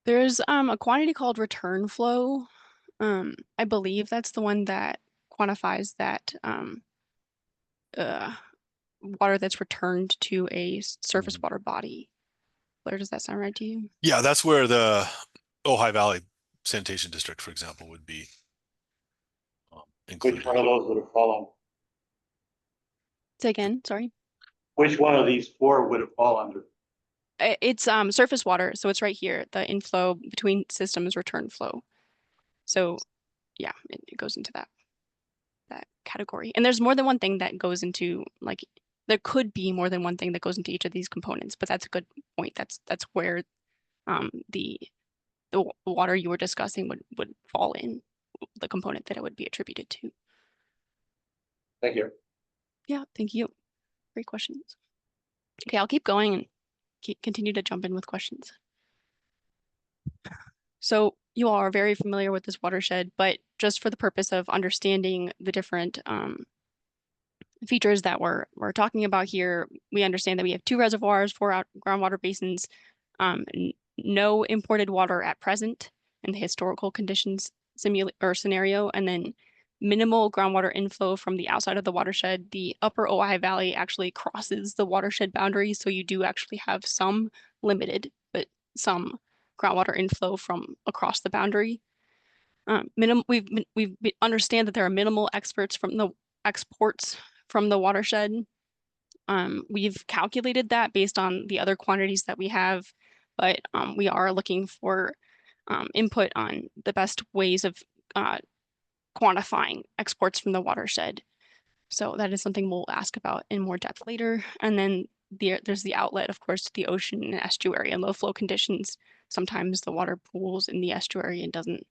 There's a quantity called return flow. I believe that's the one that quantifies that water that's returned to a surface water body. Blair, does that sound right to you? Yeah, that's where the Ojai Valley Sanitation District, for example, would be included. Which one of those would have fallen? Say again, sorry. Which one of these four would have fallen under? It's surface water, so it's right here. The inflow between systems return flow. So yeah, it goes into that category. And there's more than one thing that goes into, like, there could be more than one thing that goes into each of these components, but that's a good point. That's where the water you were discussing would fall in, the component that it would be attributed to. Thank you. Yeah, thank you. Great questions. Okay, I'll keep going and continue to jump in with questions. So you all are very familiar with this watershed, but just for the purpose of understanding the different features that we're talking about here, we understand that we have 2 reservoirs, 4 groundwater basins, no imported water at present in the historical conditions scenario, and then minimal groundwater inflow from the outside of the watershed. The upper Ojai Valley actually crosses the watershed boundary, so you do actually have some limited, but some groundwater inflow from across the boundary. We understand that there are minimal exports from the watershed. We've calculated that based on the other quantities that we have, but we are looking for input on the best ways of quantifying exports from the watershed. So that is something we'll ask about in more depth later. And then there's the outlet, of course, to the ocean and estuary and low flow conditions. Sometimes the water pools in the estuary and doesn't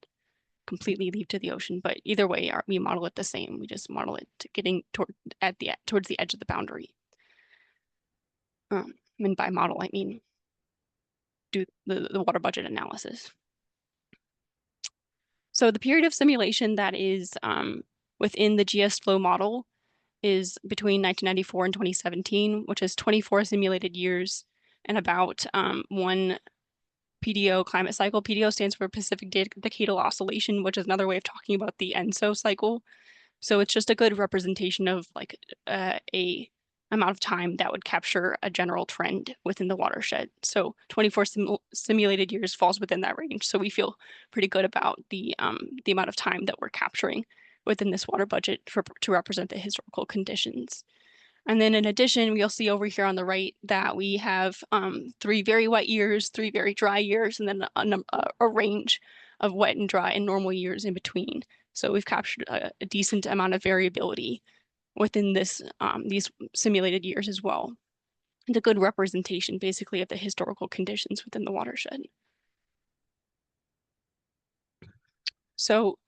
completely leave to the ocean, but either way, we model it the same. We just model it to getting towards the edge of the boundary. And by model, I mean do the water budget analysis. So the period of simulation that is within the GS flow model is between 1994 and 2017, which is 24 simulated years and about 1 PDO climate cycle. PDO stands for Pacific Decadal Oscillation, which is another way of talking about the ENSO cycle. So it's just a good representation of like a amount of time that would capture a general trend within the watershed. So 24 simulated years falls within that range. So we feel pretty good about the amount of time that we're capturing within this water budget to represent the historical conditions. And then in addition, you'll see over here on the right that we have 3 very wet years, 3 very dry years, and then a range of wet and dry and normal years in between. So we've captured a decent amount of variability within this these simulated years as well. It's a good representation basically of the historical conditions within the watershed. So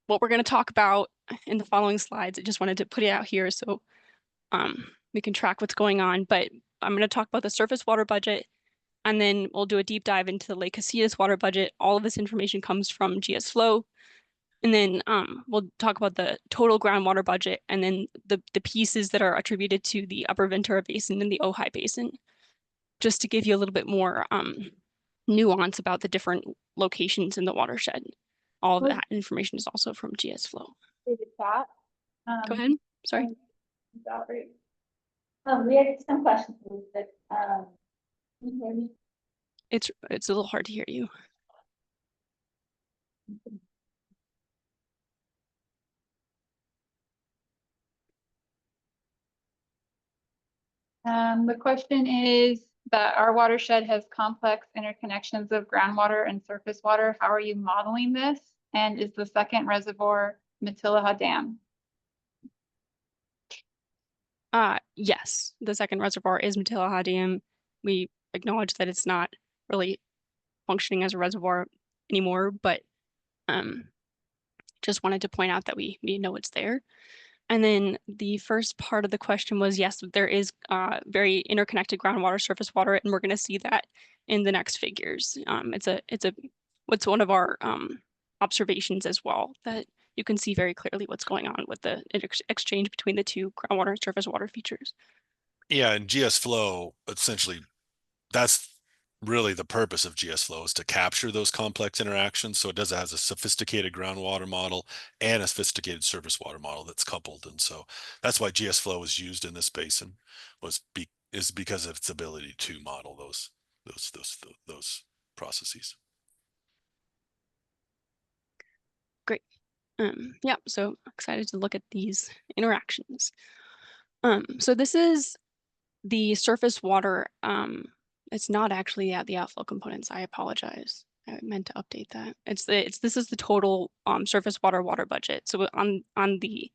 what we're going to talk about in the following slides, I just wanted to put it out here so we can track what's going on, but I'm going to talk about the surface water budget, and then we'll do a deep dive into the Lake Casitas water budget. All of this information comes from GS Flow. And then we'll talk about the total groundwater budget and then the pieces that are attributed to the Upper Ventura Basin and the Ojai Basin, just to give you a little bit more nuance about the different locations in the watershed. All of that information is also from GS Flow. Go ahead, sorry. We had some questions that, can you hear me? It's a little hard to hear you. The question is that our watershed has complex interconnections of groundwater and surface water. How are you modeling this? And is the second reservoir Matilaha Dam? Yes, the second reservoir is Matilaha Dam. We acknowledge that it's not really functioning as a reservoir anymore, but just wanted to point out that we know it's there. And then the first part of the question was, yes, there is very interconnected groundwater, surface water, and we're going to see that in the next figures. It's one of our observations as well, that you can see very clearly what's going on with the exchange between the two groundwater and surface water features. Yeah, and GS flow, essentially, that's really the purpose of GS flow, is to capture those complex interactions. So it has a sophisticated groundwater model and a sophisticated surface water model that's coupled. And so that's why GS flow was used in this basin, is because of its ability to model those processes. Great. Yeah, so excited to look at these interactions. So this is the surface water. It's not actually at the outflow components. I apologize. I meant to update that. This is the total surface water budget. So on the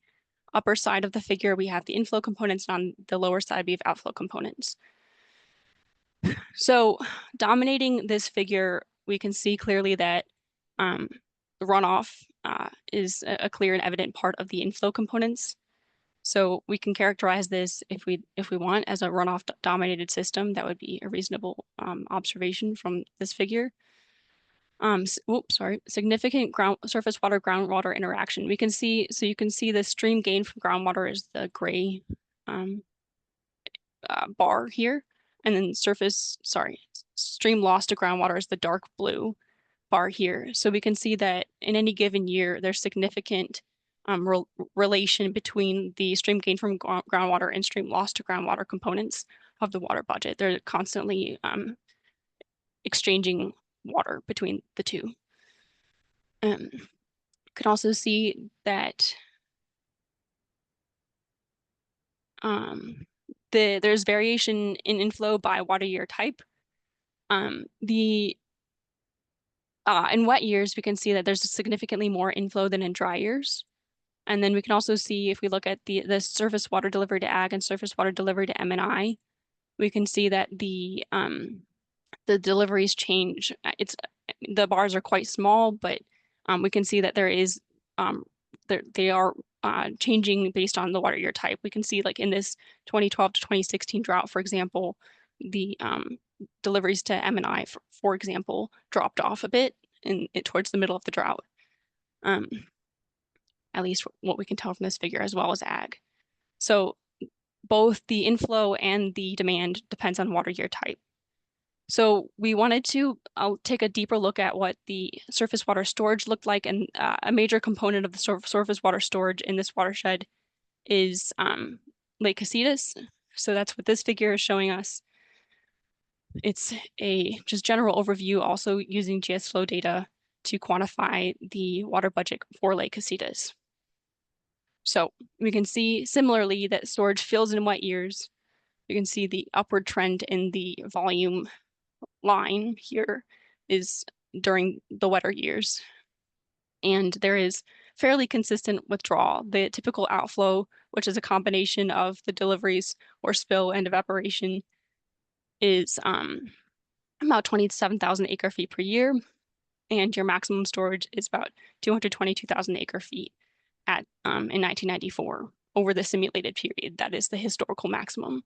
upper side of the figure, we have the inflow components, and on the lower side, we have outflow components. So dominating this figure, we can see clearly that the runoff is a clear and evident part of the inflow components. So we can characterize this, if we want, as a runoff dominated system. That would be a reasonable observation from this figure. Significant surface water groundwater interaction. We can see, so you can see the stream gain from groundwater is the gray bar here, and then stream loss to groundwater is the dark blue bar here. So we can see that in any given year, there's significant relation between the stream gain from groundwater and stream loss to groundwater components of the water budget. They're constantly exchanging water between the two. You can also see that there's variation in inflow by water year type. In wet years, we can see that there's significantly more inflow than in dry years. And then we can also see, if we look at the surface water delivery to ag and surface water delivery to M&I, we can see that the deliveries change. The bars are quite small, but we can see that there is they are changing based on the water year type. We can see, like in this 2012 to 2016 drought, for example, the deliveries to M&I, for example, dropped off a bit towards the middle of the drought. At least what we can tell from this figure, as well as ag. So both the inflow and the demand depends on water year type. So we wanted to take a deeper look at what the surface water storage looked like, and a major component of the surface water storage in this watershed is Lake Casitas. So that's what this figure is showing us. It's a just general overview, also using GS flow data to quantify the water budget for Lake Casitas. So we can see similarly that storage fills in wet years. You can see the upward trend in the volume line here is during the wetter years. And there is fairly consistent withdrawal. The typical outflow, which is a combination of the deliveries or spill and evaporation, is about 27,000 acre feet per year. And your maximum storage is about 222,000 acre feet in 1994 over the simulated period. That is the historical maximum.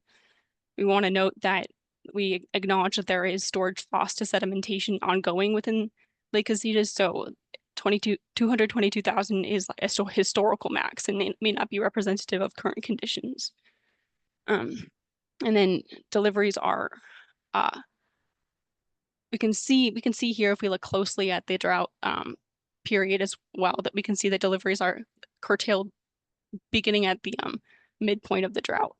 We want to note that we acknowledge that there is storage loss to sedimentation ongoing within Lake Casitas. So 222,000 is a historical max and may not be representative of current conditions. And then deliveries are, we can see here, if we look closely at the drought period as well, that we can see that deliveries are curtailed beginning at the midpoint of the drought.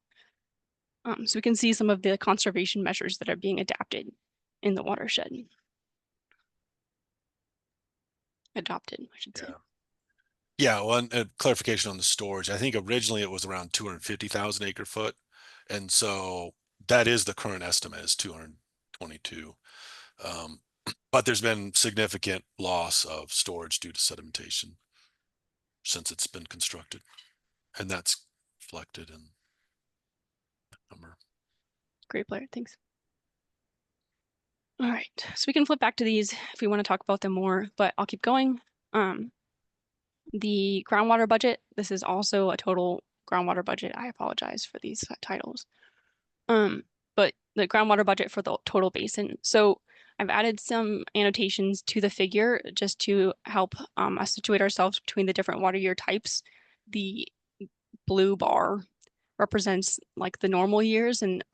So we can see some of the conservation measures that are being adapted in the watershed. Adopted, I should say. Yeah, well, and clarification on the storage. I think originally it was around 250,000 acre foot. And so that is the current estimate is 222. But there's been significant loss of storage due to sedimentation since it's been constructed. And that's reflected in that number. Great, Blair, thanks. All right, so we can flip back to these if we want to talk about them more, but I'll keep going. The groundwater budget, this is also a total groundwater budget. I apologize for these titles. But the groundwater budget for the total basin. So I've added some annotations to the figure just to help us situate ourselves between the different water year types. The blue bar represents like the normal years, and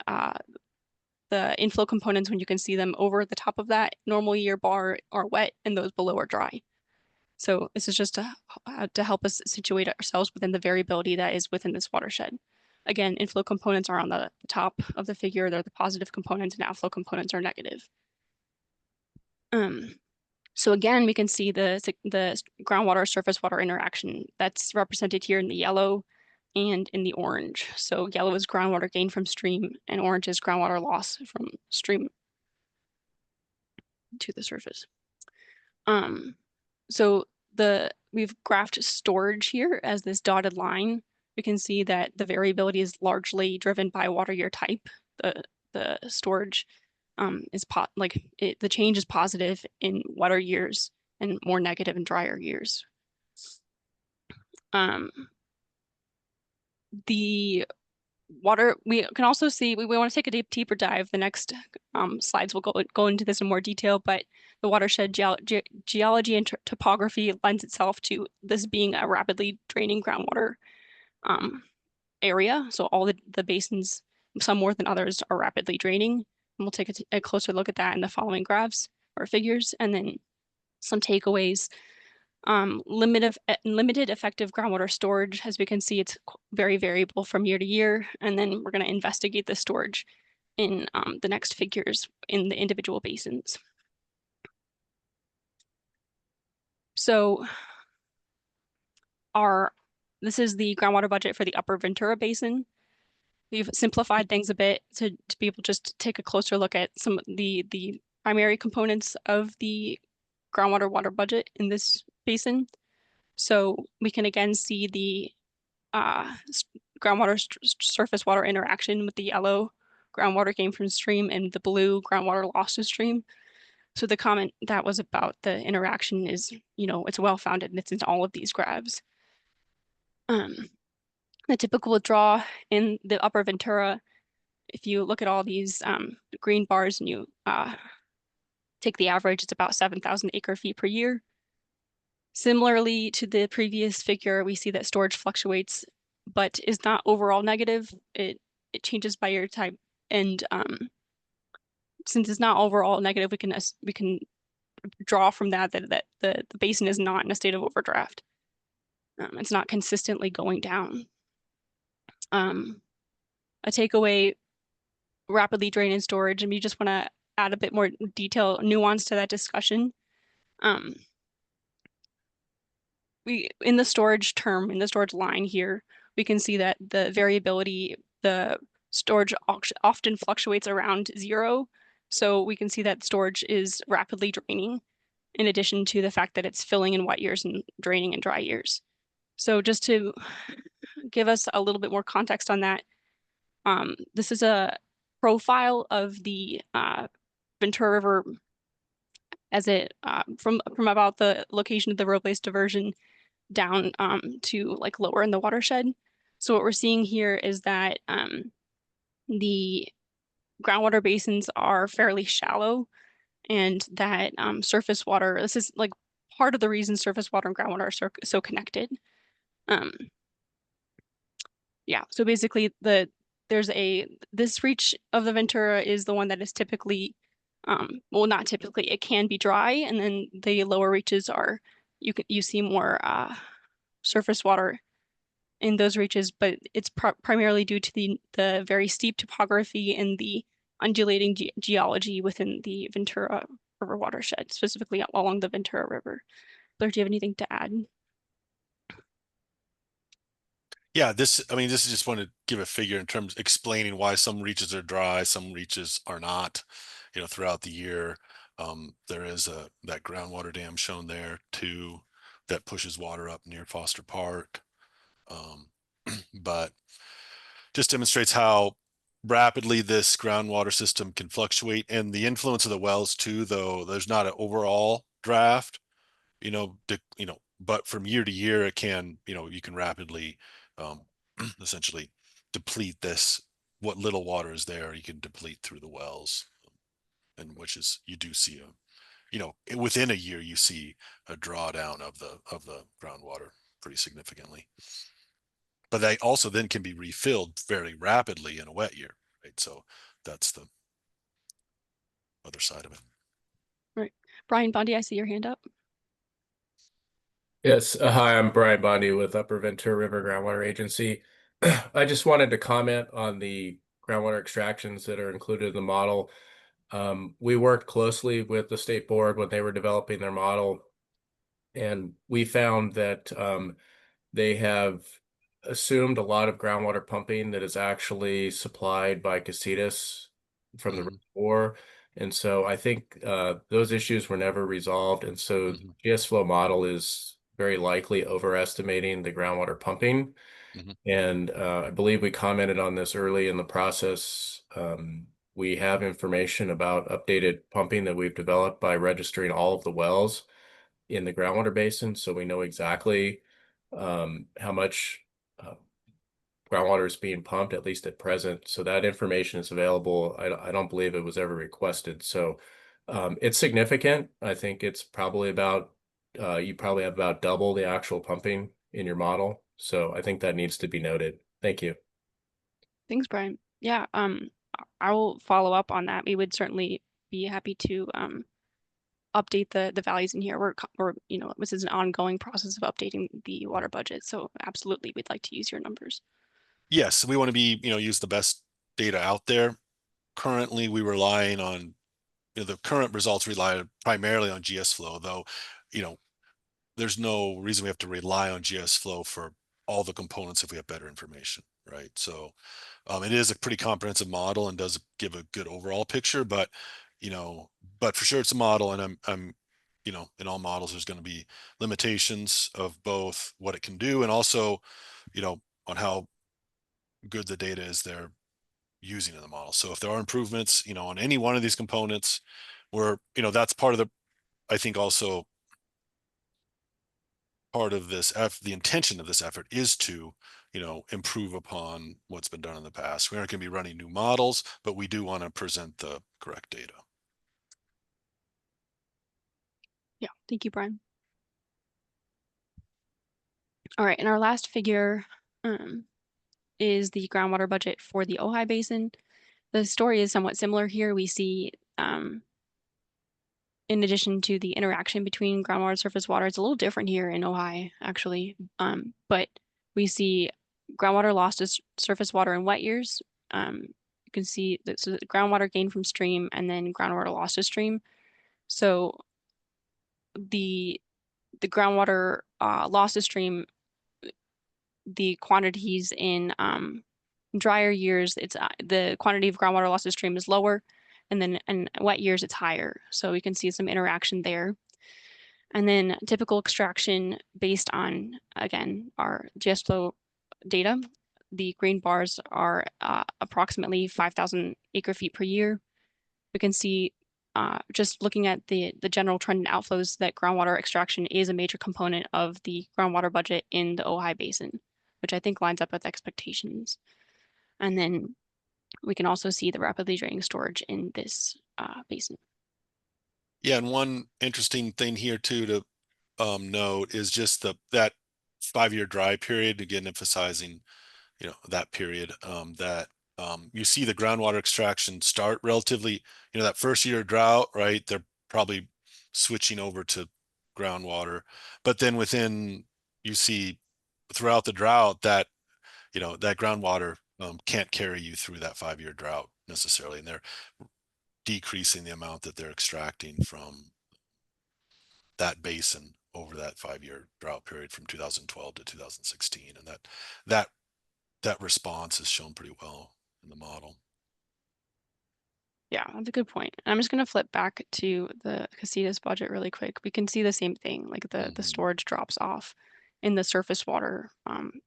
the inflow components, when you can see them over the top of that normal year bar, are wet and those below are dry. So this is just to help us situate ourselves within the variability that is within this watershed. Again, inflow components are on the top of the figure. They're the positive components, and outflow components are negative. So again, we can see the groundwater surface water interaction that's represented here in the yellow and in the orange. So yellow is groundwater gain from stream, and orange is groundwater loss from stream to the surface. So we've graphed storage here as this dotted line. We can see that the variability is largely driven by water year type. The storage is the change is positive in wetter years and more negative in drier years. The water, we can also see, we want to take a deeper dive. The next slides will go into this in more detail, but the watershed geology and topography lends itself to this being a rapidly draining groundwater area. So all the basins, some more than others, are rapidly draining. And we'll take a closer look at that in the following graphs or figures, and then some takeaways. Limited effective groundwater storage. As we can see, it's very variable from year to year. And then we're going to investigate the storage in the next figures in the individual basins. So this is the groundwater budget for the Upper Ventura Basin. We've simplified things a bit to be able just to take a closer look at some of the primary components of the water budget in this basin. So we can again see the groundwater surface water interaction with the yellow groundwater gain from stream and the blue groundwater loss to stream. So the comment that was about the interaction is, it's well-founded and it's in all of these graphs. The typical withdrawal in the Upper Ventura, if you look at all these green bars and you take the average, it's about 7,000 acre feet per year. Similarly to the previous figure, we see that storage fluctuates, but is not overall negative. It changes by year type, and since it's not overall negative, we can draw from that the basin is not in a state of overdraft. It's not consistently going down. A takeaway: rapidly draining storage, and we just want to add a bit more detail, nuance to that discussion. In the storage line here, we can see that the variability, the storage often fluctuates around 0. So we can see that storage is rapidly draining, in addition to the fact that it's filling in wet years and draining in dry years. So just to give us a little bit more context on that, this is a profile of the Ventura River as it from about the location of the road-based diversion down to like lower in the watershed. So what we're seeing here is that the groundwater basins are fairly shallow, and that surface water, this is like part of the reason surface water and groundwater are so connected. Yeah, so basically this reach of the Ventura is the one that is typically, well, not typically, it can be dry, and then the lower reaches are, you see more surface water in those reaches, but it's primarily due to the very steep topography and the undulating geology within the Ventura River watershed, specifically along the Ventura River. Blair, do you have anything to add? Yeah, I mean, this is just want to give a figure in terms explaining why some reaches are dry, some reaches are not, throughout the year. There is that groundwater dam shown there too, that pushes water up near Foster Park. But just demonstrates how rapidly this groundwater system can fluctuate, and the influence of the wells too, though there's not an overall draft, but from year to year it can, you can rapidly essentially deplete what little water is there, you can deplete through the wells, and which is, you do see within a year you see a drawdown of the groundwater pretty significantly. But they also then can be refilled very rapidly in a wet year, right? So that's the other side of it. Right. Brian Bondi, I see your hand up. Yes, hi, I'm Brian Bondi with Upper Ventura River Groundwater Agency. I just wanted to comment on the groundwater extractions that are included in the model. We worked closely with the state board when they were developing their model, and we found that they have assumed a lot of groundwater pumping that is actually supplied by Casitas from the reservoir. And so I think those issues were never resolved. And so the GS flow model is very likely overestimating the groundwater pumping. And I believe we commented on this early in the process. We have information about updated pumping that we've developed by registering all of the wells in the groundwater basin. So we know exactly how much groundwater is being pumped, at least at present. So that information is available. I don't believe it was ever requested. So it's significant. I think it's probably about, you probably have about double the actual pumping in your model. So I think that needs to be noted. Thank you. Thanks, Brian. Yeah, I will follow up on that. We would certainly be happy to update the values in here. This is an ongoing process of updating the water budget. So absolutely, we'd like to use your numbers. Yes, we want to be, use the best data out there. Currently, we relying on, the current results rely primarily on GS flow, though, there's no reason we have to rely on GS flow for all the components if we have better information, right? So it is a pretty comprehensive model and does give a good overall picture, but for sure it's a model, and I'm in all models there's going to be limitations of both what it can do and also, on how good the data is they're using in the model. So if there are improvements, on any one of these components, that's part of I think also part of the intention of this effort is to, improve upon what's been done in the past. We aren't going to be running new models, but we do want to present the correct data. Yeah, thank you, Brian. All right, and our last figure is the groundwater budget for the Ojai Basin. The story is somewhat similar here. We see, in addition to the interaction between groundwater and surface water, it's a little different here in Ojai, actually. But we see groundwater lost to surface water in wet years. You can see that, so the groundwater gained from stream and then groundwater lost to stream. So the groundwater lost to stream, the quantities in drier years, it's the quantity of groundwater lost to stream is lower, and then in wet years it's higher. So we can see some interaction there. And then typical extraction based on, again, our GS flow data. The green bars are approximately 5,000 acre feet per year. We can see just looking at the general trend in outflows that groundwater extraction is a major component of the groundwater budget in the Ojai Basin, which I think lines up with expectations. And then we can also see the rapidly draining storage in this basin. Yeah, and one interesting thing here too to note is just that 5-year dry period, again emphasizing, that period, that you see the groundwater extraction start relatively, that first year of drought, right? They're probably switching over to groundwater, but then you see throughout the drought that, that groundwater can't carry you through that 5-year drought necessarily, and they're decreasing the amount that they're extracting from that basin over that 5-year drought period from 2012 to 2016. And that response is shown pretty well in the model. Yeah, that's a good point. I'm just going to flip back to the Casitas budget really quick. We can see the same thing, like the storage drops off in the surface water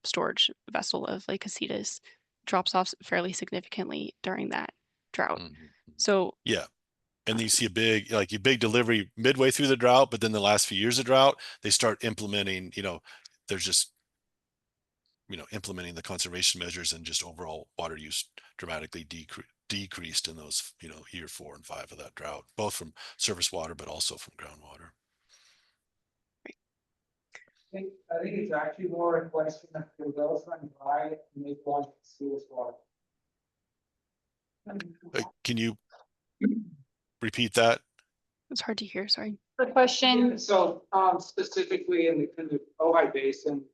storage vessel of Lake Casitas, drops off fairly significantly during that drought. So yeah, and then you see a big delivery midway through the drought, but then the last few years of drought, they start implementing, there's just, implementing the conservation measures, and just overall water use dramatically decreased in those, year 4 and 5 of that drought, both from surface water, but also from groundwater. I think it's actually more a question of the wells run dry and they want to see this water. Can you repeat that? It's hard to hear, sorry. The question. So specifically in the Ojai Basin,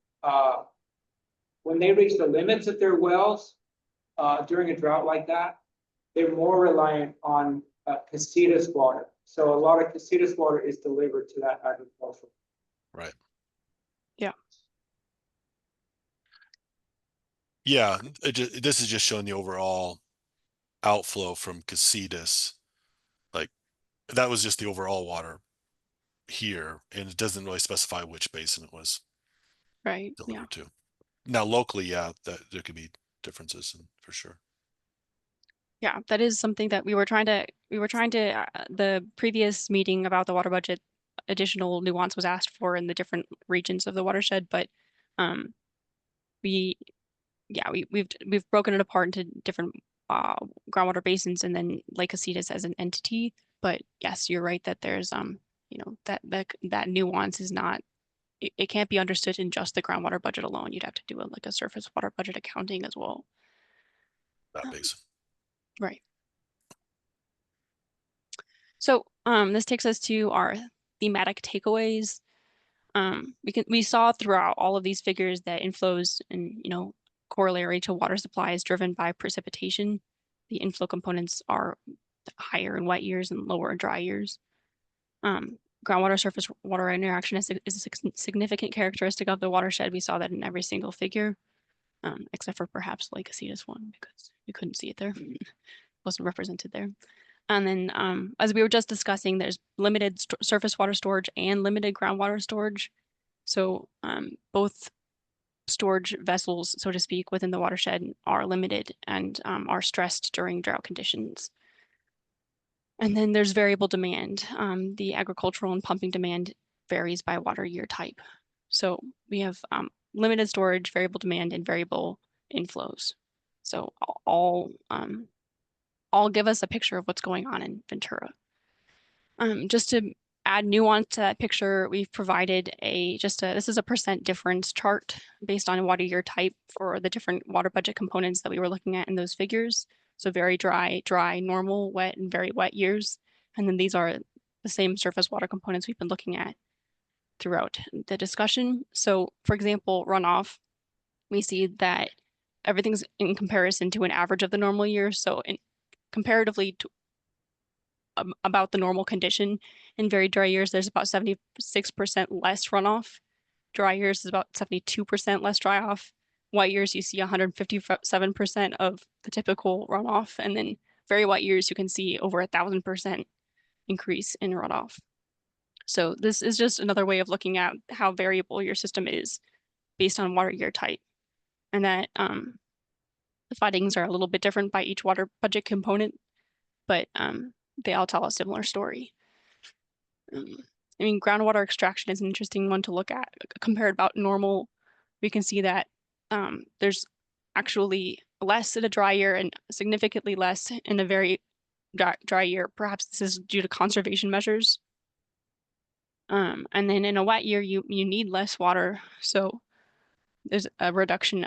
when they reach the limits of their wells during a drought like that, they're more reliant on Casitas water. So a lot of Casitas water is delivered to that agriculture. Right. Yeah. Yeah, this is just showing the overall outflow from Casitas. Like, that was just the overall water here, and it doesn't really specify which basin it was delivered to. Now, locally, that there could be differences for sure. Yeah, that is something that we were trying to the previous meeting about the water budget, additional nuance was asked for in the different regions of the watershed, but we've broken it apart into different groundwater basins and then Lake Casitas as an entity. But yes, you're right that there's that nuance is not, it can't be understood in just the groundwater budget alone. You'd have to do a surface water budget accounting as well. That basin. Right. So this takes us to our thematic takeaways. We saw throughout all of these figures that inflows and corollary to water supply is driven by precipitation. The inflow components are higher in wet years and lower in dry years. Groundwater surface water interaction is a significant characteristic of the watershed. We saw that in every single figure, except for perhaps Lake Casitas one, because you couldn't see it there. Wasn't represented there. And then as we were just discussing, there's limited surface water storage and limited groundwater storage. So both storage vessels, so to speak, within the watershed are limited and are stressed during drought conditions. And then there's variable demand. The agricultural and pumping demand varies by water year type. So we have limited storage, variable demand, and variable inflows. So all give us a picture of what's going on in Ventura. Just to add nuance to that picture, we've provided this is a percent difference chart based on water year type for the different water budget components that we were looking at in those figures. So very dry, normal, wet, and very wet years. And then these are the same surface water components we've been looking at throughout the discussion. So for example, runoff, we see that everything's in comparison to an average of the normal year. So comparatively to about the normal condition, in very dry years, there's about 76% less runoff. Dry years is about 72% less dry off. Wet years, you see 157% of the typical runoff. And then very wet years, you can see over 1,000% increase in runoff. So this is just another way of looking at how variable your system is based on water year type. And that the findings are a little bit different by each water budget component, but they all tell a similar story. Groundwater extraction is an interesting one to look at. Compared about normal, we can see that there's actually less in a dry year and significantly less in a very dry year. Perhaps this is due to conservation measures. And then in a wet year, you need less water. So there's a reduction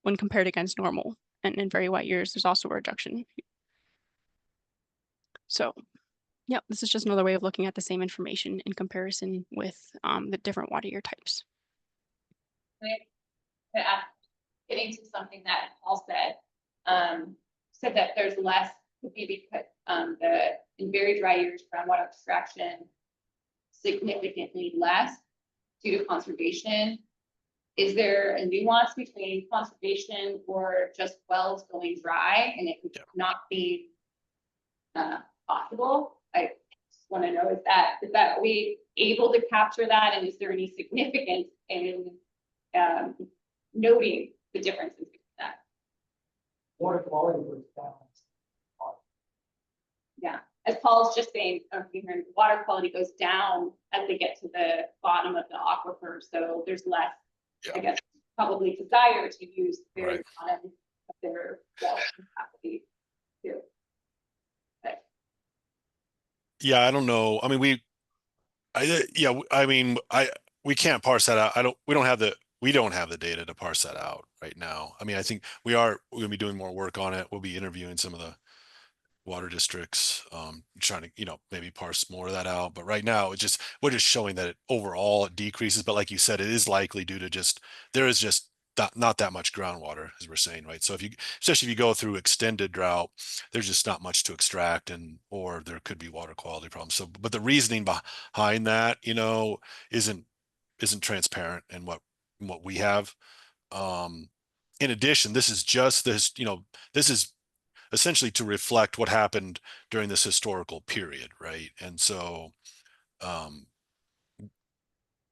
when compared against normal. And in very wet years, there's also a reduction. So yeah, this is just another way of looking at the same information in comparison with the different water year types. Getting to something that Paul said. said that there's less, could be because, in very dry years, groundwater extraction significantly less due to conservation. Is there a nuance between conservation or just wells going dry and it would not be possible? I just want to know, is that are we able to capture that, and is there any significance in noting the differences between that? Water quality was down. Yeah, as Paul's just saying, water quality goes down as they get to the bottom of the aquifer, so there's less, I guess, probably desire to use the very bottom of their well capacity too. But Yeah, I don't know. I mean, we can't parse that out. We don't have the data to parse that out right now. I mean, I think we're gonna be doing more work on it. We'll be interviewing some of the water districts, trying to, maybe parse more of that out. But right now, we're just showing that overall it decreases. But like you said, it is likely due to there is just not that much groundwater, as we're saying, right? So especially if you go through extended drought, there's just not much to extract, or there could be water quality problems. So, but the reasoning behind that, isn't transparent in what we have. In addition, this is essentially to reflect what happened during this historical period, right? And so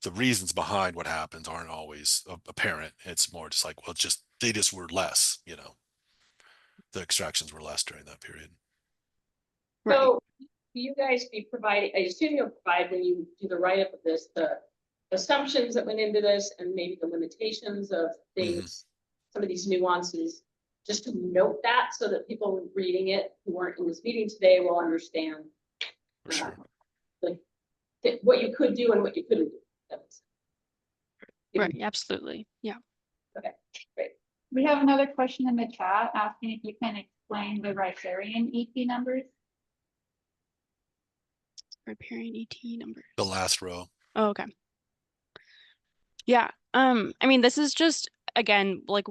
the reasons behind what happens aren't always apparent. It's more just like, well, they just were less, the extractions were less during that period. So you guys be providing, I assume you'll provide, when you do the write-up of this, the assumptions that went into this and maybe the limitations of things, some of these nuances, just to note that so that people reading it who weren't in this meeting today will understand what you could do and what you couldn't do. Right, absolutely. Yeah. Okay, great. We have another question in the chat asking if you can explain the riparian ET numbers. Riparian ET numbers. The last row. Oh, okay. Yeah. I mean, this is just, again, like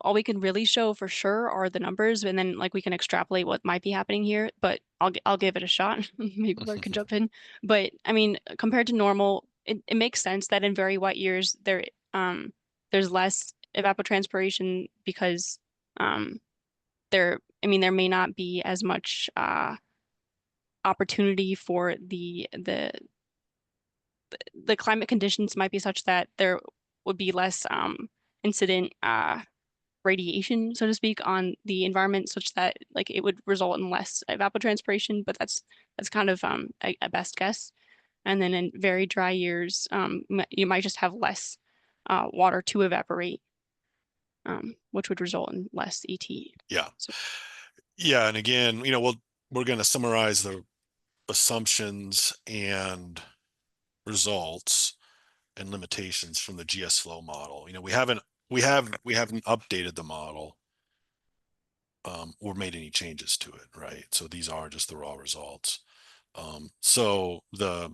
all we can really show for sure are the numbers, and then like we can extrapolate what might be happening here, but I'll give it a shot. Maybe Laura can jump in. But I mean, compared to normal, it makes sense that in very wet years there's less evapotranspiration because there may not be as much opportunity for the climate conditions might be such that there would be less incident radiation, so to speak, on the environment, such that like it would result in less evapotranspiration, but that's kind of a best guess. And then in very dry years, you might just have less water to evaporate, which would result in less ET. Yeah. Yeah, and again, we're going to summarize the assumptions and results and limitations from the GS flow model. We haven't updated the model or made any changes to it, right? So these are just the raw results. So the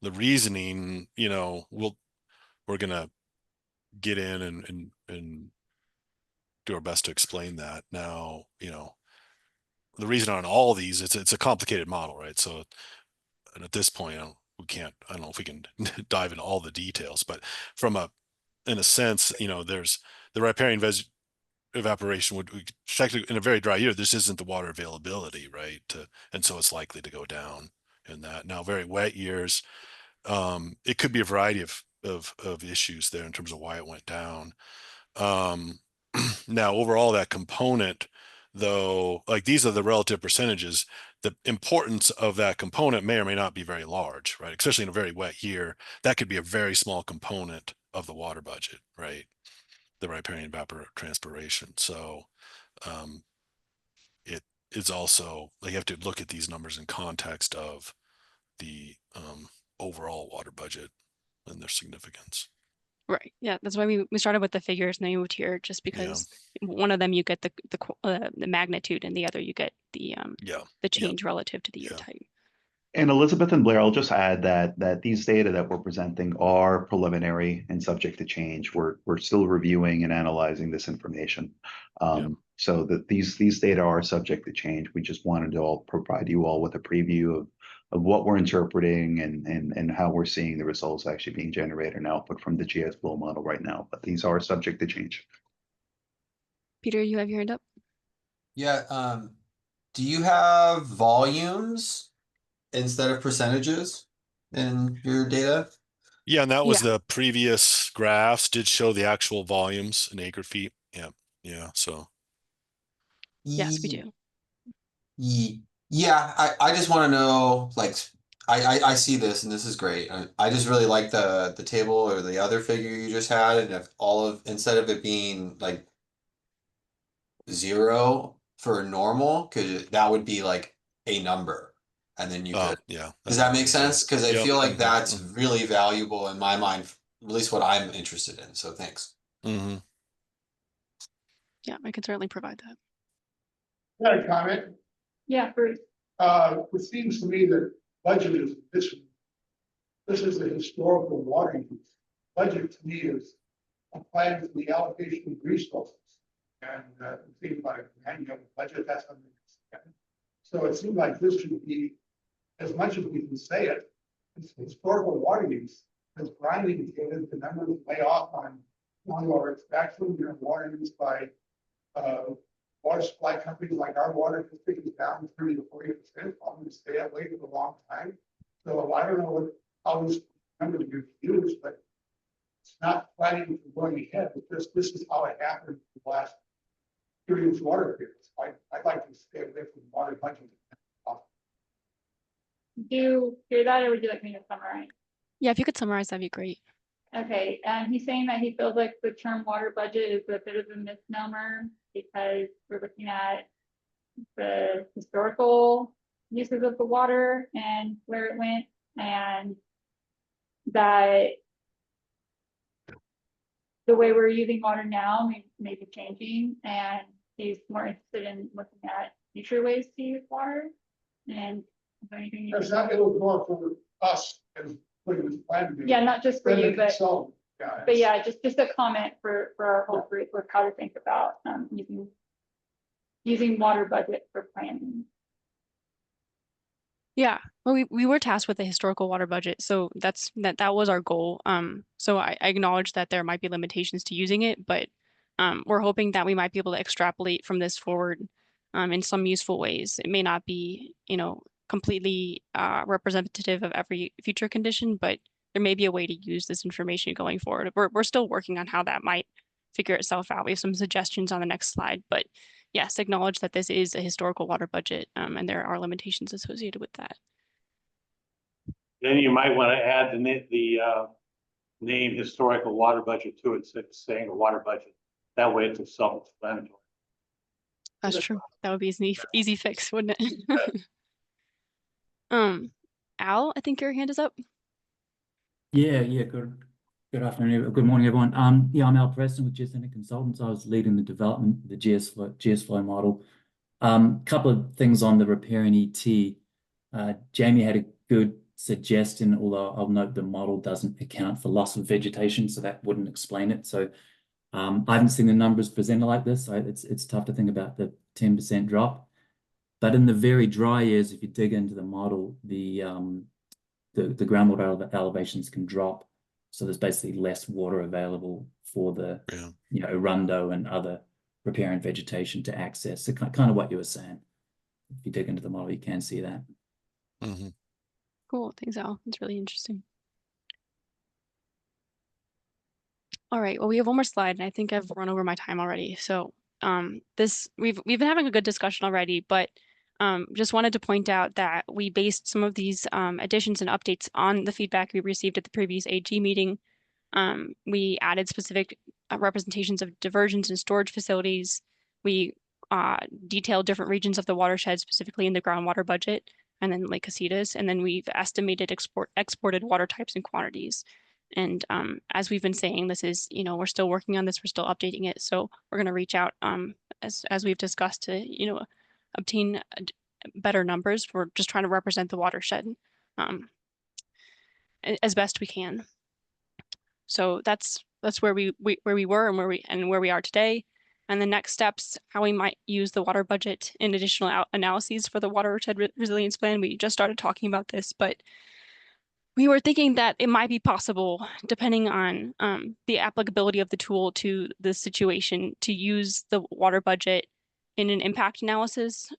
reasoning, we're gonna get in and do our best to explain that. Now, the reason on all of these, it's a complicated model, right? So, and at this point, I don't know if we can dive into all the details, but in a sense, there's the riparian evaporation would technically, in a very dry year, this isn't the water availability, right? And so it's likely to go down in that. Now, very wet years, it could be a variety of issues there in terms of why it went down. Now, overall, that component, though, like these are the relative percentages, the importance of that component may or may not be very large, right? Especially in a very wet year, that could be a very small component of the water budget, right? The riparian evapotranspiration. So it is also, you have to look at these numbers in context of the overall water budget and their significance. Right. Yeah, that's why we started with the figures and then we moved here, just because one of them you get the magnitude and the other you get the change relative to the year type. And Elizabeth and Blair, I'll just add that these data that we're presenting are preliminary and subject to change. We're still reviewing and analyzing this information. So that these data are subject to change. We just wanted to all provide you all with a preview of what we're interpreting and how we're seeing the results actually being generated and output from the GS flow model right now. But these are subject to change. Peter, you have your hand up? Yeah, do you have volumes instead of percentages in your data? Yeah, and that was Yeah. the previous graphs did show the actual volumes in acre feet. Yeah, so. Yes, we do. Yeah, I just want to know, like, I see this and this is great. I just really like the table or the other figure you just had, and if instead of it being like 0 for normal, because that would be like a number, and then you could. Yeah. Does that make sense? Because I feel like that's Mhm. really valuable in my mind, at least what I'm interested in. So thanks. Mm-hmm. Yeah, I can certainly provide that. Got a comment? Yeah, Bruce. It seems to me that budget is this is a historical water use. Budget to me is a plan for the allocation of resources. And it seems like when you have a budget, that's something. So it seems like this should be, as much as we can say it, it's historical water use. As Brian indicated, the numbers way off on our extraction, water use by water supply companies like our water district is down 30 to 40%. I'm going to stay that way for a long time. So I don't know how this number is used, but it's not planning for going ahead. Because this is how it happened in the last previous water periods. I'd like to stay away from water budget. Do you hear that, or would you like me to summarize? Yeah, if you could summarize, that'd be great. Okay, and he's saying that he feels like the term water budget is a bit of a misnomer because we're looking at the historical uses of the water and where it went, and that the way we're using water now may be changing, and he's more interested in looking at future ways to use water. And is there anything you It's not, it was more for us as putting this plan together. Yeah, not just for you, but yeah, just a comment for our whole group of how to think about using water budget for planning. Yeah, well, we were tasked with a historical water budget, so that was our goal. So I acknowledge that there might be limitations to using it, but we're hoping that we might be able to extrapolate from this forward in some useful ways. It may not be, completely representative of every future condition, but there may be a way to use this information going forward. We're still working on how that might figure itself out. We have some suggestions on the next slide, but yes, acknowledge that this is a historical water budget, and there are limitations associated with that. Then you might want to add the name historical water budget to it, saying a water budget. That way it's self-explanatory. That's true. That would be an easy fix, wouldn't it? Al, I think your hand is up. Yeah, good afternoon, good morning, everyone. Yeah, I'm Al Preston with Geosync Consultants. I was leading the development of the GS flow model. Couple of things on the repairing ET. Jamie had a good suggestion, although I'll note the model doesn't account for loss of vegetation, so that wouldn't explain it. So I haven't seen the numbers presented like this. It's tough to think about the 10% drop. But in the very dry years, if you dig into the model, the groundwater elevations can drop. So there's basically less water available for the Arundo and other riparian vegetation to access. So kind of what you were saying. If you dig into the model, you can see that. Mm-hmm. Cool, thanks, Al. It's really interesting. All right, well, we have one more slide, and I think I've run over my time already. So we've been having a good discussion already, but just wanted to point out that we based some of these additions and updates on the feedback we received at the previous AG meeting. We added specific representations of diversions and storage facilities. We detailed different regions of the watershed, specifically in the groundwater budget, and then Lake Casitas, and then we've estimated exported water types and quantities. And as we've been saying, this is, we're still working on this, we're still updating it. So we're going to reach out as we've discussed to, obtain better numbers. We're just trying to represent the watershed as best we can. So that's where we were and where we are today. And the next steps, how we might use the water budget in additional analyses for the watershed resilience plan. We just started talking about this, but we were thinking that it might be possible, depending on the applicability of the tool to the situation, to use the water budget in an impact analysis,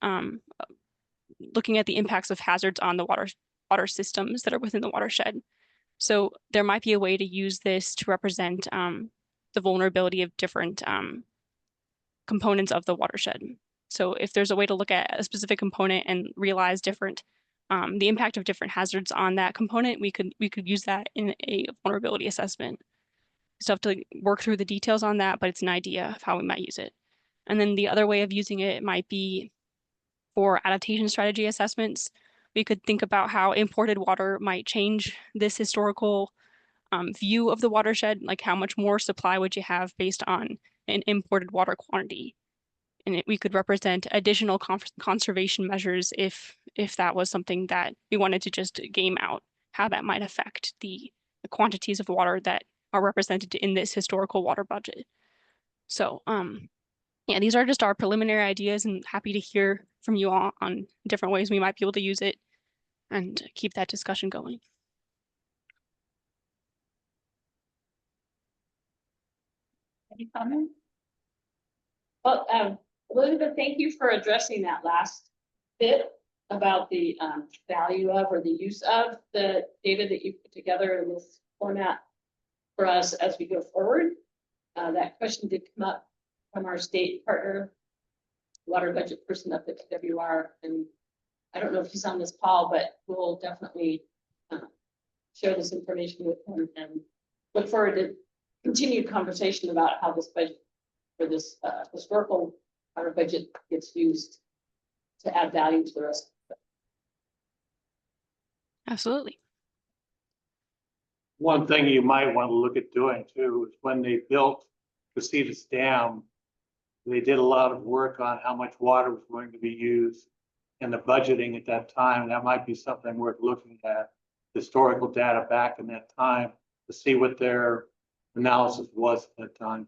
looking at the impacts of hazards on the water systems that are within the watershed. So there might be a way to use this to represent the vulnerability of different components of the watershed. So if there's a way to look at a specific component and realize different the impact of different hazards on that component, we could use that in a vulnerability assessment. So have to work through the details on that, but it's an idea of how we might use it. And then the other way of using it might be for adaptation strategy assessments. We could think about how imported water might change this historical view of the watershed, like how much more supply would you have based on an imported water quantity. And we could represent additional conservation measures if that was something that we wanted to just game out, how that might affect the quantities of water that are represented in this historical water budget. So yeah, these are just our preliminary ideas, and happy to hear from you all on different ways we might be able to use it and keep that discussion going. Any comments? Well, Elizabeth, thank you for addressing that last bit about the value of or the use of the data that you put together in this format for us as we go forward. That question did come up from our state partner, water budget person up at TWR, and I don't know if he's on this call, but we'll definitely share this information with him and look forward to continued conversation about how this budget for this historical water budget gets used to add value to the rest. Absolutely. One thing you might want to look at doing too is when they built Casitas Dam, they did a lot of work on how much water was going to be used and the budgeting at that time. That might be something worth looking at, historical data back in that time to see what their analysis was at that time.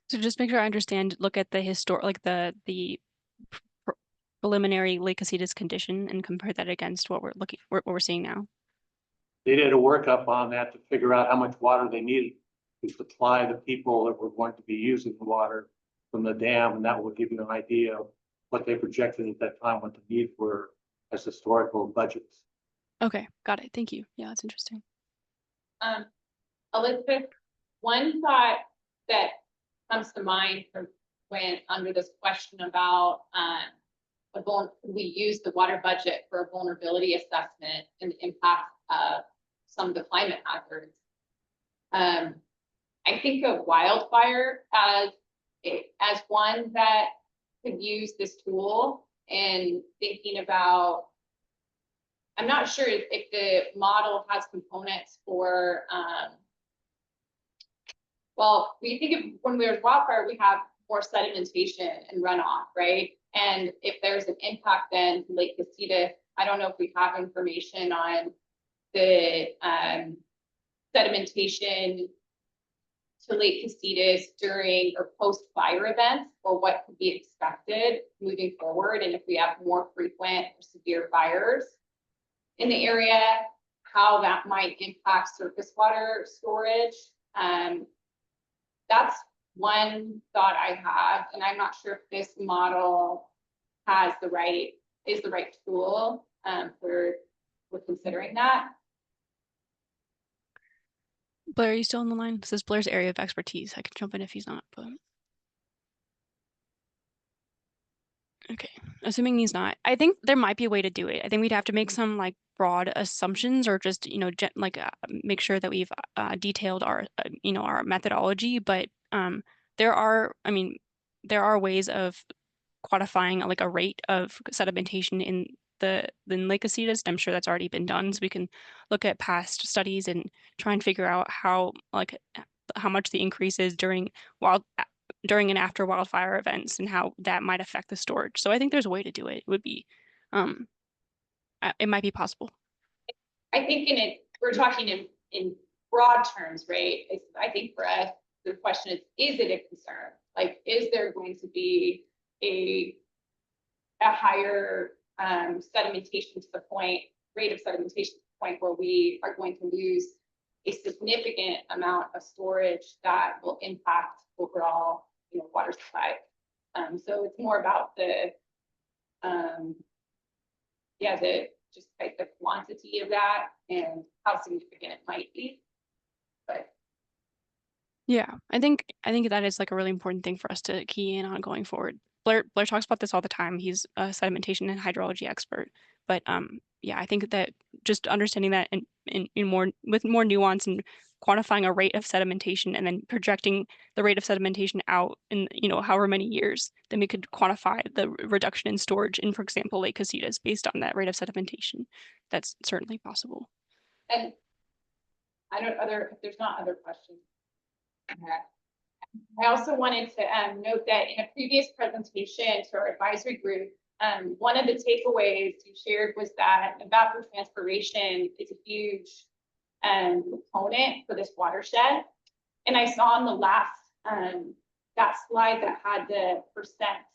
So just make sure I understand, look at the like the preliminary Lake Casitas condition and compare that against what we're seeing now. They did a workup on that to figure out how much water they needed to supply the people that were going to be using the water from the dam, and that will give you an idea of what they projected at that time, what the needs were as historical budgets. Okay, got it. Thank you. Yeah, that's interesting. Elizabeth, one thought that comes to mind from when under this question about we use the water budget for a vulnerability assessment and the impact of some of the climate hazards. I think of wildfire as one that could use this tool, and thinking about, I'm not sure if the model has components for, well, we think of when there's wildfire, we have more sedimentation and runoff, right? And if there's an impact then to Lake Casitas, I don't know if we have information on the sedimentation to Lake Casitas during or post-fire events, or what could be expected moving forward. And if we have more frequent or severe fires in the area, how that might impact surface water storage. That's one thought I have, and I'm not sure if this model has is the right tool for considering that. Blair, are you still on the line? This is Blair's area of expertise. I can jump in if he's not, but. Okay, assuming he's not, I think there might be a way to do it. I think we'd have to make some like broad assumptions, or just, make sure that we've detailed our, our methodology. But there are ways of quantifying like a rate of sedimentation in Lake Casitas. I'm sure that's already been done. So we can look at past studies and try and figure out how much the increase is during and after wildfire events and how that might affect the storage. So I think there's a way to do it. It would be, it might be possible. I think we're talking in broad terms, right? I think for us, the question is it a concern? Like, is there going to be a higher sedimentation to the point, rate of sedimentation to the point where we are going to lose a significant amount of storage that will impact overall, water supply. So it's more about the just like the quantity of that and how significant it might be. But Yeah, I think that is like a really important thing for us to key in on going forward. Blair talks about this all the time. He's a sedimentation and hydrology expert. But yeah, I think that just understanding that in more with more nuance and quantifying a rate of sedimentation and then projecting the rate of sedimentation out in however many years, then we could quantify the reduction in storage in, for example, Lake Casitas based on that rate of sedimentation. That's certainly possible. and if there's not other questions. I also wanted to note that in a previous presentation to our advisory group, one of the takeaways you shared was that evapotranspiration is a huge component for this watershed. And I saw on the last, that slide that had the percent,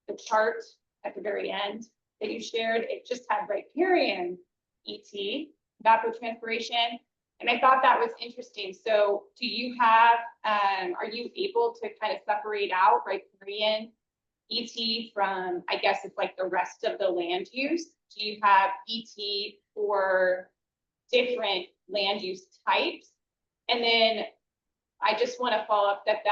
the chart at the very end that you shared, it just had riparian ET, evapotranspiration. And I thought that was interesting. So do you have, are you able to kind of separate out riparian ET from, I guess it's like the rest of the land use? Do you have ET for different land use types? And then I just want to follow up that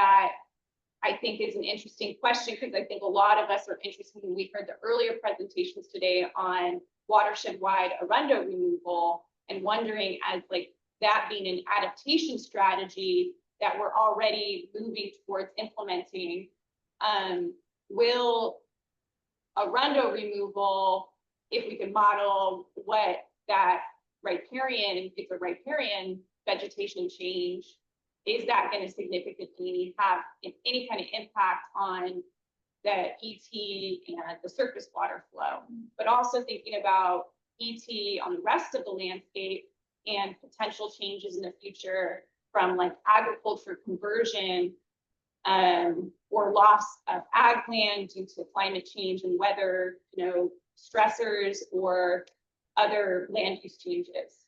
I think is an interesting question, because I think a lot of us are interested when we heard the earlier presentations today on watershed-wide arundo removal, and wondering as like that being an adaptation strategy that we're already moving towards implementing, will arundo removal, if we can model what that riparian, if it's a riparian vegetation change, is that going to significantly have any kind of impact on the ET and the surface water flow? But also thinking about ET on the rest of the landscape and potential changes in the future from like agriculture conversion or loss of ag land due to climate change and weather, stressors or other land use changes.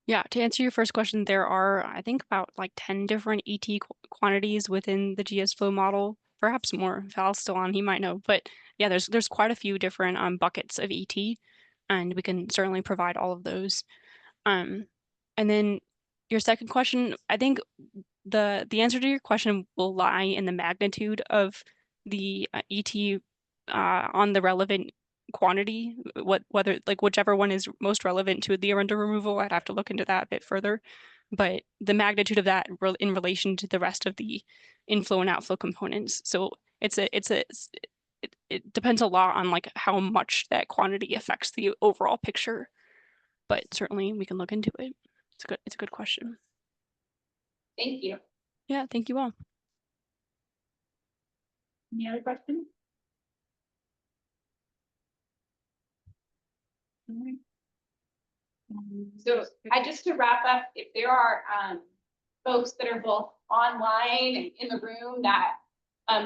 Yeah, to answer your first question, there are, I think, about like 10 different ET quantities within the GS flow model, perhaps more. If Al's still on, he might know. But yeah, there's quite a few different buckets of ET, and we can certainly provide all of those. And then your second question, I think the answer to your question will lie in the magnitude of the ET on the relevant quantity, whether like whichever one is most relevant to the arundo removal. I'd have to look into that a bit further, but the magnitude of that in relation to the rest of the inflow and outflow components. So it depends a lot on like how much that quantity affects the overall picture, but certainly we can look into it. It's a good question. Thank you. Yeah, thank you all. Any other questions? So just to wrap up, if there are folks that are both online and in the room that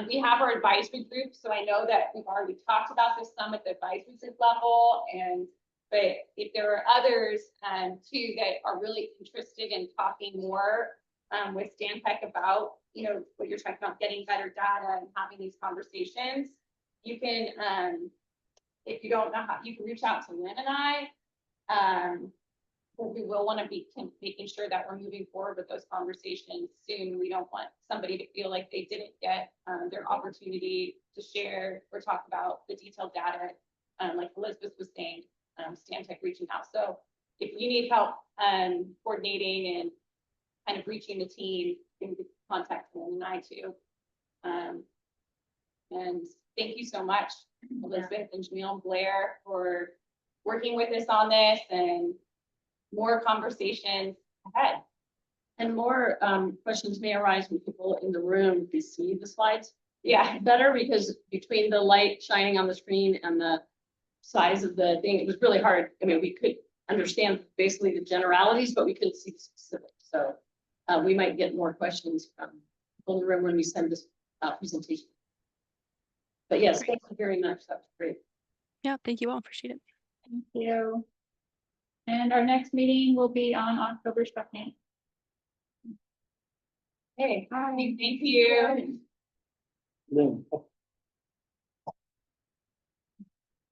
we have our advisory group. So I know that we've already talked about this some at the advisory group level, but if there are others too that are really interested in talking more with Stantec about, what you're talking about, getting better data and having these conversations, you can, if you don't know how, you can reach out to Lynn and I. But we will want to be making sure that we're moving forward with those conversations soon. We don't want somebody to feel like they didn't get their opportunity to share or talk about the detailed data, like Elizabeth was saying, Stantec reaching out. So if you need help coordinating and kind of reaching the team, you can contact Lynn and I too. And thank you so much, Elizabeth and Jamil and Blair, for working with us on this, and more conversations ahead. And more questions may arise when people in the room can see the slides. Yeah, better, because between the light shining on the screen and the size of the thing, it was really hard. I mean, we could understand basically the generalities, but we couldn't see the specifics. So we might get more questions from people in the room when we send this presentation. But yes, thank you very much. That was great. Yeah, thank you all. Appreciate it. Thank you. And our next meeting will be on October 2nd. Hey, thank you. Lynn,